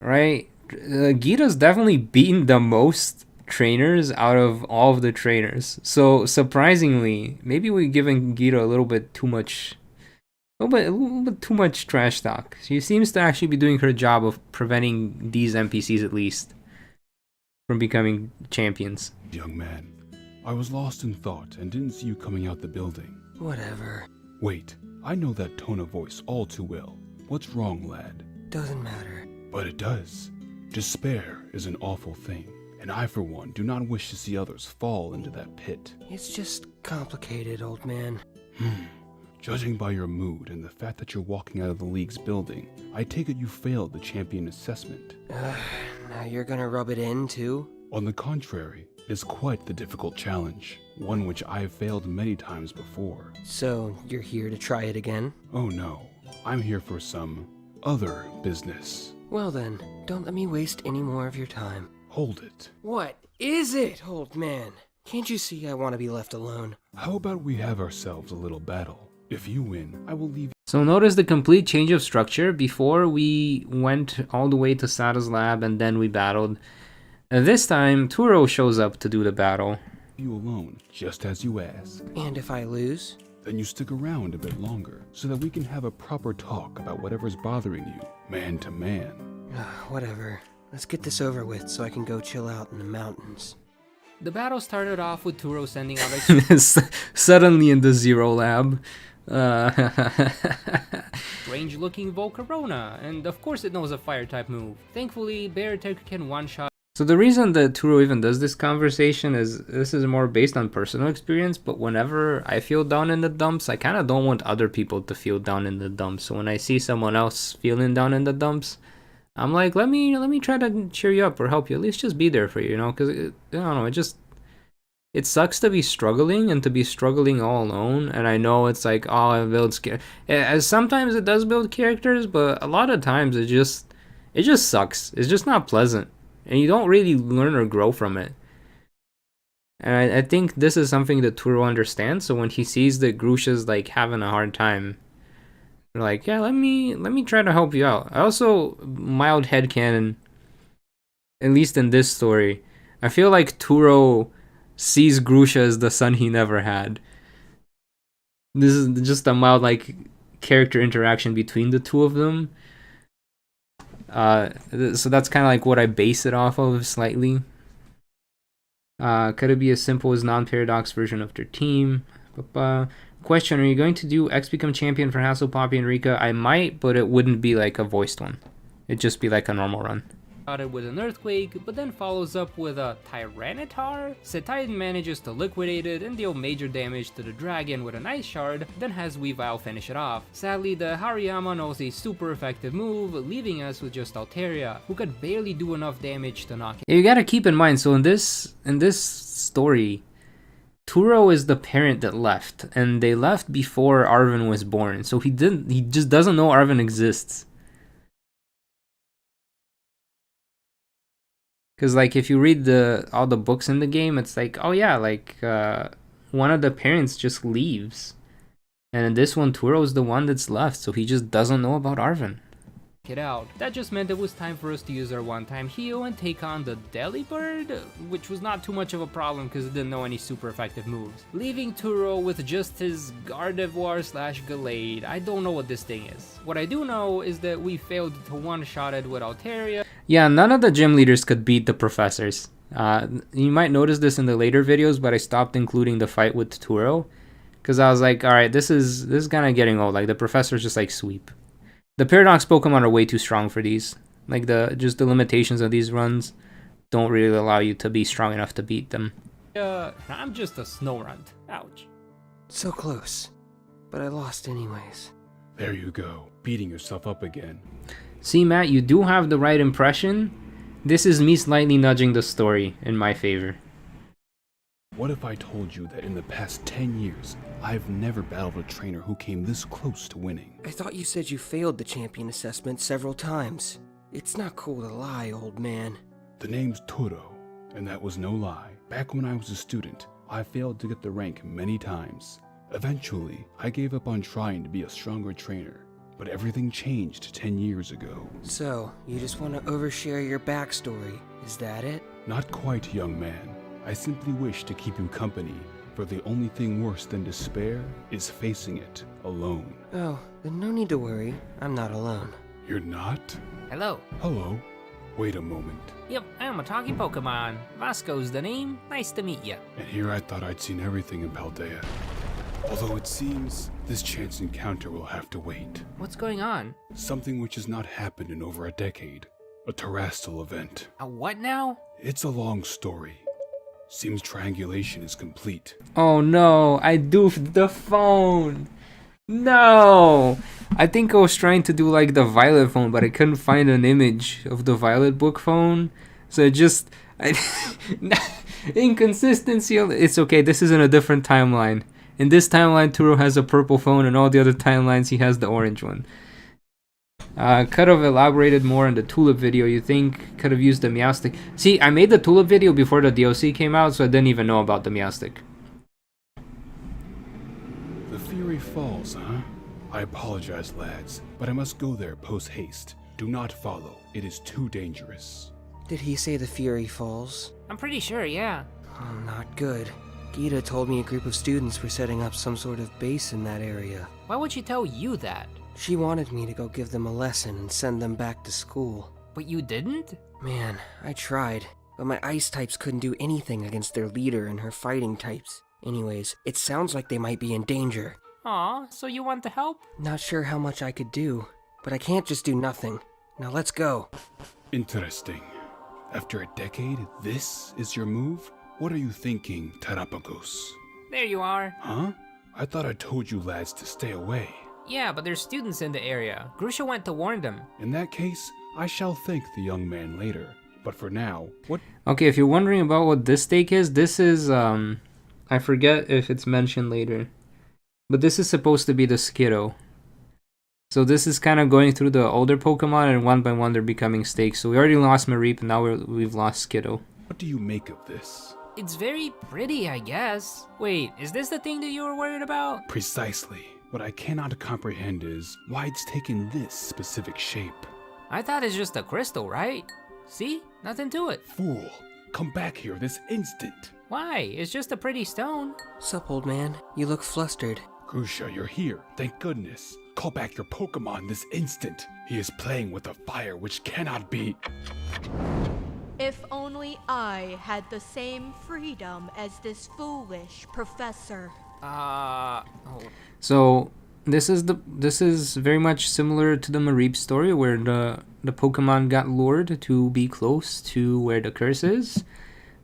S1: Right? Gita's definitely beaten the most trainers out of all of the trainers. So surprisingly, maybe we're giving Gita a little bit too much too much trash talk. She seems to actually be doing her job of preventing these NPCs at least from becoming champions.
S8: Young man, I was lost in thought and didn't see you coming out the building.
S9: Whatever.
S8: Wait, I know that tone of voice all too well. What's wrong, lad?
S9: Doesn't matter.
S8: But it does. Despair is an awful thing, and I for one do not wish to see others fall into that pit.
S9: It's just complicated, old man.
S8: Judging by your mood and the fact that you're walking out of the league's building, I take it you failed the champion assessment.
S9: Now you're gonna rub it in, too?
S8: On the contrary, it is quite the difficult challenge, one which I have failed many times before.
S9: So, you're here to try it again?
S8: Oh no, I'm here for some other business.
S9: Well then, don't let me waste any more of your time.
S8: Hold it.
S9: What is it, old man? Can't you see I want to be left alone?
S8: How about we have ourselves a little battle? If you win, I will leave.
S1: So notice the complete change of structure. Before we went all the way to Sada's lab and then we battled. And this time, Turo shows up to do the battle.
S8: You alone, just as you asked.
S9: And if I lose?
S8: Then you stick around a bit longer, so that we can have a proper talk about whatever's bothering you, man to man.
S9: Whatever. Let's get this over with so I can go chill out in the mountains.
S3: The battle started off with Turo sending out a
S1: Suddenly in the Zero Lab.
S3: strange-looking Volcarona, and of course it knows a fire-type move. Thankfully, Beartech can one-shot.
S1: So the reason that Turo even does this conversation is this is more based on personal experience, but whenever I feel down in the dumps, I kind of don't want other people to feel down in the dumps. So when I see someone else feeling down in the dumps, I'm like, let me try to cheer you up or help you. At least just be there for you, you know? Because, I don't know, it sucks to be struggling and to be struggling all alone. And I know it's like, oh, it builds as sometimes it does build characters, but a lot of times it just sucks. It's just not pleasant. And you don't really learn or grow from it. And I think this is something that Turo understands. So when he sees that Grusha's like having a hard time, they're like, yeah, let me try to help you out. I also, mild headcanon, at least in this story, I feel like Turo sees Grusha as the son he never had. This is just a mild like character interaction between the two of them. So that's kind of like what I base it off of slightly. Could it be as simple as non-paradox version of their team? Question, are you going to do X become champion for Hassel, Poppy, and Rika? I might, but it wouldn't be like a voiced one. It'd just be like a normal run.
S3: Started with an earthquake, but then follows up with a Tyranitar. Titan manages to liquidate it and deal major damage to the dragon with an ice shard, then has Weavile finish it off. Sadly, the Hariyama knows a super effective move, leaving us with just Altaria, who could barely do enough damage to knock him.
S1: You gotta keep in mind, so in this story, Turo is the parent that left, and they left before Arven was born, so he just doesn't know Arven exists. Because, like, if you read all the books in the game, it's like, oh yeah, like, one of the parents just leaves. And in this one, Turo's the one that's left, so he just doesn't know about Arven.
S3: It out. That just meant it was time for us to use our one-time heal and take on the Delibird, which was not too much of a problem because it didn't know any super effective moves. Leaving Turo with just his Gardevoir / Gallade. I don't know what this thing is. What I do know is that we failed to one-shot it with Altaria.
S1: Yeah, none of the gym leaders could beat the professors. You might notice this in the later videos, but I stopped including the fight with Turo. Because I was like, alright, this is kind of getting old. Like, the professor's just like sweep. The Paradox Pokemon are way too strong for these. Like, the limitations of these runs don't really allow you to be strong enough to beat them.
S3: I'm just a Snorunt. Ouch.
S9: So close. But I lost anyways.
S8: There you go, beating yourself up again.
S1: See, Matt, you do have the right impression. This is me slightly nudging the story in my favor.
S8: What if I told you that in the past 10 years, I've never battled a trainer who came this close to winning?
S9: I thought you said you failed the champion assessment several times. It's not cool to lie, old man.
S8: The name's Toro, and that was no lie. Back when I was a student, I failed to get the rank many times. Eventually, I gave up on trying to be a stronger trainer, but everything changed 10 years ago.
S9: So, you just want to overshare your backstory, is that it?
S8: Not quite, young man. I simply wish to keep you company, for the only thing worse than despair is facing it alone.
S9: Oh, then no need to worry. I'm not alone.
S8: You're not?
S3: Hello.
S8: Hello? Wait a moment.
S3: Yep, I'm a talking Pokemon. Vasko's the name. Nice to meet ya.
S8: And here I thought I'd seen everything in Paldea. Although it seems this chance encounter will have to wait.
S3: What's going on?
S8: Something which has not happened in over a decade. A terrestrial event.
S3: A what now?
S8: It's a long story. Seems triangulation is complete.
S1: Oh no, I doofed the phone. No! I think I was trying to do like the Violet phone, but I couldn't find an image of the Violet book phone. So inconsistency. It's okay, this is in a different timeline. In this timeline, Turo has a purple phone, and all the other timelines, he has the orange one. Could have elaborated more on the Tulip video. You think could have used the Meowstic. See, I made the Tulip video before the DLC came out, so I didn't even know about the Meowstic.
S8: The Fury Falls, huh? I apologize, lads, but I must go there post-haste. Do not follow. It is too dangerous.
S9: Did he say the Fury Falls?
S3: I'm pretty sure, yeah.
S9: Oh, not good. Gita told me a group of students were setting up some sort of base in that area.
S3: Why would she tell you that?
S9: She wanted me to go give them a lesson and send them back to school.
S3: But you didn't?
S9: Man, I tried, but my ice types couldn't do anything against their leader and her fighting types. Anyways, it sounds like they might be in danger.
S3: Aw, so you want to help?
S9: Not sure how much I could do, but I can't just do nothing. Now let's go.
S8: Interesting. After a decade, this is your move? What are you thinking, Terapagos?
S3: There you are.
S8: Huh? I thought I told you lads to stay away.
S3: Yeah, but there's students in the area. Grusha went to warn them.
S8: In that case, I shall thank the young man later. But for now, what?
S1: Okay, if you're wondering about what this stake is, this is, I forget if it's mentioned later. But this is supposed to be the Skiddo. So this is kind of going through the older Pokemon, and one by one they're becoming stakes. So we already lost Mareep, and now we've lost Skiddo.
S8: What do you make of this?
S3: It's very pretty, I guess. Wait, is this the thing that you were worried about?
S8: Precisely. What I cannot comprehend is why it's taken this specific shape.
S3: I thought it's just a crystal, right? See? Nothing to it.
S8: Fool! Come back here this instant!
S3: Why? It's just a pretty stone.
S9: Sup, old man? You look flustered.
S8: Grusha, you're here. Thank goodness. Call back your Pokemon this instant. He is playing with a fire which cannot be...
S10: If only I had the same freedom as this foolish professor.
S3: Oh.
S1: So this is very much similar to the Mareep story, where the Pokemon got lured to be close to where the curse is.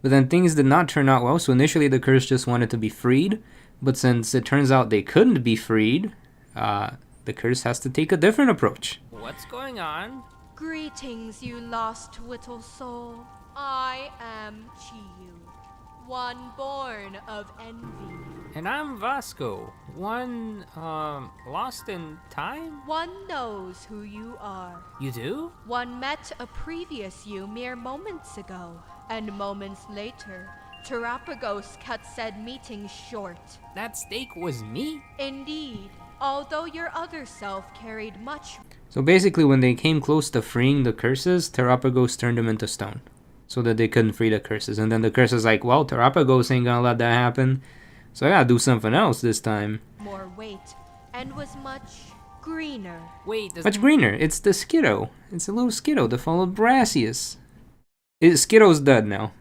S1: But then things did not turn out well, so initially the curse just wanted to be freed. But since it turns out they couldn't be freed, the curse has to take a different approach.
S3: What's going on?
S10: Greetings, you lost little soul. I am Chiyu, one born of envy.
S3: And I'm Vasko, one, lost in time?
S10: One knows who you are.
S3: You do?
S10: One met a previous you mere moments ago, and moments later, Terapagos cut said meeting short.
S3: That stake was me?
S10: Indeed, although your other self carried much.
S1: So basically when they came close to freeing the curses, Terapagos turned them into stone, so that they couldn't free the curses. And then the curse is like, well, Terapagos ain't gonna let that happen, so I gotta do something else this time.
S10: More weight, and was much greener.
S3: Wait,
S1: Much greener. It's the Skiddo. It's a little Skiddo that followed Brassius. Skiddo's dead now.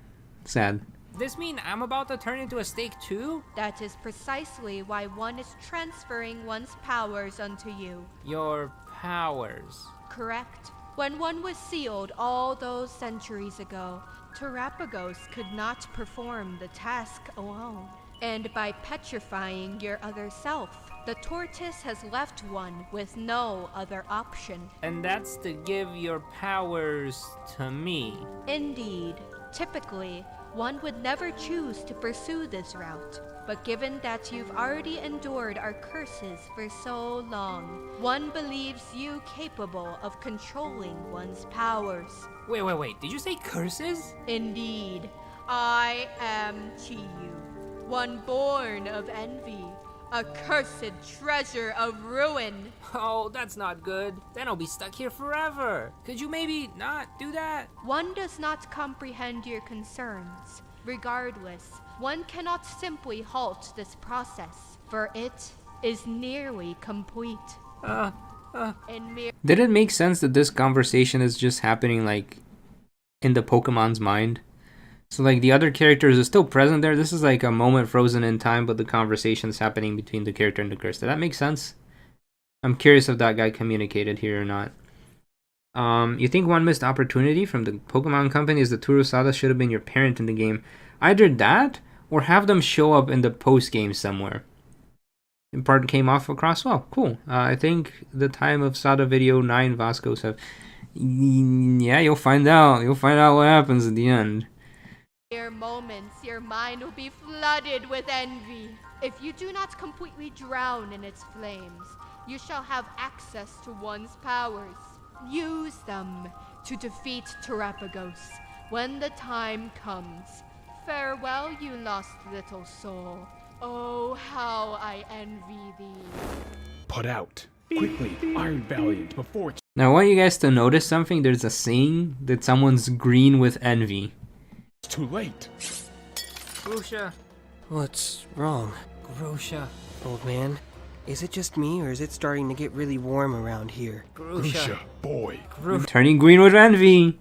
S1: Sad.
S3: This mean I'm about to turn into a steak too?
S10: That is precisely why one is transferring one's powers unto you.
S3: Your powers.
S10: Correct. When one was sealed all those centuries ago, Terapagos could not perform the task alone. And by petrifying your other self, the tortoise has left one with no other option.
S3: And that's to give your powers to me.
S10: Indeed. Typically, one would never choose to pursue this route. But given that you've already endured our curses for so long, one believes you capable of controlling one's powers.
S3: Wait, did you say curses?
S10: Indeed, I am Chiyu, one born of envy, a cursed treasure of ruin.
S3: Oh, that's not good. Then I'll be stuck here forever. Could you maybe not do that?
S10: One does not comprehend your concerns. Regardless, one cannot simply halt this process, for it is nearly complete. In mere
S1: Did it make sense that this conversation is just happening like in the Pokemon's mind? So like the other characters are still present there. This is like a moment frozen in time, but the conversation's happening between the character and the curse. Did that make sense? I'm curious if that guy communicated here or not. You think one missed opportunity from the Pokemon company is that Turusada should have been your parent in the game. Either that, or have them show up in the post-game somewhere. The part came off across well. Cool. I think the time of Sada video 9 Vaskos have... Yeah, you'll find out. You'll find out what happens at the end.
S10: mere moments, your mind will be flooded with envy. If you do not completely drown in its flames, you shall have access to one's powers. Use them to defeat Terapagos when the time comes. Farewell, you lost little soul. Oh, how I envy thee.
S8: Put out. Quickly, Iron Valiant, before it's
S1: Now I want you guys to notice something. There's a saying that someone's green with envy.
S8: too late.
S3: Grusha.
S9: What's wrong?
S3: Grusha.
S9: Old man? Is it just me, or is it starting to get really warm around here?
S8: Grusha, boy.
S1: Turning green with envy.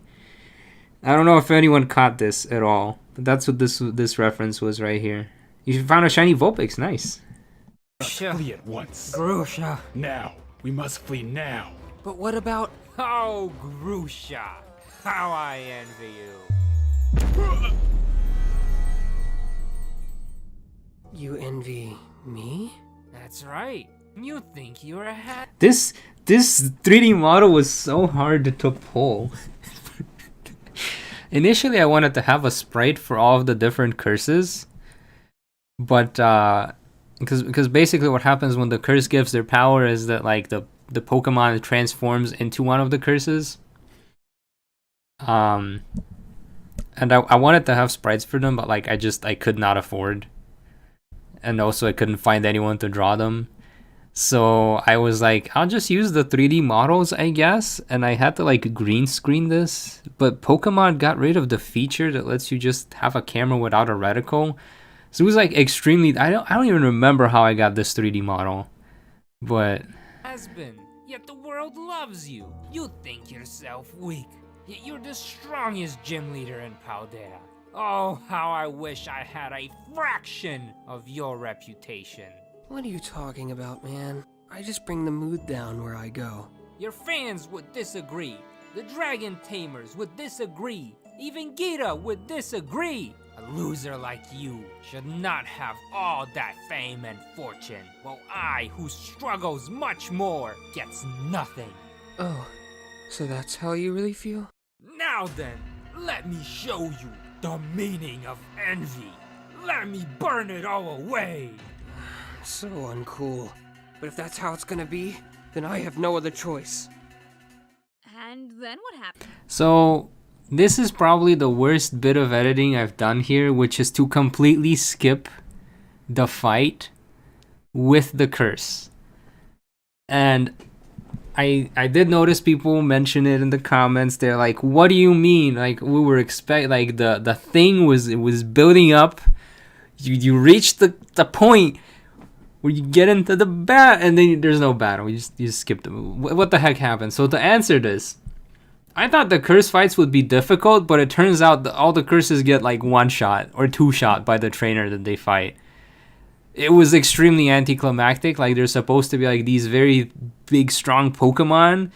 S1: I don't know if anyone caught this at all, but that's what this reference was right here. You found a shiny Vulpix. Nice.
S8: Flee at once.
S3: Grusha.
S8: Now. We must flee now.
S3: But what about... Oh, Grusha. How I envy you.
S9: You envy me?
S3: That's right. You think you're a hat?
S1: This 3D model was so hard to pull. Initially, I wanted to have a sprite for all of the different curses, but because basically what happens when the curse gives their power is that like the Pokemon transforms into one of the curses. And I wanted to have sprites for them, but like I could not afford, and also I couldn't find anyone to draw them. So I was like, I'll just use the 3D models, I guess. And I had to like green screen this. But Pokemon got rid of the feature that lets you just have a camera without a reticle. So it was like extremely... I don't even remember how I got this 3D model. But...
S3: Has been. Yet the world loves you. You think yourself weak. Yet you're the strongest gym leader in Paldea. Oh, how I wish I had a fraction of your reputation.
S9: What are you talking about, man? I just bring the mood down where I go.
S3: Your fans would disagree. The Dragon Tamers would disagree. Even Gita would disagree. A loser like you should not have all that fame and fortune, while I, who struggles much more, gets nothing.
S9: Oh, so that's how you really feel?
S3: Now then, let me show you the meaning of envy. Let me burn it all away.
S9: So uncool. But if that's how it's gonna be, then I have no other choice.
S2: And then what happened?
S1: So this is probably the worst bit of editing I've done here, which is to completely skip the fight with the curse. And I did notice people mention it in the comments. They're like, what do you mean? Like we were like the thing was building up. You reached the point where you get into the bat and then there's no battle. You just skip the move. What the heck happened? So to answer this, I thought the curse fights would be difficult, but it turns out that all the curses get like 1 shot or 2 shot by the trainer that they fight. It was extremely anticlimactic. Like, they're supposed to be like these very big, strong Pokemon,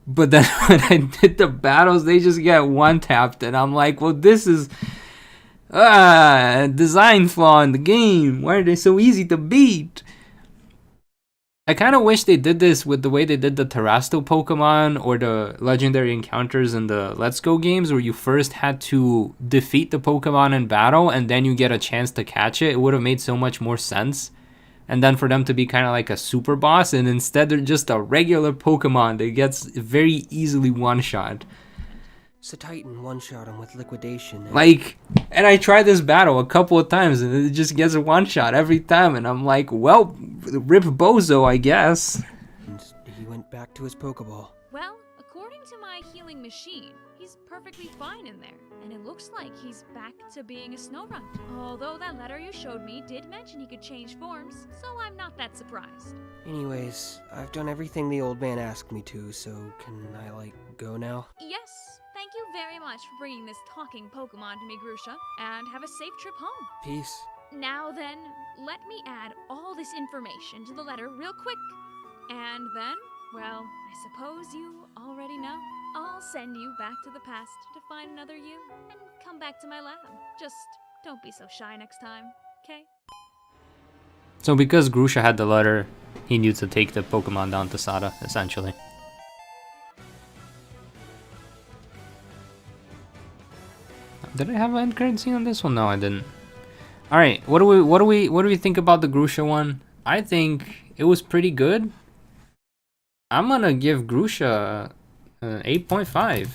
S1: but then when I did the battles, they just get 1-tapped, and I'm like, well, this is design flaw in the game. Why are they so easy to beat? I kind of wish they did this with the way they did the Terrestrial Pokemon or the legendary encounters in the Let's Go games, where you first had to defeat the Pokemon in battle and then you get a chance to catch it. It would have made so much more sense. And then for them to be kind of like a super boss, and instead they're just a regular Pokemon that gets very easily one-shot.
S9: So Titan one-shot him with liquidation.
S1: Like, and I tried this battle a couple of times and it just gets a one-shot every time, and I'm like, well, rip Bozo, I guess.
S9: And he went back to his Pokeball.
S2: Well, according to my healing machine, he's perfectly fine in there, and it looks like he's back to being a Snorunt. Although that letter you showed me did mention he could change forms, so I'm not that surprised.
S9: Anyways, I've done everything the old man asked me to, so can I, like, go now?
S2: Yes, thank you very much for bringing this talking Pokemon to me, Grusha, and have a safe trip home.
S9: Peace.
S2: Now then, let me add all this information to the letter real quick. And then, well, I suppose you already know. I'll send you back to the past to find another you and come back to my lab. Just don't be so shy next time, okay?
S1: So because Grusha had the letter, he knew to take the Pokemon down to Sada, essentially. Did I have an end credit scene on this one? No, I didn't. All right, what do we think about the Grusha one? I think it was pretty good. I'm gonna give Grusha an 8.5.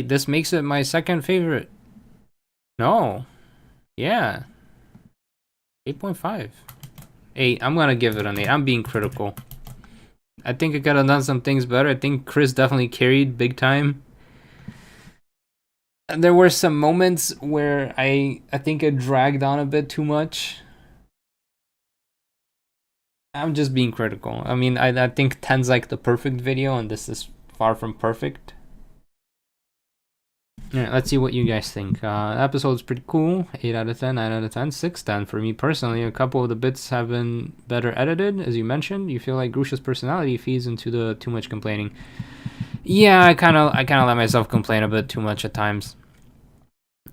S1: This makes it my second favorite. No, yeah, 8.5. 8. I'm gonna give it an 8. I'm being critical. I think I could have done some things better. I think Chris definitely carried big time. There were some moments where I think it dragged on a bit too much. I'm just being critical. I mean, I think 10's like the perfect video, and this is far from perfect. Alright, let's see what you guys think. The episode's pretty cool. 8 out of 10, 9 out of 10, 6, 10 for me personally. A couple of the bits have been better edited, as you mentioned. You feel like Grusha's personality feeds into the too much complaining. Yeah, I kind of let myself complain a bit too much at times.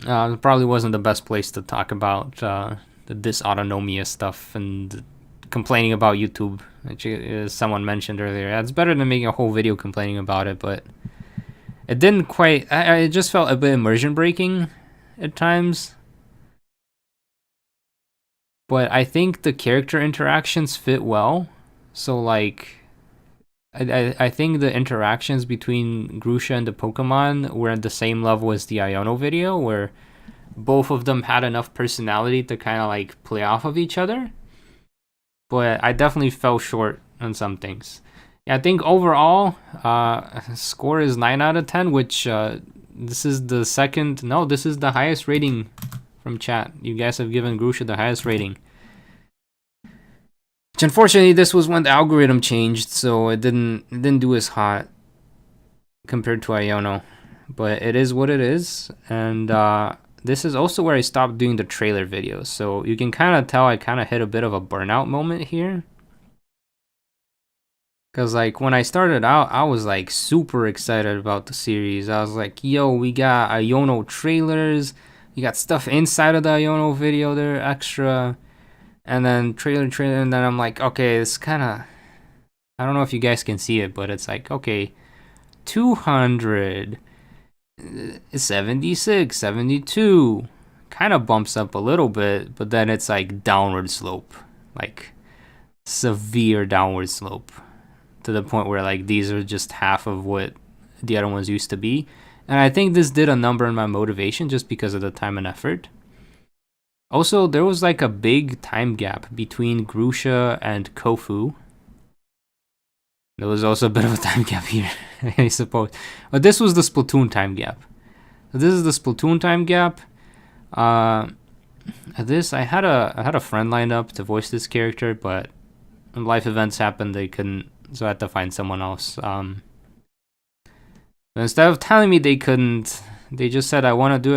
S1: It probably wasn't the best place to talk about the dysautonomia stuff and complaining about YouTube, which someone mentioned earlier. It's better than making a whole video complaining about it, but it didn't quite. I just felt a bit immersion breaking at times. But I think the character interactions fit well. So like, I think the interactions between Grusha and the Pokemon were at the same level as the Iono video, where both of them had enough personality to kind of like play off of each other. But I definitely fell short on some things. Yeah, I think overall, score is 9 out of 10, which this is the second. No, this is the highest rating from chat. You guys have given Grusha the highest rating. Which unfortunately, this was when the algorithm changed, so it didn't do as hot compared to Iono. But it is what it is, and this is also where I stopped doing the trailer videos. So you can kind of tell I kind of hit a bit of a burnout moment here. Because like when I started out, I was like super excited about the series. I was like, yo, we got Iono trailers. We got stuff inside of the Iono video there extra. And then trailer, and then I'm like, okay, it's kind of, I don't know if you guys can see it, but it's like, okay, 200, 76, 72, kind of bumps up a little bit, but then it's like downward slope, like severe downward slope, to the point where like these are just half of what the other ones used to be. And I think this did a number in my motivation just because of the time and effort. Also, there was like a big time gap between Grusha and Kofu. There was also a bit of a time gap here, I suppose. But this was the Splatoon time gap. This is the Splatoon time gap. This I had a friend lined up to voice this character, but when life events happened, they couldn't, so I had to find someone else. But instead of telling me they couldn't, they just said, I want to do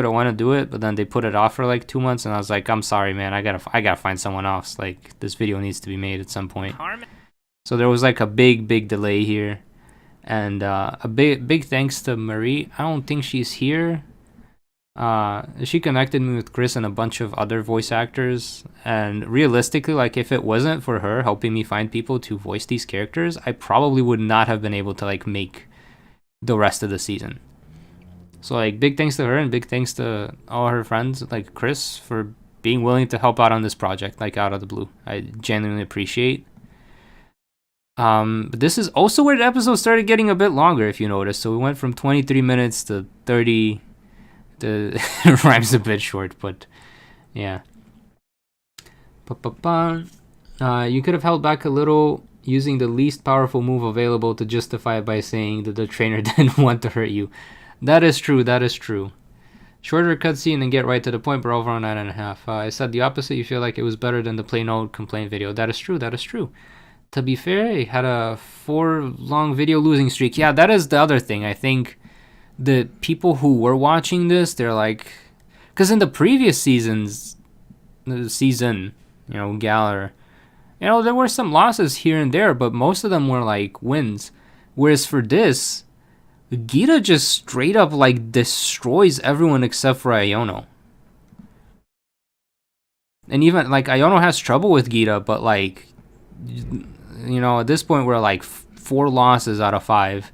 S1: it, but then they put it off for like 2 months, and I was like, I'm sorry, man, I gotta find someone else. Like, this video needs to be made at some point. So there was like a big delay here, and a big thanks to Marie. I don't think she's here. She connected me with Chris and a bunch of other voice actors, and realistically, like, if it wasn't for her helping me find people to voice these characters, I probably would not have been able to like make the rest of the season. So like, big thanks to her, and big thanks to all her friends like Chris for being willing to help out on this project, like, out of the blue. I genuinely appreciate. But this is also where the episode started getting a bit longer, if you notice. So we went from 23 minutes to 30. The rhyme's a bit short, but yeah. You could have held back a little, using the least powerful move available to justify it by saying that the trainer didn't want to hurt you. That is true, that is true. Shorter cutscene and get right to the point, but overall 9.5. I said the opposite. You feel like it was better than the plain old complaint video. That is true, that is true. To be fair, he had a 4-long video losing streak. Yeah, that is the other thing. I think the people who were watching this, they're like, because in the previous season, Galar, there were some losses here and there, but most of them were like wins. Whereas for this, Gita just straight up like destroys everyone except for Iono. And even like Iono has trouble with Gita, but like, at this point we're like 4 losses out of 5.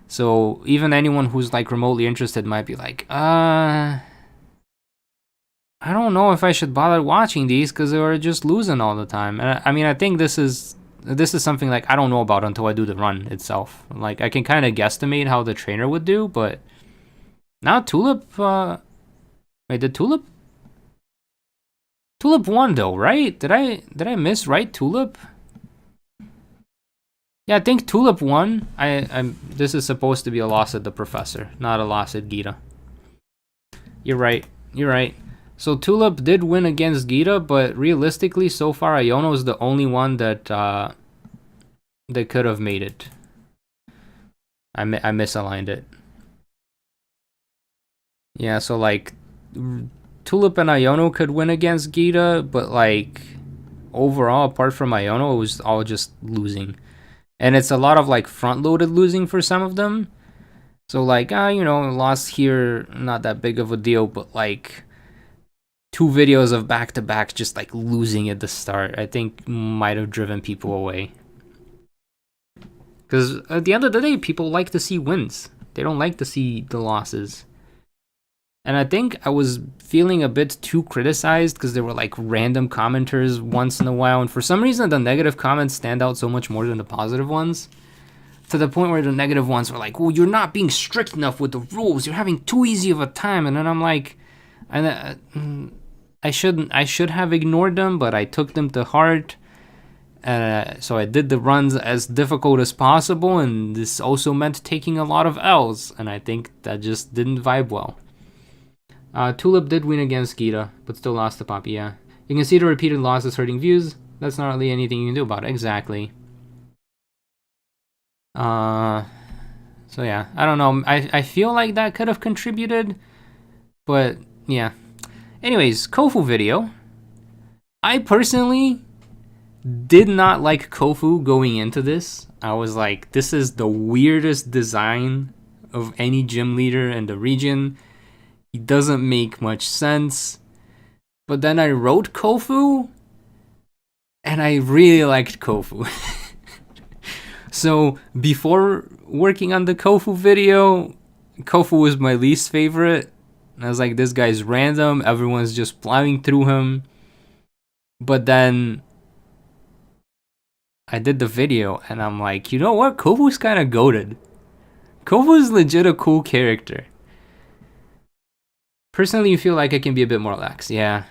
S1: So even anyone who's like remotely interested might be like, I don't know if I should bother watching these because they were just losing all the time. And I mean, I think this is something like I don't know about until I do the run itself. Like, I can kind of guesstimate how the trainer would do, but now Tulip, wait, did Tulip won though, right? Did I miss right Tulip? Yeah, I think Tulip won. This is supposed to be a loss at the professor, not a loss at Gita. You're right. So Tulip did win against Gita, but realistically, so far, Iono is the only one that could have made it. I misaligned it. Yeah, so like, Tulip and Iono could win against Gita, but like, overall, apart from Iono, it was all just losing. And it's a lot of like front-loaded losing for some of them. So like, lost here, not that big of a deal, but like 2 videos of back-to-back just like losing at the start, I think might have driven people away. Because at the end of the day, people like to see wins. They don't like to see the losses. And I think I was feeling a bit too criticized because there were like random commenters once in a while. And for some reason, the negative comments stand out so much more than the positive ones. To the point where the negative ones were like, well, you're not being strict enough with the rules. You're having too easy of a time. And then I'm like, I should have ignored them, but I took them to heart. So I did the runs as difficult as possible. And this also meant taking a lot of L's. And I think that just didn't vibe well. Tulip did win against Gita, but still lost to Poppy, yeah. You can see the repeated losses hurting views. That's not really anything you can do about it. Exactly. So yeah, I don't know. I feel like that could have contributed, but yeah. Anyways, Kofu video. I personally did not like Kofu going into this. I was like, this is the weirdest design of any gym leader in the region. He doesn't make much sense. But then I wrote Kofu, and I really liked Kofu. So before working on the Kofu video, Kofu was my least favorite. I was like, this guy's random. Everyone's just plowing through him. But then I did the video, and I'm like, you know what? Kofu's kind of goated. Kofu's legit a cool character. Personally, you feel like I can be a bit more lax. Yeah.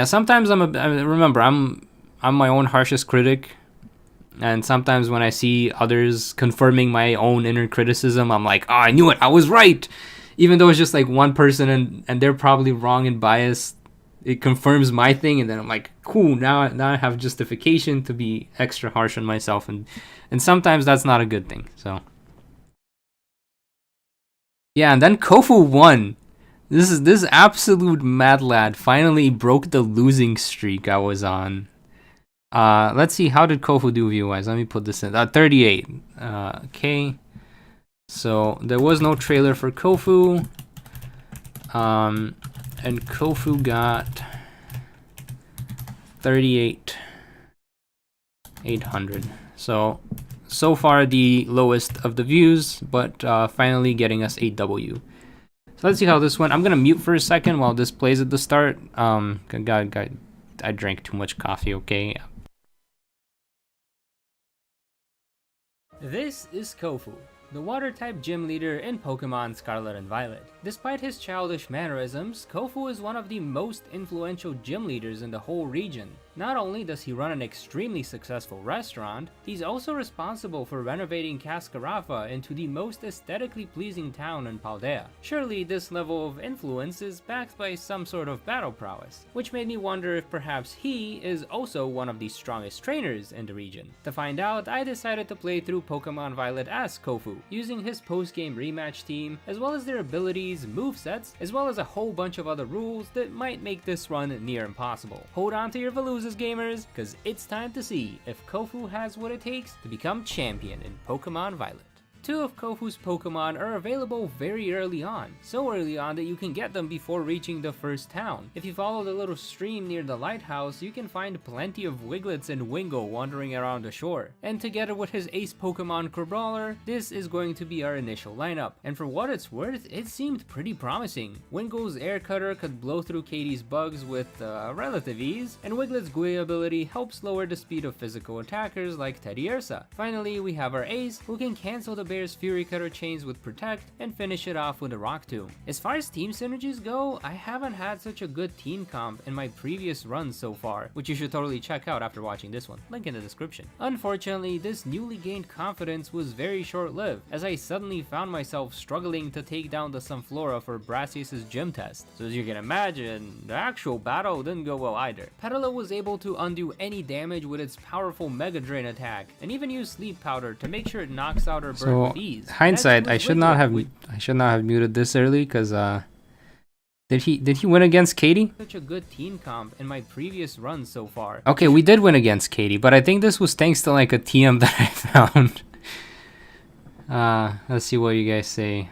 S1: Sometimes remember, I'm my own harshest critic, and sometimes when I see others confirming my own inner criticism, I'm like, oh, I knew it, I was right. Even though it's just like one person and they're probably wrong and biased, it confirms my thing, and then I'm like, cool, now I have justification to be extra harsh on myself, and sometimes that's not a good thing. So Yeah, and then Kofu won. This absolute mad lad finally broke the losing streak I was on. Let's see, how did Kofu do view-wise? Let me put this in. 38. Okay. So there was no trailer for Kofu. And Kofu got 38,800. So far the lowest of the views, but finally getting us a W. So let's see how this went. I'm gonna mute for a second while this plays at the start. I drank too much coffee, okay?
S3: This is Kofu, the water-type gym leader in Pokemon Scarlet and Violet. Despite his childish mannerisms, Kofu is one of the most influential gym leaders in the whole region. Not only does he run an extremely successful restaurant, he's also responsible for renovating Cascarafa into the most aesthetically pleasing town in Paldea. Surely this level of influence is backed by some sort of battle prowess, which made me wonder if perhaps he is also one of the strongest trainers in the region. To find out, I decided to play through Pokemon Violet as Kofu, using his post-game rematch team, as well as their abilities, movesets, as well as a whole bunch of other rules that might make this run near impossible. Hold on to your Veloozas, gamers, because it's time to see if Kofu has what it takes to become champion in Pokemon Violet. Two of Kofu's Pokemon are available very early on, so early on that you can get them before reaching the first town. If you follow the little stream near the lighthouse, you can find plenty of Wiglets and Wingo wandering around the shore. And together with his ace Pokemon Crabrawler, this is going to be our initial lineup. And for what it's worth, it seemed pretty promising. Wingo's Air Cutter could blow through Katie's bugs with relative ease, and Wiglet's Gui ability helps lower the speed of physical attackers like Teddy Ursa. Finally, we have our ace, who can cancel the Bear's Fury Cutter chains with Protect and finish it off with a Rock Tomb. As far as team synergies go, I haven't had such a good team comp in my previous runs so far, which you should totally check out after watching this one, link in the description. Unfortunately, this newly gained confidence was very short-lived, as I suddenly found myself struggling to take down the Sunflora for Brassius' gym test. So as you can imagine, the actual battle didn't go well either. Petalil was able to undo any damage with its powerful Mega Drain attack, and even use Sleep Powder to make sure it knocks out her bird with ease.
S1: Hindsight, I should not have muted this early, because did he win against Katie?
S3: Such a good team comp in my previous runs so far.
S1: Okay, we did win against Katie, but I think this was thanks to like a TM that I found. Let's see what you guys say.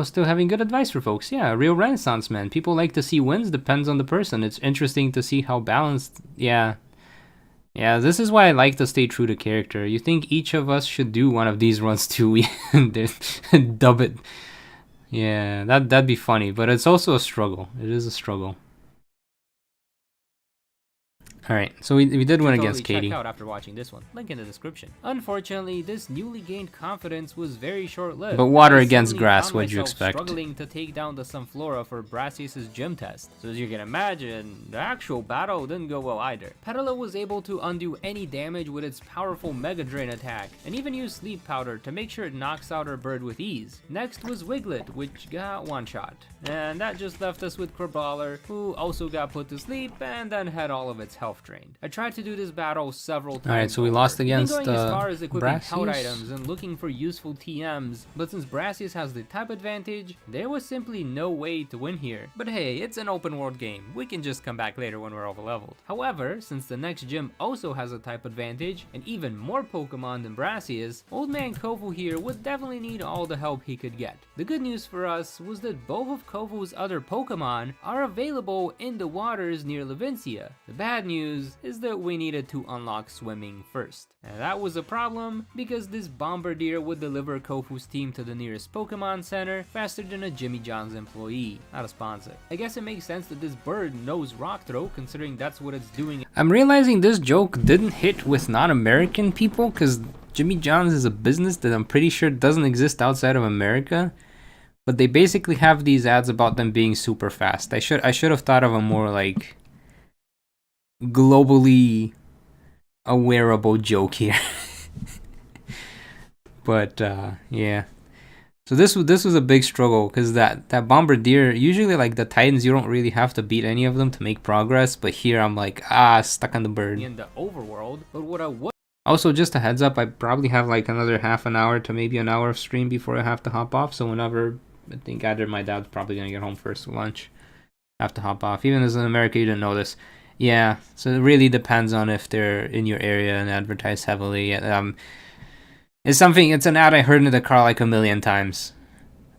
S1: Still having good advice for folks. Yeah, real Renaissance man. People like to see wins, depends on the person. It's interesting to see how balanced. Yeah, this is why I like to stay true to character. You think each of us should do one of these runs too? Dub it. Yeah, that'd be funny, but it's also a struggle. It is a struggle. Alright, so we did win against Katie.
S3: Check out after watching this one, link in the description. Unfortunately, this newly gained confidence was very short-lived.
S1: But water against grass, what'd you expect?
S3: Struggling to take down the Sunflora for Brassius' gym test. So as you can imagine, the actual battle didn't go well either. Petalil was able to undo any damage with its powerful Mega Drain attack, and even use Sleep Powder to make sure it knocks out her bird with ease. Next was Wiglet, which got one-shot. And that just left us with Crabrawler, who also got put to sleep and then had all of its health drained. I tried to do this battle several times.
S1: Alright, so we lost against
S3: going as far as equipping health
S1: Brassius
S3: items and looking for useful TMs, but since Brassius has the type advantage, there was simply no way to win here. But hey, it's an open world game. We can just come back later when we're overleveled. However, since the next gym also has a type advantage and even more Pokemon than Brassius, Old Man Kofu here would definitely need all the help he could get. The good news for us was that both of Kofu's other Pokemon are available in the waters near Levincia. The bad news is that we needed to unlock swimming first. And that was a problem because this Bombardier would deliver Kofu's team to the nearest Pokemon Center faster than a Jimmy John's employee. Not a sponsor. I guess it makes sense that this bird knows Rock Throw considering that's what it's doing.
S1: I'm realizing this joke didn't hit with non-American people because Jimmy John's is a business that I'm pretty sure doesn't exist outside of America. But they basically have these ads about them being super fast. I should have thought of a more like globally awareable joke here. But yeah. So this was a big struggle because that Bombardier, usually like the Titans, you don't really have to beat any of them to make progress, but here I'm like stuck on the bird.
S3: In the overworld, but what I would
S1: Also, just a heads up, I probably have like another half an hour to maybe an hour of stream before I have to hop off. So whenever, I think either my dad's probably gonna get home first for lunch, I have to hop off. Even as in America, you didn't know this. Yeah, so it really depends on if they're in your area and advertise heavily. It's an ad I heard in the car like a million times.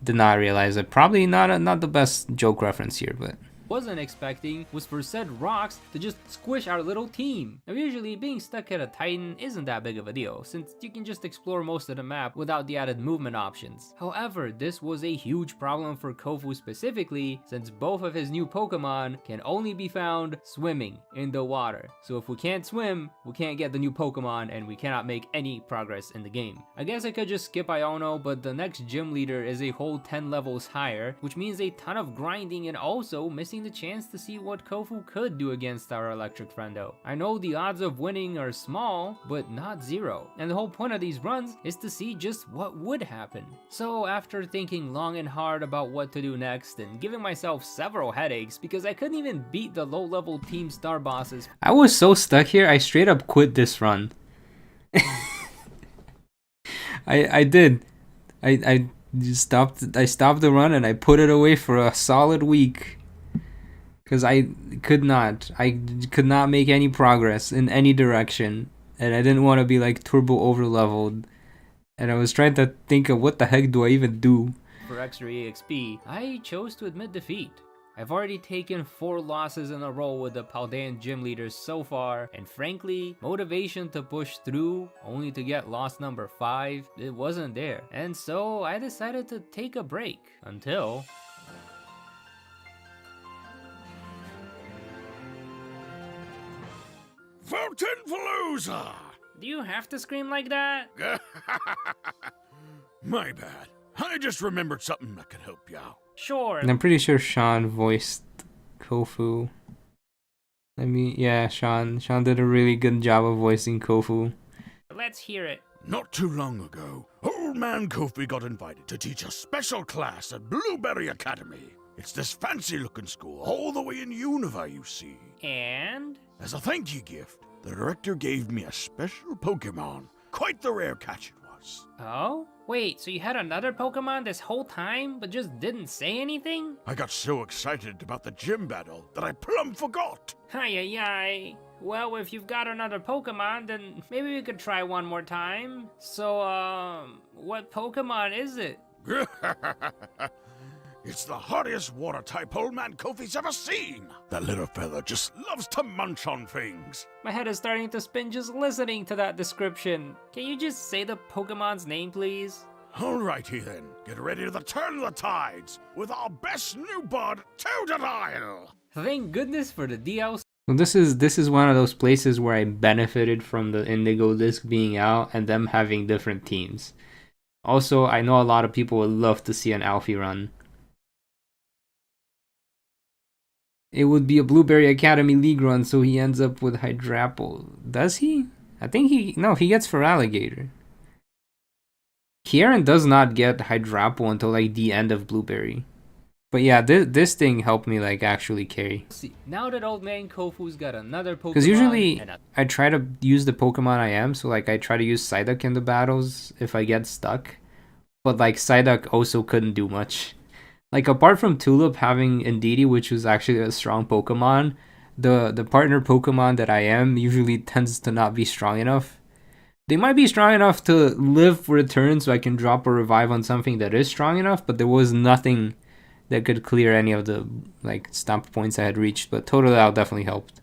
S1: Did not realize it. Probably not the best joke reference here, but
S3: wasn't expecting was for said rocks to just squish our little team. Now usually being stuck at a Titan isn't that big of a deal, since you can just explore most of the map without the added movement options. However, this was a huge problem for Kofu specifically, since both of his new Pokemon can only be found swimming in the water. So if we can't swim, we can't get the new Pokemon and we cannot make any progress in the game. I guess I could just skip Iono, but the next gym leader is a whole 10 levels higher, which means a ton of grinding and also missing the chance to see what Kofu could do against our electric friendo. I know the odds of winning are small, but not zero, and the whole point of these runs is to see just what would happen. So after thinking long and hard about what to do next and giving myself several headaches because I couldn't even beat the low level team star bosses,
S1: I was so stuck here, I straight up quit this run. I did. I stopped the run and I put it away for a solid week. Because I could not make any progress in any direction, and I didn't want to be like turbo over leveled, and I was trying to think of what the heck do I even do.
S3: For extra EXP, I chose to admit defeat. I've already taken 4 losses in a row with the Paldean gym leaders so far, and frankly, motivation to push through only to get loss number 5, it wasn't there. And so I decided to take a break until
S11: Fountainpalooza!
S3: Do you have to scream like that?
S11: My bad. I just remembered something that could help you out.
S3: Sure.
S1: And I'm pretty sure Sean voiced Kofu. Sean did a really good job of voicing Kofu.
S3: Let's hear it.
S11: Not too long ago, old man Kofi got invited to teach a special class at Blueberry Academy. It's this fancy-looking school all the way in Unova, you see.
S3: And?
S11: As a thank you gift, the director gave me a special Pokemon. Quite the rare catch it was.
S3: Oh? Wait, so you had another Pokemon this whole time, but just didn't say anything?
S11: I got so excited about the gym battle that I plumb forgot.
S3: Ay. Well, if you've got another Pokemon, then maybe we could try one more time. So, what Pokemon is it?
S11: It's the hardiest water-type old man Kofi's ever seen. That little fella just loves to munch on things.
S3: My head is starting to spin just listening to that description. Can you just say the Pokemon's name, please?
S11: Alrighty then, get ready to turn the tides with our best new bud, Totodile.
S3: Thank goodness for the DLC.
S1: So this is one of those places where I benefited from the Indigo disc being out and them having different teams. Also, I know a lot of people would love to see an Alfie run. It would be a Blueberry Academy League run, so he ends up with Hydrapple. Does he? I think he gets for Alligator. Kieran does not get Hydrapple until like the end of Blueberry. But yeah, this thing helped me like actually carry.
S3: See, now that old man Kofu's got another Pokemon.
S1: Because usually I try to use the Pokemon I am, so like I try to use Psyduck in the battles if I get stuck. But like Psyduck also couldn't do much. Like apart from Tulip having Indeedee, which was actually a strong Pokemon, the partner Pokemon that I am usually tends to not be strong enough. They might be strong enough to live for a turn so I can drop a revive on something that is strong enough, but there was nothing that could clear any of the like stomp points I had reached, but Totodile definitely helped.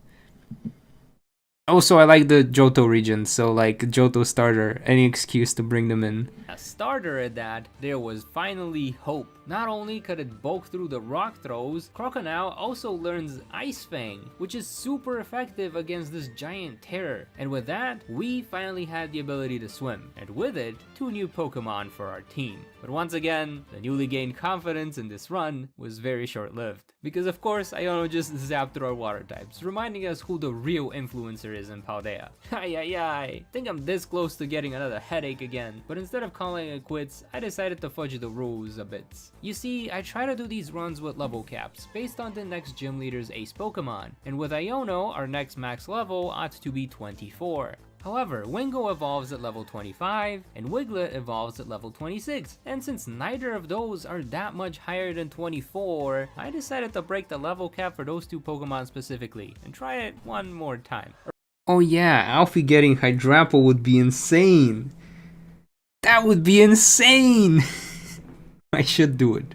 S1: Also, I like the Johto region, so like Johto starter, any excuse to bring them in.
S3: A starter at that, there was finally hope. Not only could it bulk through the rock throws, Crocodile also learns Ice Fang, which is super effective against this giant terror. And with that, we finally had the ability to swim, and with it, 2 new Pokemon for our team. But once again, the newly gained confidence in this run was very short-lived. Because of course, Iono just zapped through our water types, reminding us who the real influencer is in Paldea. Ay. Think I'm this close to getting another headache again, but instead of calling it quits, I decided to fudge the rules a bit. You see, I try to do these runs with level caps, based on the next gym leader's ace Pokemon, and with Iono, our next max level ought to be 24. However, Wingo evolves at level 25, and Wiglet evolves at level 26, and since neither of those are that much higher than 24, I decided to break the level cap for those two Pokemon specifically, and try it one more time.
S1: Oh yeah, Alfie getting Hydrapple would be insane. That would be insane! I should do it.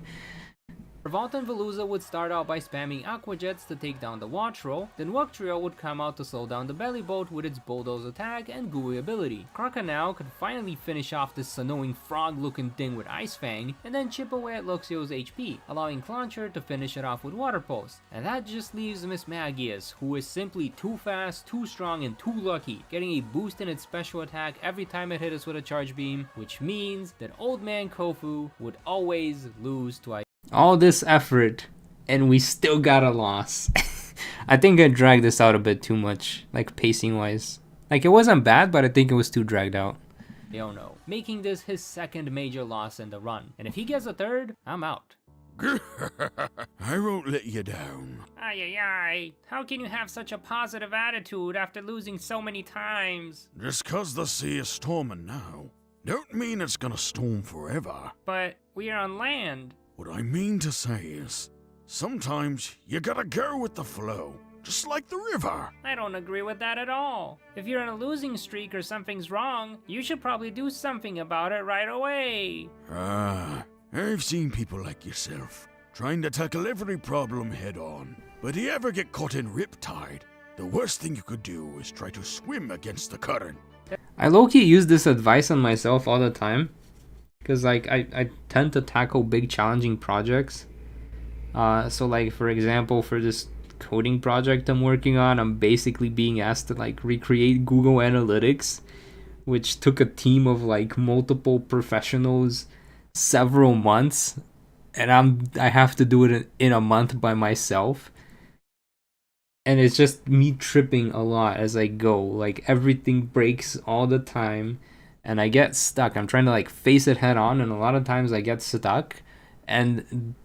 S3: Revolt and Veluza would start out by spamming Aqua Jets to take down the Watch Roll, then Wuctrio would come out to slow down the Belly Boat with its Bulldoze attack and Gooey ability. Croconaw could finally finish off this annoying frog-looking thing with Ice Fang, and then chip away at Luxio's HP, allowing Clauncher to finish it off with Water Pulse. And that just leaves Miss Magius, who is simply too fast, too strong, and too lucky, getting a boost in its special attack every time it hit us with a Charge Beam, which means that Old Man Kofu would always lose to Ice.
S1: All this effort, and we still got a loss. I think I dragged this out a bit too much, like pacing wise. Like it wasn't bad, but I think it was too dragged out.
S3: Leono, making this his second major loss in the run. And if he gets a third, I'm out.
S11: I won't let you down.
S3: Ay ay ay, how can you have such a positive attitude after losing so many times?
S11: Just 'cause the sea is storming now, don't mean it's gonna storm forever.
S3: But we are on land.
S11: What I mean to say is, sometimes you gotta go with the flow, just like the river.
S3: I don't agree with that at all. If you're in a losing streak or something's wrong, you should probably do something about it right away.
S11: I've seen people like yourself, trying to tackle every problem head on. But you ever get caught in riptide, the worst thing you could do is try to swim against the current.
S1: I low-key use this advice on myself all the time. Because like I tend to tackle big challenging projects. So like for example, for this coding project I'm working on, I'm basically being asked to like recreate Google Analytics, which took a team of like multiple professionals several months, and I have to do it in a month by myself. And it's just me tripping a lot as I go. Like everything breaks all the time. And I get stuck. I'm trying to like face it head on, and a lot of times I get stuck, and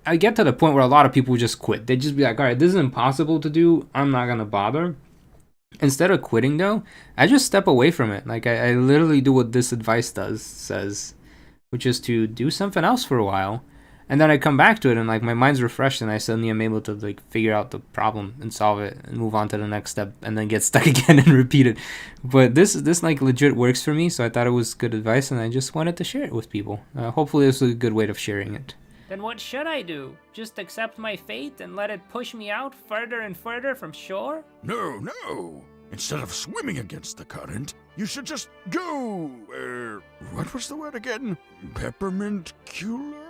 S1: I get to the point where a lot of people just quit. They just be like, all right, this is impossible to do, I'm not gonna bother. Instead of quitting though, I just step away from it. Like I literally do what this advice says, which is to do something else for a while, and then I come back to it, and like my mind's refreshed, and I suddenly am able to like figure out the problem and solve it and move on to the next step, and then get stuck again and repeat it. But this like legit works for me, so I thought it was good advice, and I just wanted to share it with people. Hopefully this was a good way of sharing it.
S3: Then what should I do? Just accept my fate and let it push me out further and further from shore?
S11: No. Instead of swimming against the current, you should just go, what was the word again? Peppermint-cular?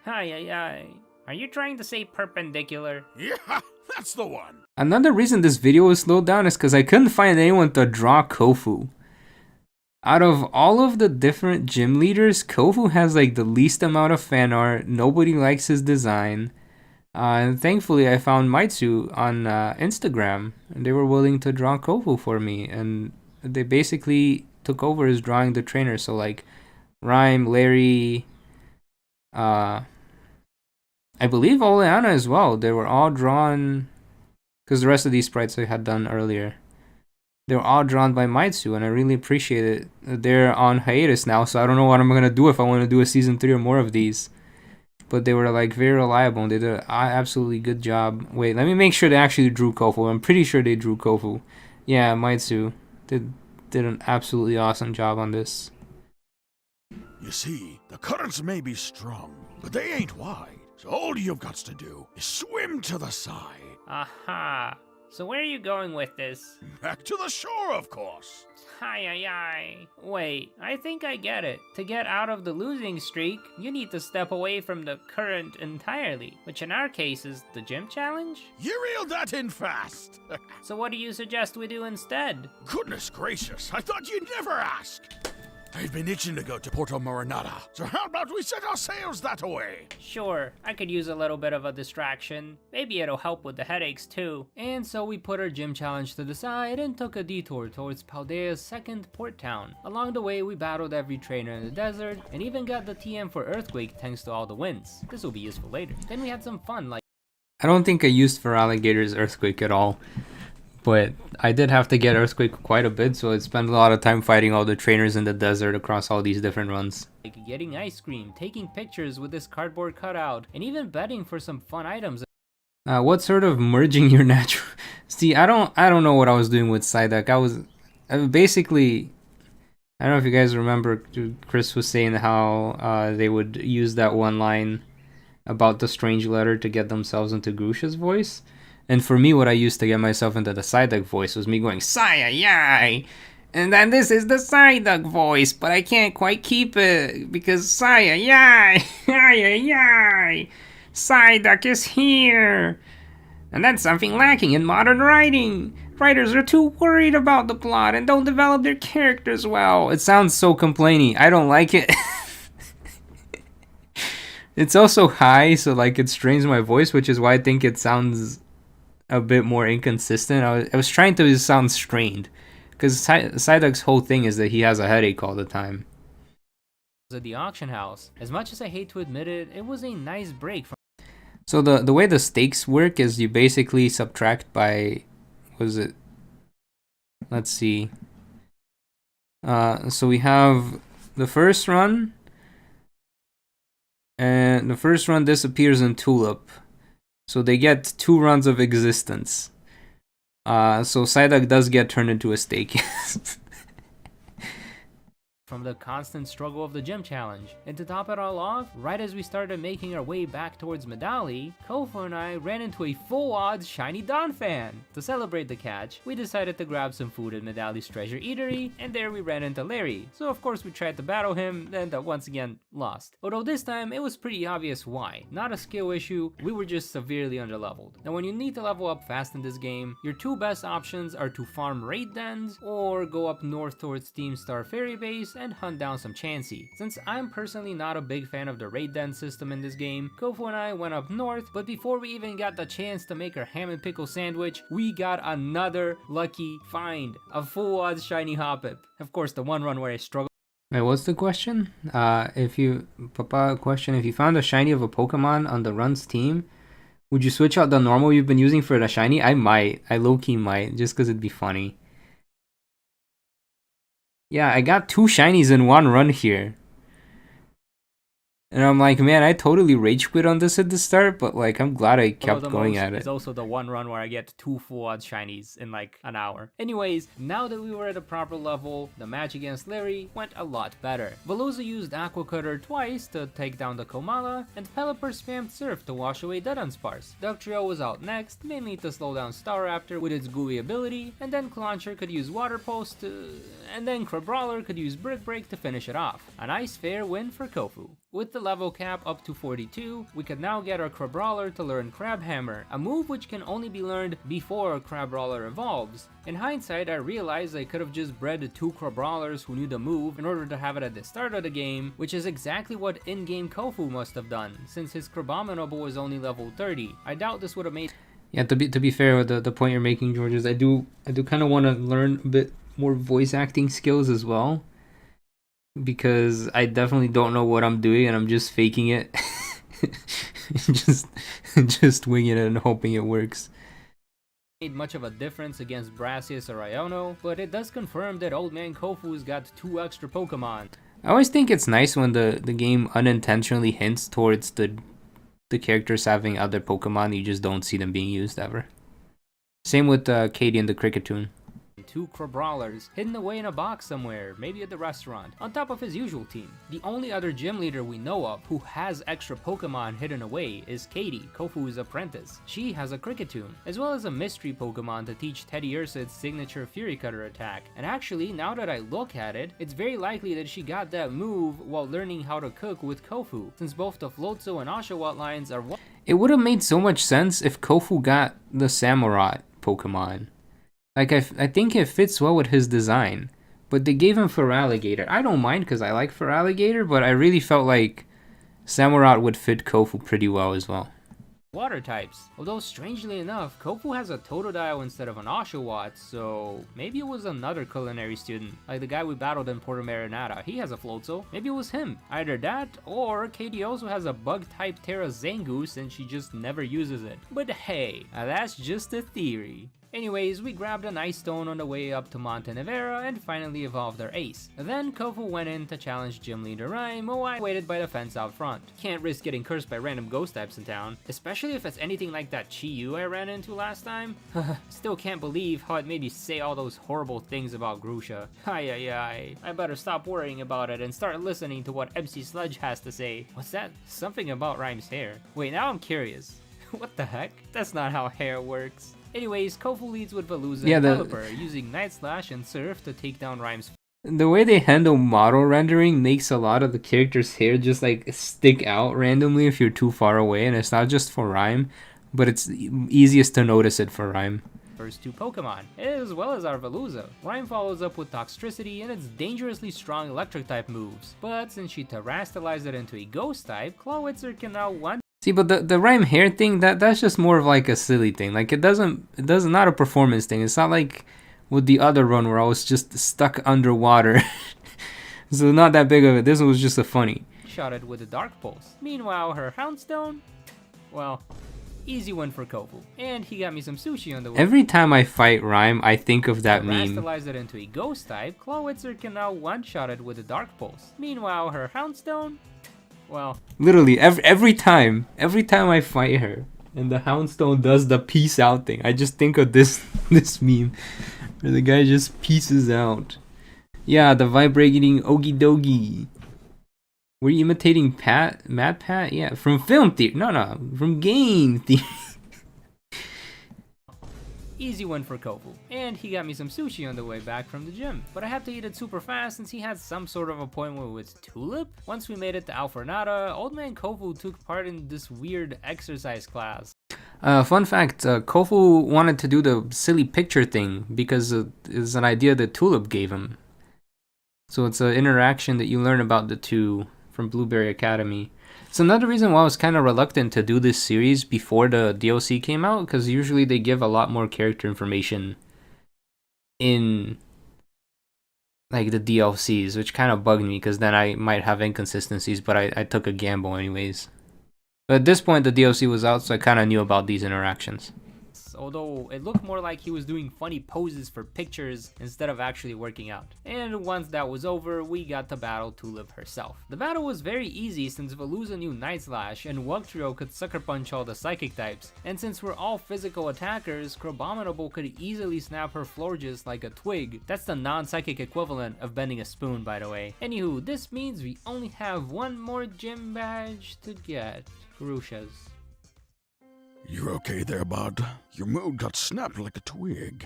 S3: Ay ay ay. Are you trying to say perpendicular?
S11: Yeah, that's the one.
S1: Another reason this video was slowed down is because I couldn't find anyone to draw Kofu. Out of all of the different gym leaders, Kofu has like the least amount of fan art. Nobody likes his design. And thankfully I found Maitsu on Instagram, and they were willing to draw Kofu for me, and they basically took over as drawing the trainer. So like Rhyme, Larry, I believe Oleana as well. They were all drawn, because the rest of these sprites I had done earlier, they were all drawn by Maitsu, and I really appreciate it. They're on hiatus now, so I don't know what I'm gonna do if I want to do a season 3 or more of these. But they were like very reliable, and they did an absolutely good job. Wait, let me make sure they actually drew Kofu. I'm pretty sure they drew Kofu. Yeah, Maitsu did an absolutely awesome job on this.
S11: You see, the currents may be strong, but they ain't wide. So all you've got to do is swim to the side.
S3: Aha. So where are you going with this?
S11: Back to the shore, of course.
S3: Ay ay ay. Wait, I think I get it. To get out of the losing streak, you need to step away from the current entirely, which in our case is the gym challenge?
S11: You reeled that in fast.
S3: So what do you suggest we do instead?
S11: Goodness gracious, I thought you'd never ask. I've been itching to go to Porto Moronada, so how about we set our sails that way?
S3: Sure, I could use a little bit of a distraction. Maybe it'll help with the headaches too. And so we put our gym challenge to the side and took a detour towards Paldea's second port town. Along the way, we battled every trainer in the desert, and even got the TM for Earthquake thanks to all the wins. This will be useful later. Then we had some fun, like
S1: I don't think I used for Alligator's Earthquake at all. But I did have to get Earthquake quite a bit, so I spent a lot of time fighting all the trainers in the desert across all these different runs.
S3: Like getting ice cream, taking pictures with this cardboard cutout, and even betting for some fun items.
S1: What sort of merging your natural... See, I don't know what I was doing with Psyduck. I basically... I don't know if you guys remember, Chris was saying how they would use that one line about the strange letter to get themselves into Grusha's voice. And for me, what I used to get myself into the Psyduck voice was me going, Saya, yai! And then this is the Psyduck voice, but I can't quite keep it, because Saya, yai! Yai, yai! Psyduck is here! And that's something lacking in modern writing. Writers are too worried about the plot and don't develop their characters well. It sounds so complaining. I don't like it. It's also high, so like it strains my voice, which is why I think it sounds a bit more inconsistent. I was trying to sound strained, because Psyduck's whole thing is that he has a headache all the time.
S3: At the auction house. As much as I hate to admit it, it was a nice break from...
S1: So the way the stakes work is you basically subtract by... What is it? Let's see. So we have the first run, and the first run disappears in Tulip, so they get 2 runs of existence. So Psyduck does get turned into a stake.
S3: From the constant struggle of the gym challenge. And to top it all off, right as we started making our way back towards Medali, Kofu and I ran into a full odds shiny Donphan. To celebrate the catch, we decided to grab some food at Medali's treasure eatery, and there we ran into Larry. So of course we tried to battle him, and once again lost. Although this time it was pretty obvious why. Not a skill issue, we were just severely underleveled. Now when you need to level up fast in this game, your 2 best options are to farm raid dens, or go up north towards Team Star Fairy Base and hunt down some Chansey. Since I'm personally not a big fan of the raid den system in this game, Kofu and I went up north, but before we even got the chance to make our ham and pickle sandwich, we got another lucky find, a full odds shiny Hoppip. Of course, the one run where I struggled.
S1: Wait, what's the question? If you found a shiny of a Pokemon on the run's team, would you switch out the normal you've been using for the shiny? I might. I low-key might, just because it'd be funny. Yeah, I got 2 shinies in one run here. And I'm like, man, I totally rage quit on this at the start, but like, I'm glad I kept going at it.
S3: It's also the one run where I get 2 full odds shinies in like an hour. Anyways, now that we were at a proper level, the match against Larry went a lot better. Veloza used Aqua Cutter twice to take down the Komala, and Pelipper spammed Surf to wash away Dunsparce. Dugtrio was out next, mainly to slow down Staraptor with its gooey ability, and then Clauncher could use Water Pulse and then Crabrawler could use Brick Break to finish it off. A nice fair win for Kofu. With the level cap up to 42, we could now get our Crabrawler to learn Crab Hammer, a move which can only be learned before Crabrawler evolves. In hindsight, I realized I could have just bred 2 Crabrawlers who knew the move in order to have it at the start of the game, which is exactly what in-game Kofu must have done, since his Crabominable was only level 30. I doubt this would have made...
S1: Yeah, to be fair with the point you're making, George, is I do kind of want to learn a bit more voice acting skills as well, because I definitely don't know what I'm doing and I'm just faking it. just winging it and hoping it works.
S3: Made much of a difference against Brassius or Iono, but it does confirm that Old Man Kofu's got 2 extra Pokemon.
S1: I always think it's nice when the game unintentionally hints towards the characters having other Pokemon, you just don't see them being used ever. Same with Katie and the Cricketune.
S3: 2 Crabrawlers hidden away in a box somewhere, maybe at the restaurant, on top of his usual team. The only other gym leader we know of who has extra Pokemon hidden away is Katie, Kofu's apprentice. She has a Cricketune, as well as a mystery Pokemon to teach Teddy Ursa's signature Fury Cutter attack. And actually, now that I look at it, it's very likely that she got that move while learning how to cook with Kofu, since both the Floatzel and Oshawott lines are...
S1: It would have made so much sense if Kofu got the Samurott Pokemon. Like, I think it fits well with his design, but they gave him Feraligatr. I don't mind because I like Feraligatr, but I really felt like Samurott would fit Kofu pretty well as well.
S3: Water types. Although strangely enough, Kofu has a Totodile instead of an Oshawott, so maybe it was another culinary student, like the guy we battled in Puerto Marinada. He has a Floatzel. Maybe it was him. Either that, or Katie also has a bug-type Terra Zangoose and she just never uses it. But hey, that's just a theory. Anyways, we grabbed an ice stone on the way up to Monte Nevera and finally evolved our ace. Then Kofu went in to challenge Gym Leader Rhyme, while I waited by the fence out front. Can't risk getting cursed by random ghost types in town, especially if it's anything like that Chi-Yu I ran into last time. Still can't believe how it made me say all those horrible things about Grusha. Ay. I better stop worrying about it and start listening to what MC Sludge has to say. What's that? Something about Rhyme's hair. Wait, now I'm curious. What the heck? That's not how hair works. Anyways, Kofu leads with Veluza and Pelipper, using Night Slash and Surf to take down Rhyme's.
S1: The way they handle model rendering makes a lot of the character's hair just like stick out randomly if you're too far away, and it's not just for Rhyme, but it's easiest to notice it for Rhyme.
S3: First two Pokemon, as well as our Veluza. Rhyme follows up with Toxtricity and its dangerously strong electric type moves, but since she terastallized it into a ghost type, Clawitzer can now one.
S1: See, but the Rhyme hair thing, that's just more of like a silly thing. Like it doesn't not a performance thing. It's not like with the other run where I was just stuck underwater. So not that big of it. This one was just a funny.
S3: Shot it with a Dark Pulse. Meanwhile, her Houndstone, well, easy one for Kofu. And he got me some sushi on the way.
S1: Every time I fight Rhyme, I think of that meme.
S3: Terastallized it into a ghost type, Clawitzer can now one-shot it with a Dark Pulse. Meanwhile, her Houndstone, well,
S1: literally every time I fight her and the Houndstone does the peace out thing, I just think of this meme where the guy just pieces out. Yeah, the vibrating Ogie Dogie. Were you imitating Mad Pat? Yeah, from film theory. No, from game theory.
S3: easy one for Kofu. And he got me some sushi on the way back from the gym. But I had to eat it super fast since he had some sort of appointment with Tulip. Once we made it to Alfornada, old man Kofu took part in this weird exercise class.
S1: Fun fact, Kofu wanted to do the silly picture thing because it's an idea that Tulip gave him. So it's an interaction that you learn about the two from Blueberry Academy. It's another reason why I was kind of reluctant to do this series before the DLC came out, because usually they give a lot more character information in like the DLCs, which kind of bugged me because then I might have inconsistencies, but I took a gamble anyways. But at this point the DLC was out, so I kind of knew about these interactions.
S3: Although it looked more like he was doing funny poses for pictures instead of actually working out. And once that was over, we got to battle Tulip herself. The battle was very easy since Veluza knew Night Slash and Wugtrio could sucker punch all the psychic types. And since we're all physical attackers, Crobominable could easily snap her Florges like a twig. That's the non-psychic equivalent of bending a spoon, by the way. Anywho, this means we only have one more gym badge to get. Grusha's.
S11: You're okay there, bud? Your mood got snapped like a twig.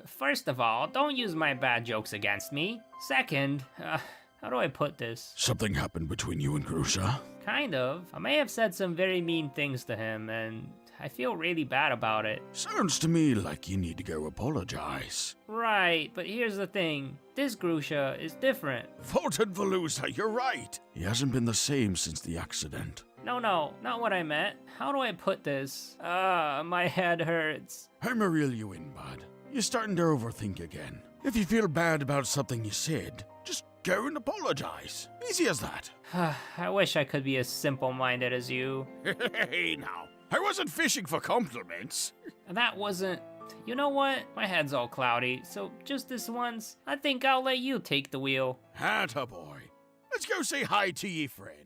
S3: First of all, don't use my bad jokes against me. Second, how do I put this?
S11: Something happened between you and Grusha?
S3: Kind of. I may have said some very mean things to him, and I feel really bad about it.
S11: Sounds to me like you need to go apologize.
S3: Right, but here's the thing. This Grusha is different.
S11: Vaulted Veluza, you're right. He hasn't been the same since the accident.
S3: No, not what I meant. How do I put this? My head hurts.
S11: I'ma reel you in, bud. You're starting to overthink again. If you feel bad about something you said, just go and apologize. Easy as that.
S3: I wish I could be as simple-minded as you.
S11: Hey, now. I wasn't fishing for compliments.
S3: That wasn't... You know what? My head's all cloudy, so just this once, I think I'll let you take the wheel.
S11: Atta boy. Let's go say hi to ye friend.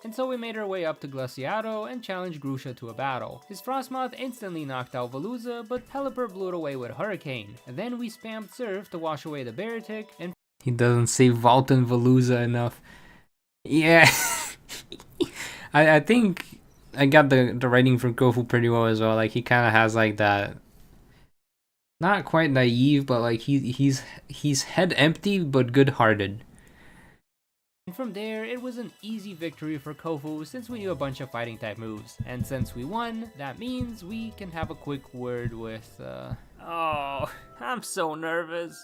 S3: And so we made our way up to Glaciado and challenged Grusha to a battle. His Frostmoth instantly knocked out Veluza, but Pelipper blew it away with Hurricane. And then we spammed Surf to wash away the Beartic, and
S1: he doesn't say Vaultin Veluza enough. Yeah. I think I got the writing from Kofu pretty well as well. Like, he kind of has like that, not quite naive, but like he's head empty but good-hearted.
S3: And from there, it was an easy victory for Kofu since we knew a bunch of fighting type moves. And since we won, that means we can have a quick word with, Oh, I'm so nervous.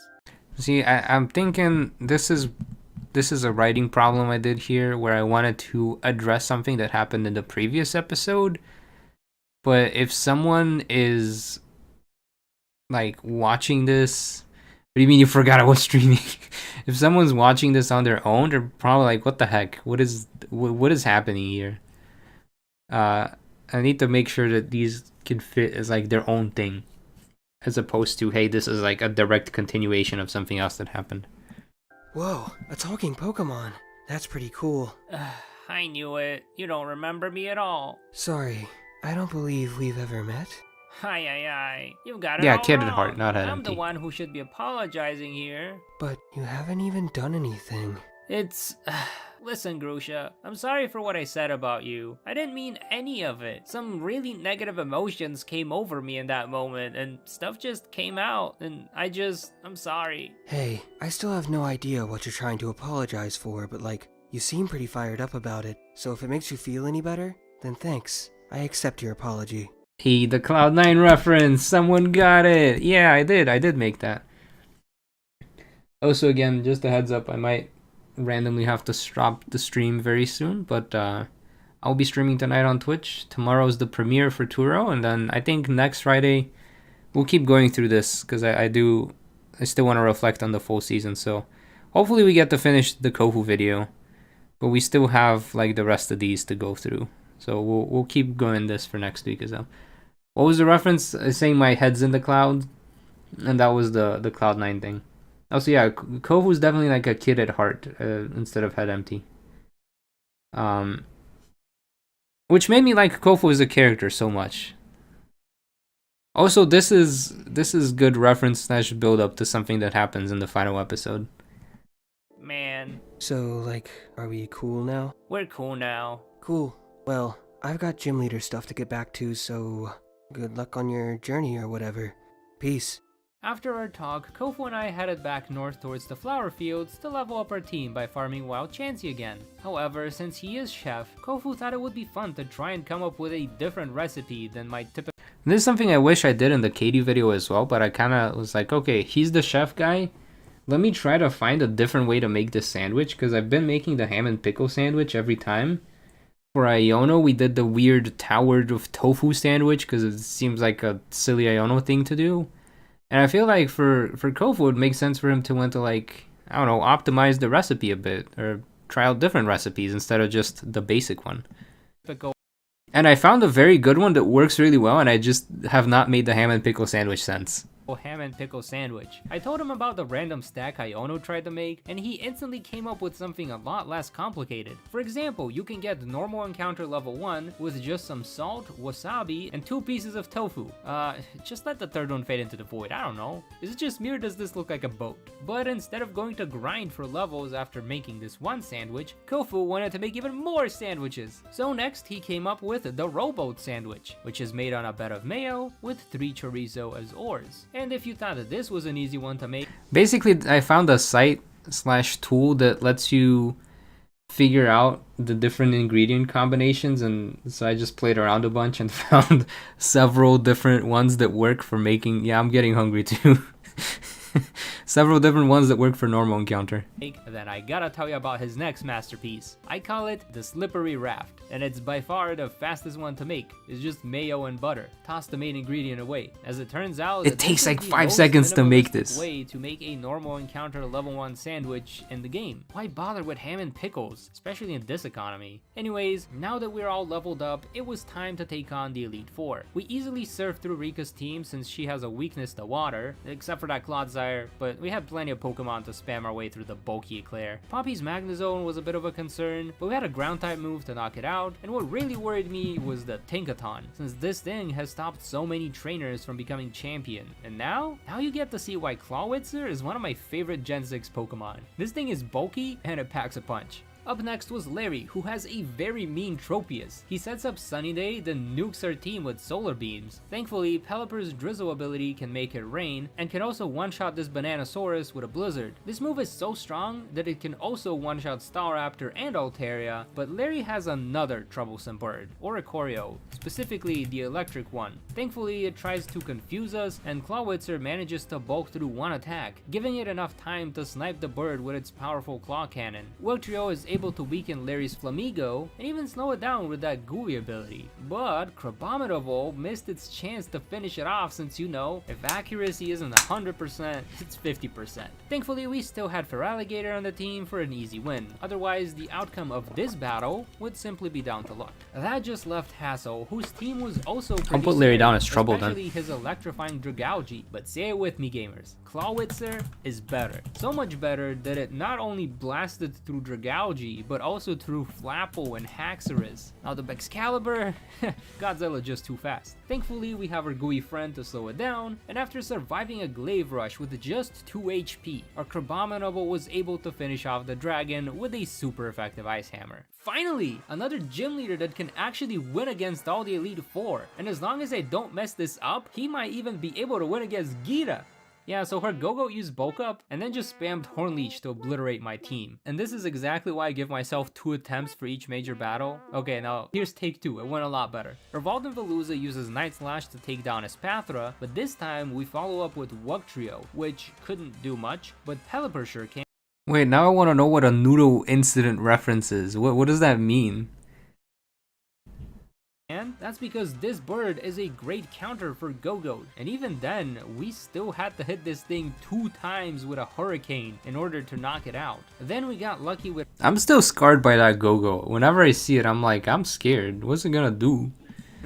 S1: See, I'm thinking this is a writing problem I did here where I wanted to address something that happened in the previous episode. But if someone is, like, watching this... What do you mean you forgot I was streaming? If someone's watching this on their own, they're probably like, what the heck? What is happening here? I need to make sure that these can fit as like their own thing. as opposed to, hey, this is like a direct continuation of something else that happened.
S9: Whoa, a talking Pokemon. That's pretty cool.
S3: I knew it. You don't remember me at all.
S9: Sorry, I don't believe we've ever met.
S3: Aye. You got it
S1: Yeah,
S3: all
S1: kid at
S3: wrong.
S1: heart, not head
S3: I'm
S1: empty.
S3: the one who should be apologizing here.
S9: But you haven't even done anything.
S3: It's... Listen, Grusha, I'm sorry for what I said about you. I didn't mean any of it. Some really negative emotions came over me in that moment, and stuff just came out, and I'm sorry.
S9: Hey, I still have no idea what you're trying to apologize for, but like, you seem pretty fired up about it, so if it makes you feel any better, then thanks. I accept your apology.
S1: Hey, the Cloud9 reference! Someone got it! Yeah, I did make that. Also, again, just a heads up, I might randomly have to stop the stream very soon, but I'll be streaming tonight on Twitch. Tomorrow's the premiere for Turo, and then I think next Friday we'll keep going through this, because I still want to reflect on the full season, so hopefully we get to finish the Kofu video, but we still have like the rest of these to go through, so we'll keep going this for next week as well. What was the reference? Saying my head's in the cloud, and that was the Cloud9 thing. Also, yeah, Kofu's definitely like a kid at heart instead of head empty. Which made me like Kofu as a character so much. Also, this is good reference / build up to something that happens in the final episode.
S3: Man,
S9: So, like, are we cool now?
S3: we're cool now.
S9: Cool. Well, I've got gym leader stuff to get back to, so good luck on your journey or whatever. Peace.
S3: After our talk, Kofu and I headed back north towards the flower fields to level up our team by farming Wild Chansey again. However, since he is chef, Kofu thought it would be fun to try and come up with a different recipe than my typical.
S1: This is something I wish I did in the Katie video as well, but I kind of was like, okay, he's the chef guy. Let me try to find a different way to make this sandwich, because I've been making the ham and pickle sandwich every time. For Iono, we did the weird towered of tofu sandwich, because it seems like a silly Iono thing to do. And I feel like for Kofu, it makes sense for him to want to, like, I don't know, optimize the recipe a bit, or try out different recipes instead of just the basic one. And I found a very good one that works really well, and I just have not made the ham and pickle sandwich since.
S3: Ham and pickle sandwich. I told him about the random stack Iono tried to make, and he instantly came up with something a lot less complicated. For example, you can get normal encounter level 1 with just some salt, wasabi, and 2 pieces of tofu. Just let the third one fade into the void, I don't know. Is it just me or does this look like a boat? But instead of going to grind for levels after making this one sandwich, Kofu wanted to make even more sandwiches. So next he came up with the rowboat sandwich, which is made on a bed of mayo with 3 chorizo as oars. And if you thought that this was an easy one to make...
S1: Basically, I found a site / tool that lets you figure out the different ingredient combinations, and so I just played around a bunch and found several different ones that work for making... Yeah, I'm getting hungry too. Several different ones that work for normal encounter.
S3: Then I gotta tell you about his next masterpiece. I call it the slippery raft, and it's by far the fastest one to make. It's just mayo and butter. Toss the main ingredient away. As it turns out,
S1: It takes like 5 seconds to make this.
S3: Way to make a normal encounter level 1 sandwich in the game. Why bother with ham and pickles, especially in this economy? Anyways, now that we're all leveled up, it was time to take on the Elite Four. We easily surfed through Rika's team since she has a weakness to water, except for that Clodsire, but we had plenty of Pokemon to spam our way through the bulky Eclair. Poppy's Magnezone was a bit of a concern, but we had a ground type move to knock it out, and what really worried me was the Tinkaton, since this thing has stopped so many trainers from becoming champion. And now you get to see why Clawitzer is one of my favorite Gen 6 Pokemon. This thing is bulky and it packs a punch. Up next was Larry, who has a very mean Tropius. He sets up Sunny Day, then nukes our team with solar beams. Thankfully, Pelipper's Drizzle ability can make it rain, and can also one-shot this Bananasaurus with a blizzard. This move is so strong that it can also one-shot Staraptor and Altaria, but Larry has another troublesome bird, Oricorio, specifically the electric one. Thankfully, it tries to confuse us, and Clawitzer manages to bulk through one attack, giving it enough time to snipe the bird with its powerful claw cannon. Wiltrio is able able to weaken Larry's Flamigo and even slow it down with that gooey ability. But Crabominable missed its chance to finish it off since, you know, if accuracy isn't 100%, it's 50%. Thankfully, we still had Feraligatr on the team for an easy win. Otherwise, the outcome of this battle would simply be down to luck. That just left Hassel, whose team was also pretty
S1: I'll put Larry
S3: scary,
S1: down as trouble then.
S3: especially his electrifying Dragalge. But say it with me, gamers. Clawitzer is better. So much better that it not only blasted through Dragalge, but also through Flapple and Haxorus. Now the Excalibur, Godzilla just too fast. Thankfully, we have our gooey friend to slow it down, and after surviving a Glaive Rush with just 2 HP, our Crabominable was able to finish off the dragon with a super effective Ice Hammer. Finally, another gym leader that can actually win against all the Elite Four, and as long as I don't mess this up, he might even be able to win against Gita. Yeah, so her Go-Go used Bulk Up and then just spammed Horn Leech to obliterate my team. And this is exactly why I give myself 2 attempts for each major battle. Okay, now here's take 2, it went a lot better. Revolving Veluza uses Night Slash to take down Espathra, but this time we follow up with Wugtrio, which couldn't do much, but Pelipper sure can.
S1: Wait, now I want to know what a Noodle incident reference is. What does that mean?
S3: And that's because this bird is a great counter for Go-Go, and even then, we still had to hit this thing 2 times with a Hurricane in order to knock it out. Then we got lucky with
S1: I'm still scarred by that Go-Go. Whenever I see it, I'm like, I'm scared. What's it gonna do?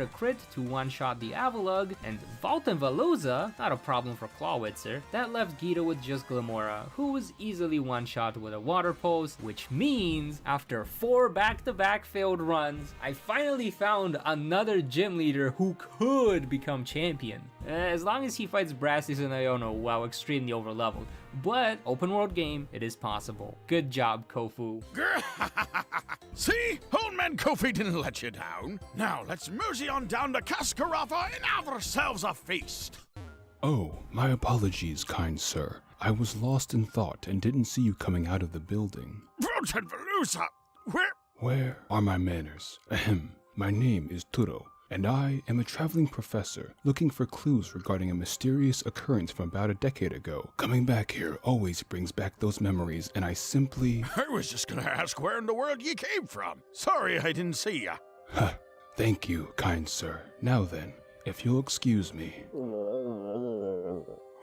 S3: a crit to one-shot the Avalugg, and Vault and Veluza, not a problem for Clawitzer. That left Gita with just Glamora, who was easily one-shot with a Water Pulse, which means, after 4 back-to-back failed runs, I finally found another gym leader who could become champion. As long as he fights Brassis and Iono while extremely overleveled. But, open world game, it is possible. Good job, Kofu.
S11: See? Old man Kofi didn't let you down. Now let's mosey on down to Kaskarafa and have ourselves a feast.
S8: Oh, my apologies, kind sir. I was lost in thought and didn't see you coming out of the building.
S11: Broken Veluza!
S8: Where are my manners? Ahem. My name is Turo, and I am a traveling professor looking for clues regarding a mysterious occurrence from about a decade ago. Coming back here always brings back those memories, and I simply...
S11: I was just gonna ask where in the world you came from. Sorry I didn't see ya.
S8: Huh. Thank you, kind sir. Now then, if you'll excuse me...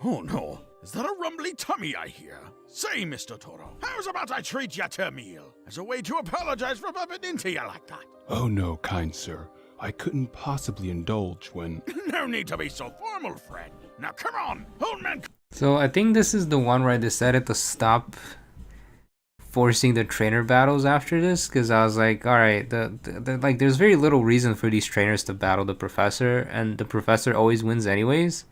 S11: Oh no, is that a rumbly tummy I hear? Say, Mr. Toro, how's about I treat ya to a meal, as a way to apologize for bumping into you like that?
S8: Oh no, kind sir. I couldn't possibly indulge when...
S11: No need to be so formal, friend. Now come on, old man...
S1: So I think this is the one where I decided to stop forcing the trainer battles after this, because I was like, alright, like there's very little reason for these trainers to battle the professor, and the professor always wins anyways.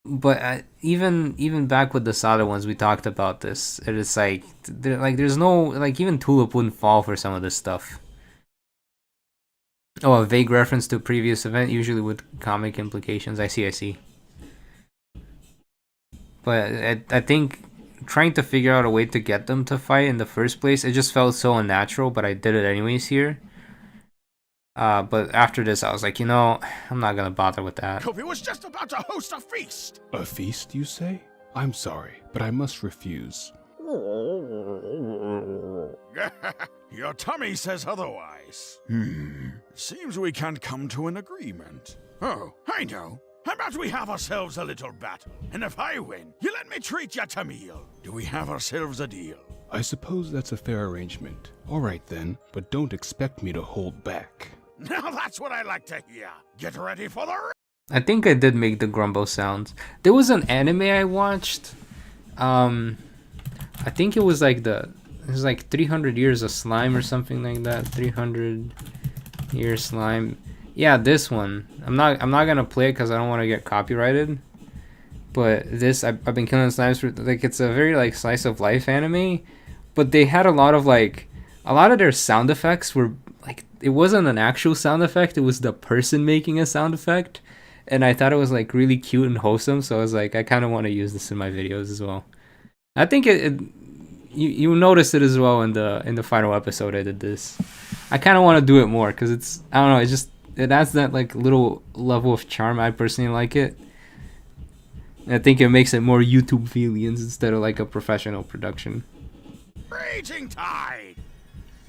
S1: But even back with the Sada ones, we talked about this. It is like there's no, like, even Tulip wouldn't fall for some of this stuff. Oh, a vague reference to a previous event, usually with comic implications. I see. But I think trying to figure out a way to get them to fight in the first place, it just felt so unnatural, but I did it anyways here. But after this, I was like, you know, I'm not gonna bother with that.
S11: Kofi was just about to host a feast.
S8: A feast, you say? I'm sorry, but I must refuse.
S11: Your tummy says otherwise. Seems we can't come to an agreement. Oh, I know. How about we have ourselves a little battle? And if I win, you let me treat ya to a meal. Do we have ourselves a deal?
S8: I suppose that's a fair arrangement. All right then, but don't expect me to hold back.
S11: Now that's what I like to hear. Get ready for the...
S1: I think I did make the grumble sounds. There was an anime I watched. I think it was like it was like 300 Years of Slime or something like that. 300 Years Slime. Yeah, this one. I'm not gonna play it because I don't want to get copyrighted. But this, I've been killing slimes for, like, it's a very like slice of life anime. But they had a lot of their sound effects were like, it wasn't an actual sound effect. It was the person making a sound effect. And I thought it was like really cute and wholesome. So I was like, I kind of want to use this in my videos as well. I think you notice it as well in the final episode I did this. I kind of want to do it more because it's, I don't know, it adds that like little level of charm. I personally like it. And I think it makes it more YouTube feelings instead of like a professional production.
S11: Raging Tide!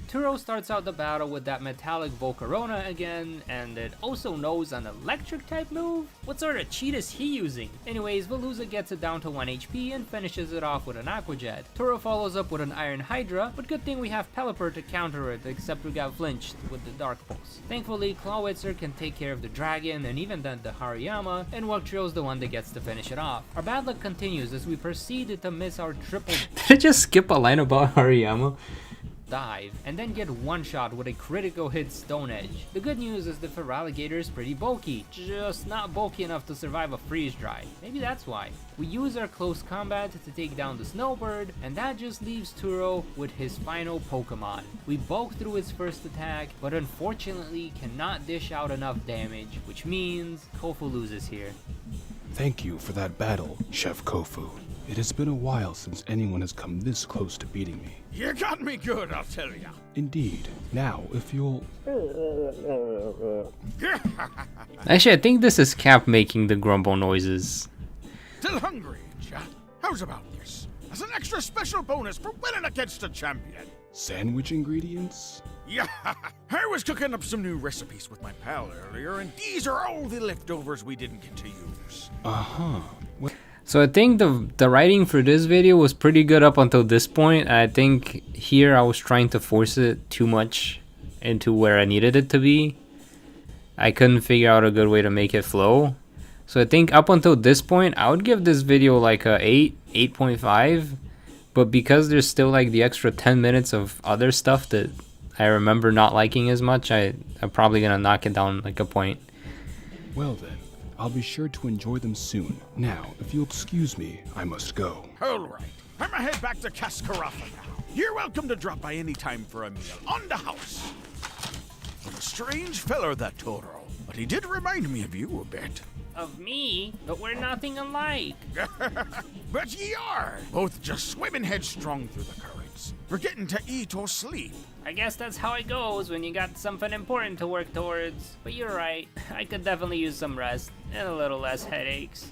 S3: Turo starts out the battle with that metallic Volcarona again, and it also knows an electric type move? What sort of cheat is he using? Anyways, Veluza gets it down to 1 HP and finishes it off with an Aqua Jet. Turo follows up with an Iron Hydra, but good thing we have Pelipper to counter it, except we got flinched with the Dark Pulse. Thankfully, Clawitzer can take care of the dragon and even then the Hariyama, and Wugtrio's the one that gets to finish it off. Our bad luck continues as we proceed to miss our triple
S1: Did I just skip a line about Hariyama?
S3: dive, and then get one shot with a critical hit Stone Edge. The good news is the Feraligatr is pretty bulky, just not bulky enough to survive a freeze dry. Maybe that's why. We use our close combat to take down the Snowbird, and that just leaves Turo with his final Pokemon. We bulk through its first attack, but unfortunately cannot dish out enough damage, which means Kofu loses here.
S8: Thank you for that battle, Chef Kofu. It has been a while since anyone has come this close to beating me.
S11: You got me good, I'll tell ya.
S8: Indeed. Now, if you'll...
S1: Actually, I think this is Cap making the grumble noises.
S11: Still hungry, chat? How's about this? As an extra special bonus for winning against a champion.
S8: Sandwich ingredients?
S11: Yeah, I was cooking up some new recipes with my pal earlier, and these are all the leftovers we didn't get to use.
S8: Uh-huh.
S1: So I think the writing for this video was pretty good up until this point. I think here I was trying to force it too much into where I needed it to be. I couldn't figure out a good way to make it flow. So I think up until this point, I would give this video like a 8.5. But because there's still like the extra 10 minutes of other stuff that I remember not liking as much, I'm probably gonna knock it down like a point.
S8: Well then, I'll be sure to enjoy them soon. Now, if you'll excuse me, I must go.
S11: All right, I'ma head back to Kaskarafa now. You're welcome to drop by any time for a meal on the house. A strange feller, that Toro, but he did remind me of you a bit.
S3: Of me? But we're nothing alike.
S11: But ye are! Both just swimming headstrong through the currents, forgetting to eat or sleep.
S3: I guess that's how it goes when you got something important to work towards. But you're right, I could definitely use some rest and a little less headaches.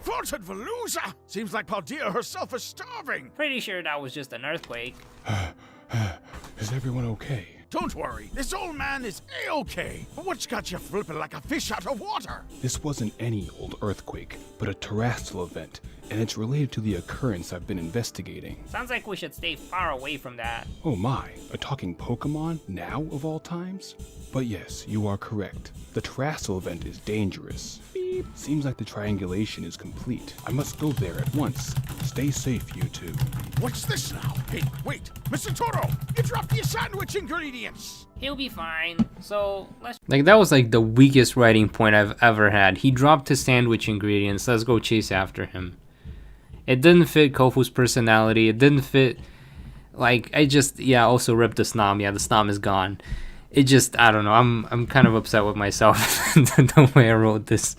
S11: Faulted Veluza! Seems like Paldea herself is starving.
S3: Pretty sure that was just an earthquake.
S8: Is everyone okay?
S11: Don't worry, this old man is A-okay. But what's got you flipping like a fish out of water?
S8: This wasn't any old earthquake, but a terrestrial event, and it's related to the occurrence I've been investigating.
S3: Sounds like we should stay far away from that.
S8: Oh my, a talking Pokemon now of all times? But yes, you are correct. The terrestrial event is dangerous. Beep. Seems like the triangulation is complete. I must go there at once. Stay safe, you two.
S11: What's this now? Hey, wait, Mr. Toro, you dropped your sandwich ingredients.
S3: He'll be fine. So let's.
S1: Like that was like the weakest writing point I've ever had. He dropped his sandwich ingredients. Let's go chase after him. It didn't fit Kofu's personality. It didn't fit. Like I just also ripped the Snom. Yeah, the Snom is gone. It just, I don't know, I'm kind of upset with myself the way I wrote this.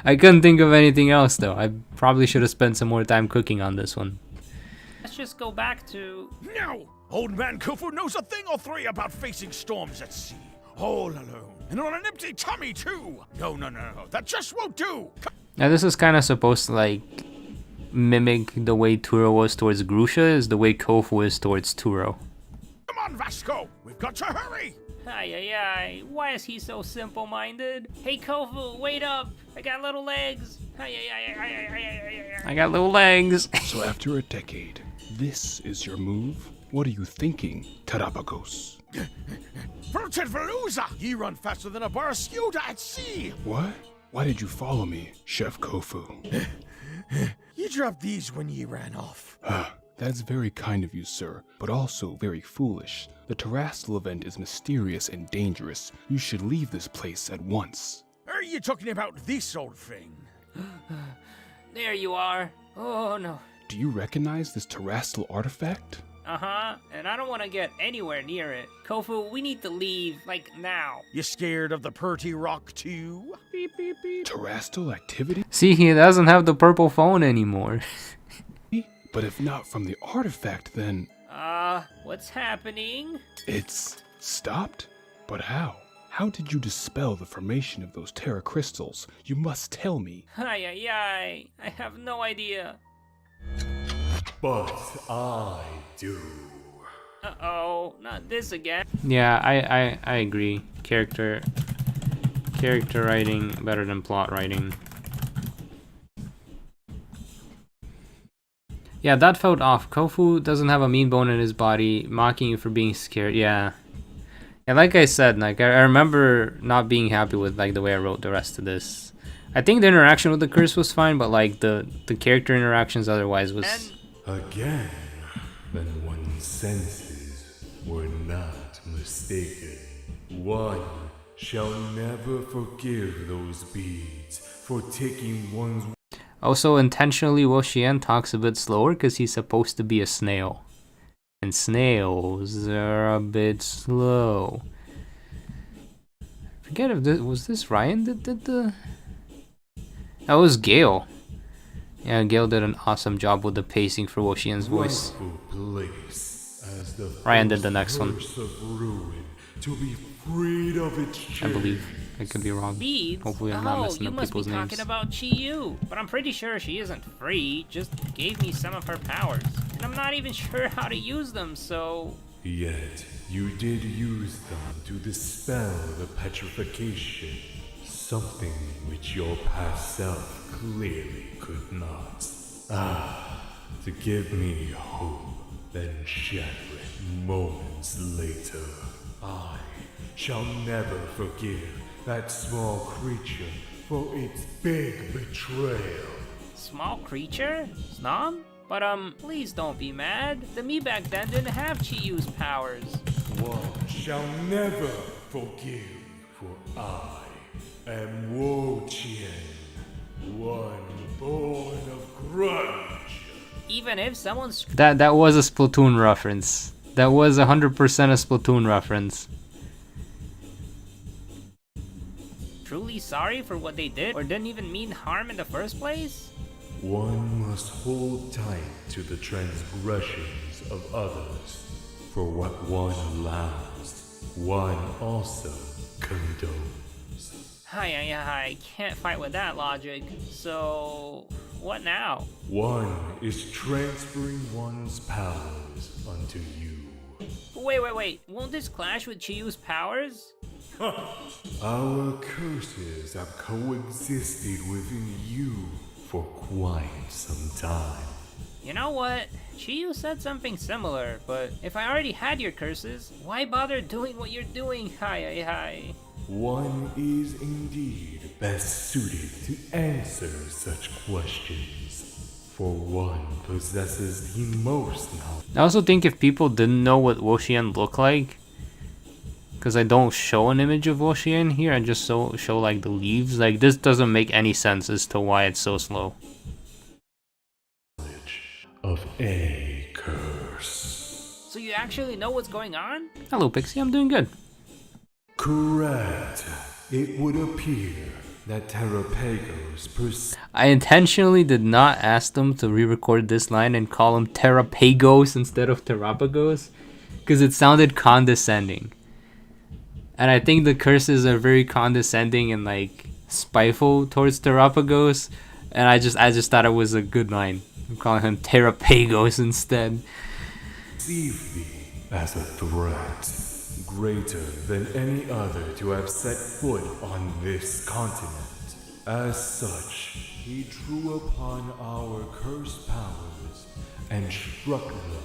S1: I couldn't think of anything else though. I probably should have spent some more time cooking on this one.
S3: Let's just go back to.
S11: No! Old man Kufu knows a thing or three about facing storms at sea. All alone. And on an empty tummy too! No, that just won't do!
S1: Now this is kind of supposed to like mimic the way Turo was towards Grusha is the way Kofu is towards Turo.
S11: Come on, Vasko! We've got to hurry!
S3: Ay, why is he so simple-minded? Hey Kofu, wait up! I got little legs!
S1: I got little legs!
S8: So after a decade, this is your move? What are you thinking, Terapagos?
S11: Faulted Veluza! Ye run faster than a Barraskewda at sea!
S8: What? Why did you follow me, Chef Kofu?
S11: You dropped these when ye ran off.
S8: That's very kind of you, sir, but also very foolish. The terrestrial event is mysterious and dangerous. You should leave this place at once.
S11: Are you talking about this old thing?
S3: There you are. Oh no.
S8: Do you recognize this terrestrial artifact?
S3: Uh-huh, and I don't want to get anywhere near it. Kofu, we need to leave, like, now.
S11: You scared of the Purty Rock too?
S3: Beep, beep, beep.
S8: Terrestrial activity?
S1: See, he doesn't have the purple phone anymore.
S8: But if not from the artifact, then...
S3: What's happening?
S8: It's stopped? But how? How did you dispel the formation of those terra crystals? You must tell me.
S3: I have no idea.
S12: but I do.
S3: Uh-oh, not this again.
S1: Yeah, I agree. Character writing better than plot writing. Yeah, that felt off. Kofu doesn't have a mean bone in his body, mocking you for being scared. Yeah. And like I said, like I remember not being happy with like the way I wrote the rest of this. I think the interaction with the curse was fine, but like the character interactions otherwise was...
S12: Again, then one's senses were not mistaken. One shall never forgive those beads for taking one's...
S1: Also, intentionally, Wo Xian talks a bit slower because he's supposed to be a snail. And snails are a bit slow. I forget if this... Was this Ryan that did the... That was Gale. Yeah, Gale did an awesome job with the pacing for Wo Xian's voice. Ryan did the next one.
S12: To be freed of its
S1: I believe. I could be wrong.
S3: Beads?
S1: Hopefully I'm not messing
S3: you
S1: up
S3: must be
S1: people's names.
S3: talking about Chi-Yu. But I'm pretty sure she isn't free, just gave me some of her powers. And I'm not even sure how to use them, so...
S12: Yet, you did use them to dispel the petrification. Something which your past self clearly could not. To give me hope, then shatter it moments later. I shall never forgive that small creature for its big betrayal.
S3: Small creature? Snom? But please don't be mad. The me back then didn't have Chi-Yu's powers.
S12: One shall never forgive, for I am Wo Qian, one born of grudge.
S3: Even if someone's
S1: That was a Splatoon reference. That was 100% a Splatoon reference.
S3: truly sorry for what they did or didn't even mean harm in the first place?
S12: One must hold tight to the transgressions of others, for what one allows, one also condones.
S3: I can't fight with that logic. So, what now?
S12: One is transferring one's powers unto you.
S3: Wait. Won't this clash with Chi-Yu's powers?
S12: Our curses have coexisted within you for quite some time.
S3: You know what? Chi-Yu said something similar, but if I already had your curses, why bother doing what you're doing? Hi.
S12: One is indeed best suited to answer such questions, for one possesses the most knowledge.
S1: I also think if people didn't know what Wo Xian looked like, because I don't show an image of Wo Xian here, I just show like the leaves, like this doesn't make any sense as to why it's so slow.
S12: Of a curse.
S3: So you actually know what's going on?
S1: Hello Pixie, I'm doing good.
S12: Correct. It would appear that Terrapagos
S1: I intentionally did not ask them to re-record this line and call him Terrapagos instead of Terrapagos, because it sounded condescending. And I think the curses are very condescending and like spiteful towards Terrapagos, and I just thought it was a good line. I'm calling him Terrapagos instead.
S12: Perceive thee as a threat greater than any other to have set foot on this continent. As such, he drew upon our cursed powers and struck them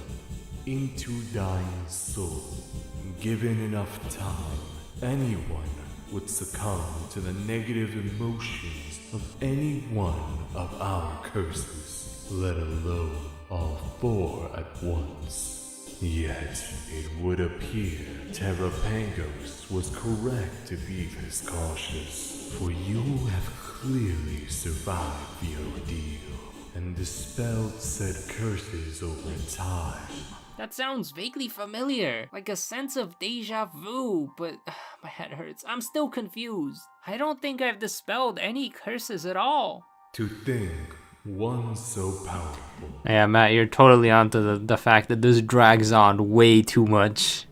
S12: into thine soul. Given enough time, anyone would succumb to the negative emotions of any one of our curses, let alone all four at once. Yet, it would appear Terrapagos was correct to be this cautious, for you have clearly survived the ordeal and dispelled said curses over time.
S3: That sounds vaguely familiar, like a sense of deja vu, but my head hurts. I'm still confused. I don't think I've dispelled any curses at all.
S12: To think one so powerful.
S1: Yeah, Matt, you're totally onto the fact that this drags on way too much.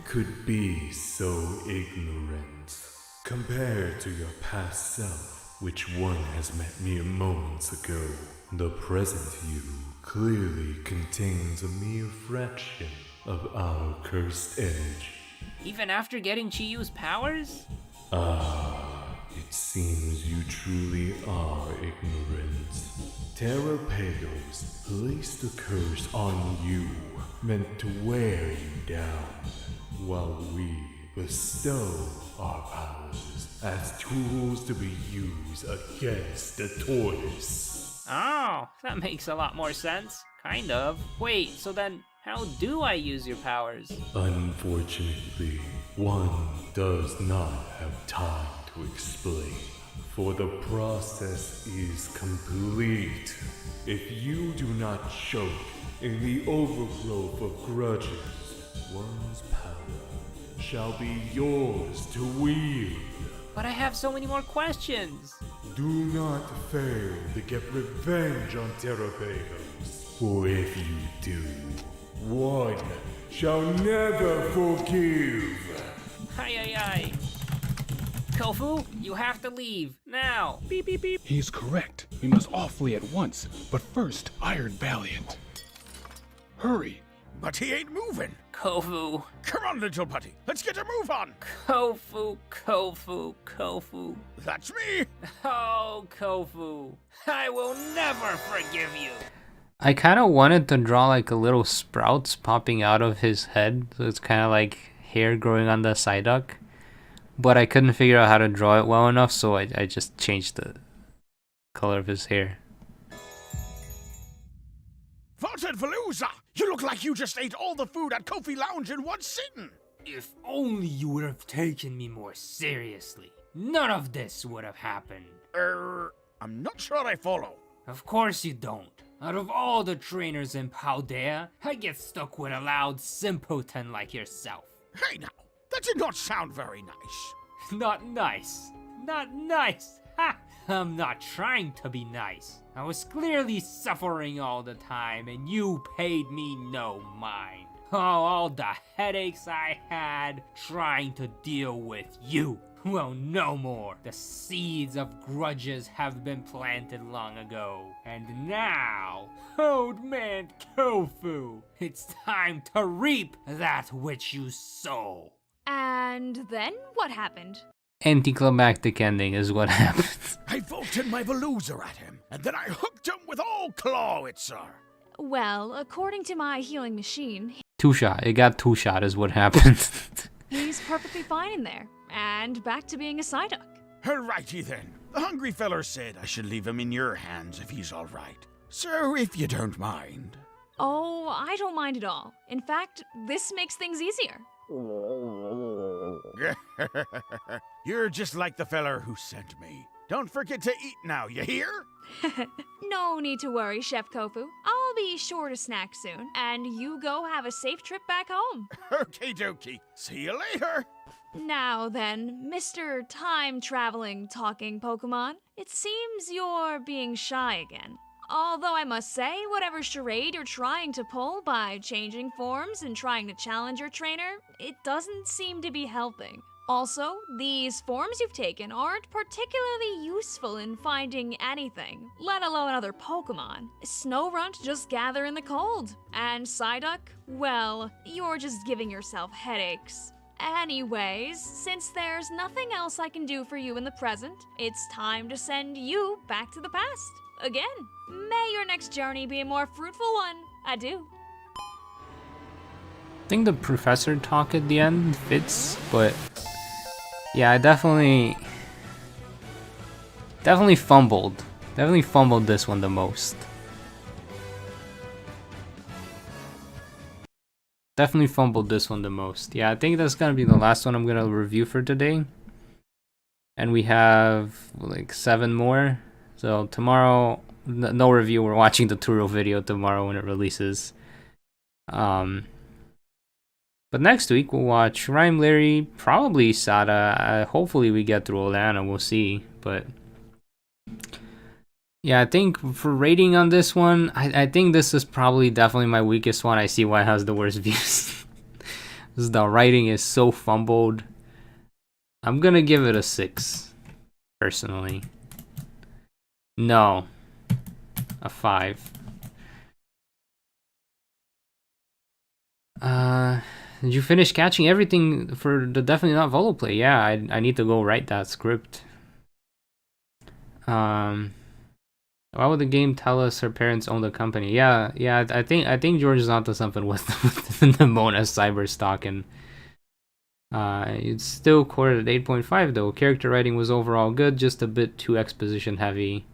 S12: Could be so ignorant. Compared to your past self, which one has met mere moments ago, the present you clearly contains a mere fraction of our cursed energy.
S3: Even after getting Chiyu's powers?
S12: It seems you truly are ignorant. Terra Pagos placed a curse on you, meant to wear you down, while we bestow our powers as tools to be used against the tortoise.
S3: Oh, that makes a lot more sense. Kind of. Wait, so then how do I use your powers?
S12: Unfortunately, one does not have time to explain, for the process is complete. If you do not choke in the overgrowth of grudges, one's power shall be yours to wield.
S3: But I have so many more questions.
S12: Do not fail to get revenge on Terrapagos, for if you do, one shall never forgive.
S3: Ay. Kofu, you have to leave, now. Beep, beep, beep.
S8: He's correct. We must off flee at once. But first, Iron Valiant. Hurry.
S11: But he ain't moving.
S3: Kofu.
S11: Come on, little buddy. Let's get a move on.
S3: Kofu.
S11: That's me.
S3: Oh, Kofu. I will never forgive you.
S1: I kind of wanted to draw like a little sprouts popping out of his head, so it's kind of like hair growing on the Psyduck. But I couldn't figure out how to draw it well enough, so I just changed the color of his hair.
S11: Vaulted Veluza! You look like you just ate all the food at Kofi Lounge in one sitting!
S3: If only you would have taken me more seriously, none of this would have happened.
S11: I'm not sure I follow.
S3: Of course you don't. Out of all the trainers in Paldea, I get stuck with a loud simpleton like yourself.
S11: Hey now, that did not sound very nice.
S3: Not nice. Not nice. Ha! I'm not trying to be nice. I was clearly suffering all the time and you paid me no mind. Oh, all the headaches I had trying to deal with you. Well, no more. The seeds of grudges have been planted long ago. And now, Old Man Kofu, it's time to reap that which you sow.
S2: And then what happened?
S1: Anticlimactic ending is what happened.
S11: I vaulted my Veluza at him, and then I hooked him with all claw it, sir.
S2: Well, according to my healing machine,
S1: Two-shot. It got two-shot is what happened.
S2: he's perfectly fine in there. And back to being a Psyduck.
S11: Alrighty then. The hungry feller said I should leave him in your hands if he's alright. So, if you don't mind.
S2: Oh, I don't mind at all. In fact, this makes things easier.
S11: You're just like the feller who sent me. Don't forget to eat now, you hear?
S2: No need to worry, Chef Kofu. I'll be sure to snack soon, and you go have a safe trip back home.
S11: Okie dokie. See you later.
S2: Now then, Mr. Time-traveling talking Pokemon, it seems you're being shy again. Although I must say, whatever charade you're trying to pull by changing forms and trying to challenge your trainer, it doesn't seem to be helping. Also, these forms you've taken aren't particularly useful in finding anything, let alone other Pokemon. Snorunt just gather in the cold, and Psyduck, well, you're just giving yourself headaches. Anyways, since there's nothing else I can do for you in the present, it's time to send you back to the past. Again, may your next journey be a more fruitful one. Adieu.
S1: I think the professor talk at the end fits, but yeah, I definitely fumbled. Definitely fumbled this one the most. Definitely fumbled this one the most. Yeah, I think that's gonna be the last one I'm gonna review for today. And we have like 7 more. So tomorrow, no review. We're watching the tutorial video tomorrow when it releases. But next week we'll watch Rhyme Larry, probably Sada. Hopefully we get through Olana. We'll see. But yeah, I think for rating on this one, I think this is probably definitely my weakest one. I see why it has the worst views. The writing is so fumbled. I'm gonna give it a 6, personally. No, a 5. Did you finish catching everything for the Definitely Not Volo play? Yeah, I need to go write that script. Why would the game tell us her parents own the company? Yeah, I think George is onto something with the Mona cyber stalking. It's still quoted at 8.5 though. Character writing was overall good, just a bit too exposition heavy.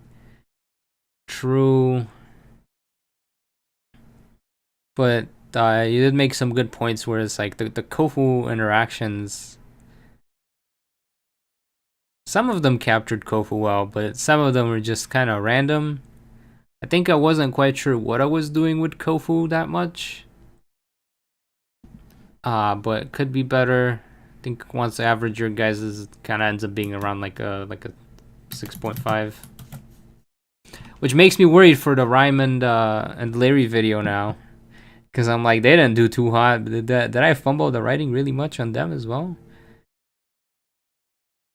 S1: True. But you did make some good points where it's like the Kofu interactions. Some of them captured Kofu well, but some of them were just kind of random. I think I wasn't quite sure what I was doing with Kofu that much. But it could be better. I think once I average your guys' it kind of ends up being around like a 6.5. Which makes me worried for the Rhyme and Larry video now. Because I'm like, they didn't do too hot. Did I fumble the writing really much on them as well?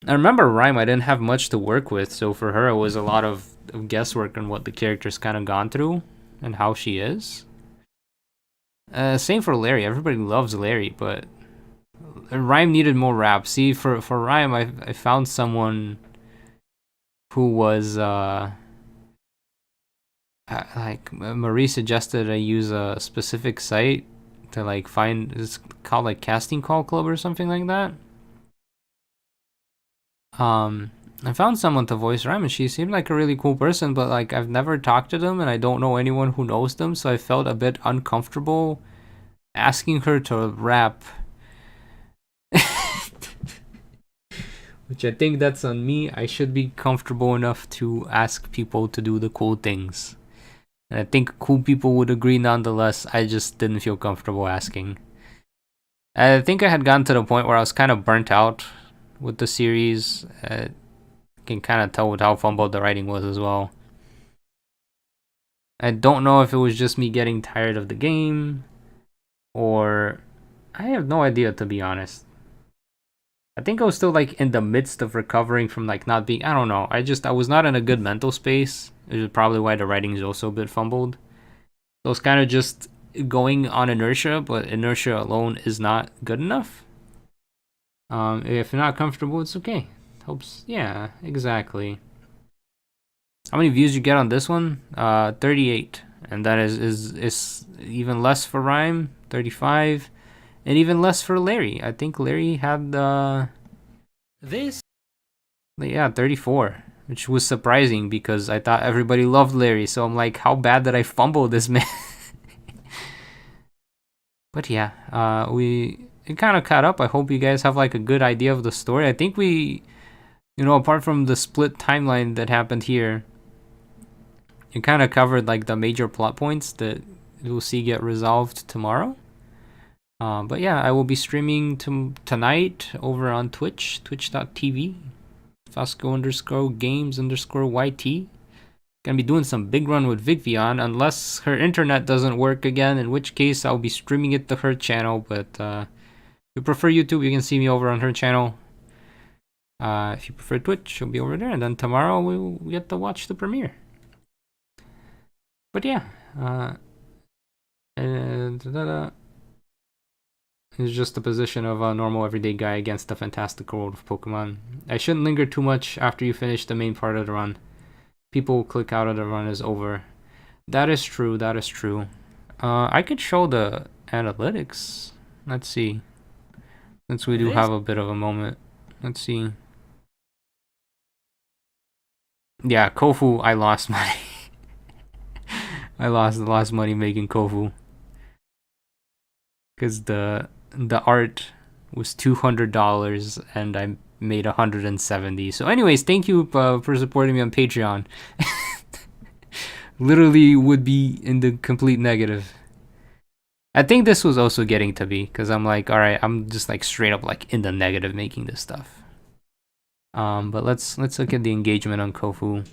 S1: I remember Rhyme, I didn't have much to work with. So for her, it was a lot of guesswork on what the character's kind of gone through. And how she is. Same for Larry. Everybody loves Larry, but Rhyme needed more rap. See, for Rhyme, I found someone who was like Marie suggested I use a specific site to like find. It's called like Casting Call Club or something like that. I found someone to voice Rhyme, and she seemed like a really cool person, but like I've never talked to them, and I don't know anyone who knows them, so I felt a bit uncomfortable asking her to rap. Which I think that's on me. I should be comfortable enough to ask people to do the cool things. And I think cool people would agree nonetheless. I just didn't feel comfortable asking. I think I had gotten to the point where I was kind of burnt out with the series. I can kind of tell with how fumbled the writing was as well. I don't know if it was just me getting tired of the game, or I have no idea, to be honest. I think I was still like in the midst of recovering from like not being, I don't know. I was not in a good mental space. Which is probably why the writing is also a bit fumbled. So it's kind of just going on inertia, but inertia alone is not good enough. If you're not comfortable, it's okay. Helps. Yeah, exactly. How many views you get on this one? 38. And that is even less for Rhyme, 35. And even less for Larry. I think Larry had
S3: This?
S1: Yeah, 34. Which was surprising because I thought everybody loved Larry. So I'm like, how bad did I fumble this man? But yeah, it kind of caught up. I hope you guys have like a good idea of the story. I think we, apart from the split timeline that happened here, it kind of covered like the major plot points that you'll see get resolved tomorrow. But yeah, I will be streaming tonight over on Twitch, twitch.tv, Vasko_games_YT. Gonna be doing some big run with Vigvion, unless her internet doesn't work again, in which case I'll be streaming it to her channel. But if you prefer YouTube, you can see me over on her channel. If you prefer Twitch, she'll be over there, and then tomorrow we'll get to watch the premiere. But yeah, it's just the position of a normal everyday guy against the fantastic world of Pokemon. I shouldn't linger too much after you finish the main part of the run. People will click out of the run is over. That is true, that is true. I could show the analytics. Let's see. Since we do have a bit of a moment. Let's see. Yeah, Kofu, I lost money. I lost money making Kofu. Because the art was $200 and I made $170. So anyways, thank you for supporting me on Patreon. Literally would be in the complete negative. I think this was also getting to be, because I'm like, alright, I'm just like straight up like in the negative making this stuff. But let's look at the engagement on Kofu.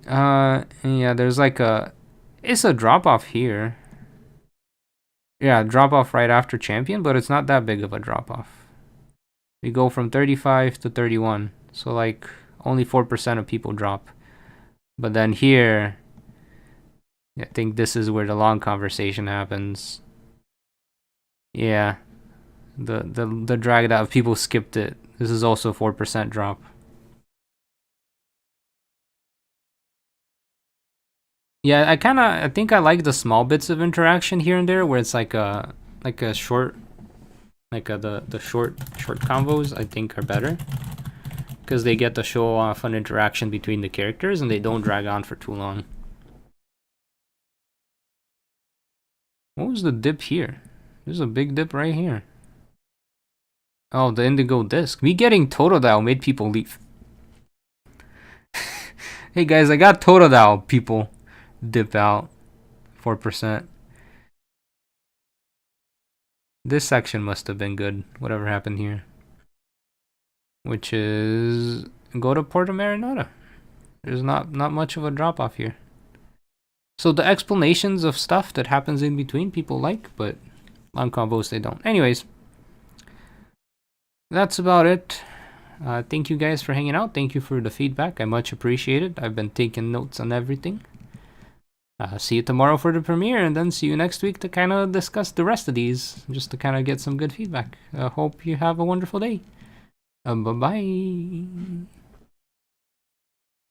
S1: Yeah, there's like it's a drop off here. Yeah, drop off right after champion, but it's not that big of a drop off. We go from 35 to 31, so like only 4% of people drop. But then here, I think this is where the long conversation happens. Yeah. The drag out, people skipped it. This is also 4% drop. Yeah, I think I like the small bits of interaction here and there where it's like a short, the short combos I think are better. Because they get to show off an interaction between the characters and they don't drag on for too long. What was the dip here? There's a big dip right here. Oh, the indigo disc. Me getting Totodile made people leave. Hey guys, I got Totodile. People dip out. 4%. This section must have been good. Whatever happened here. Which is... go to Porto Marinata. There's not much of a drop off here. So the explanations of stuff that happens in between people like, but long combos they don't. Anyways. That's about it. Thank you guys for hanging out. Thank you for the feedback. I much appreciate it. I've been taking notes on everything. See you tomorrow for the premiere, and then see you next week to kind of discuss the rest of these, just to kind of get some good feedback. Hope you have a wonderful day. Bye-bye.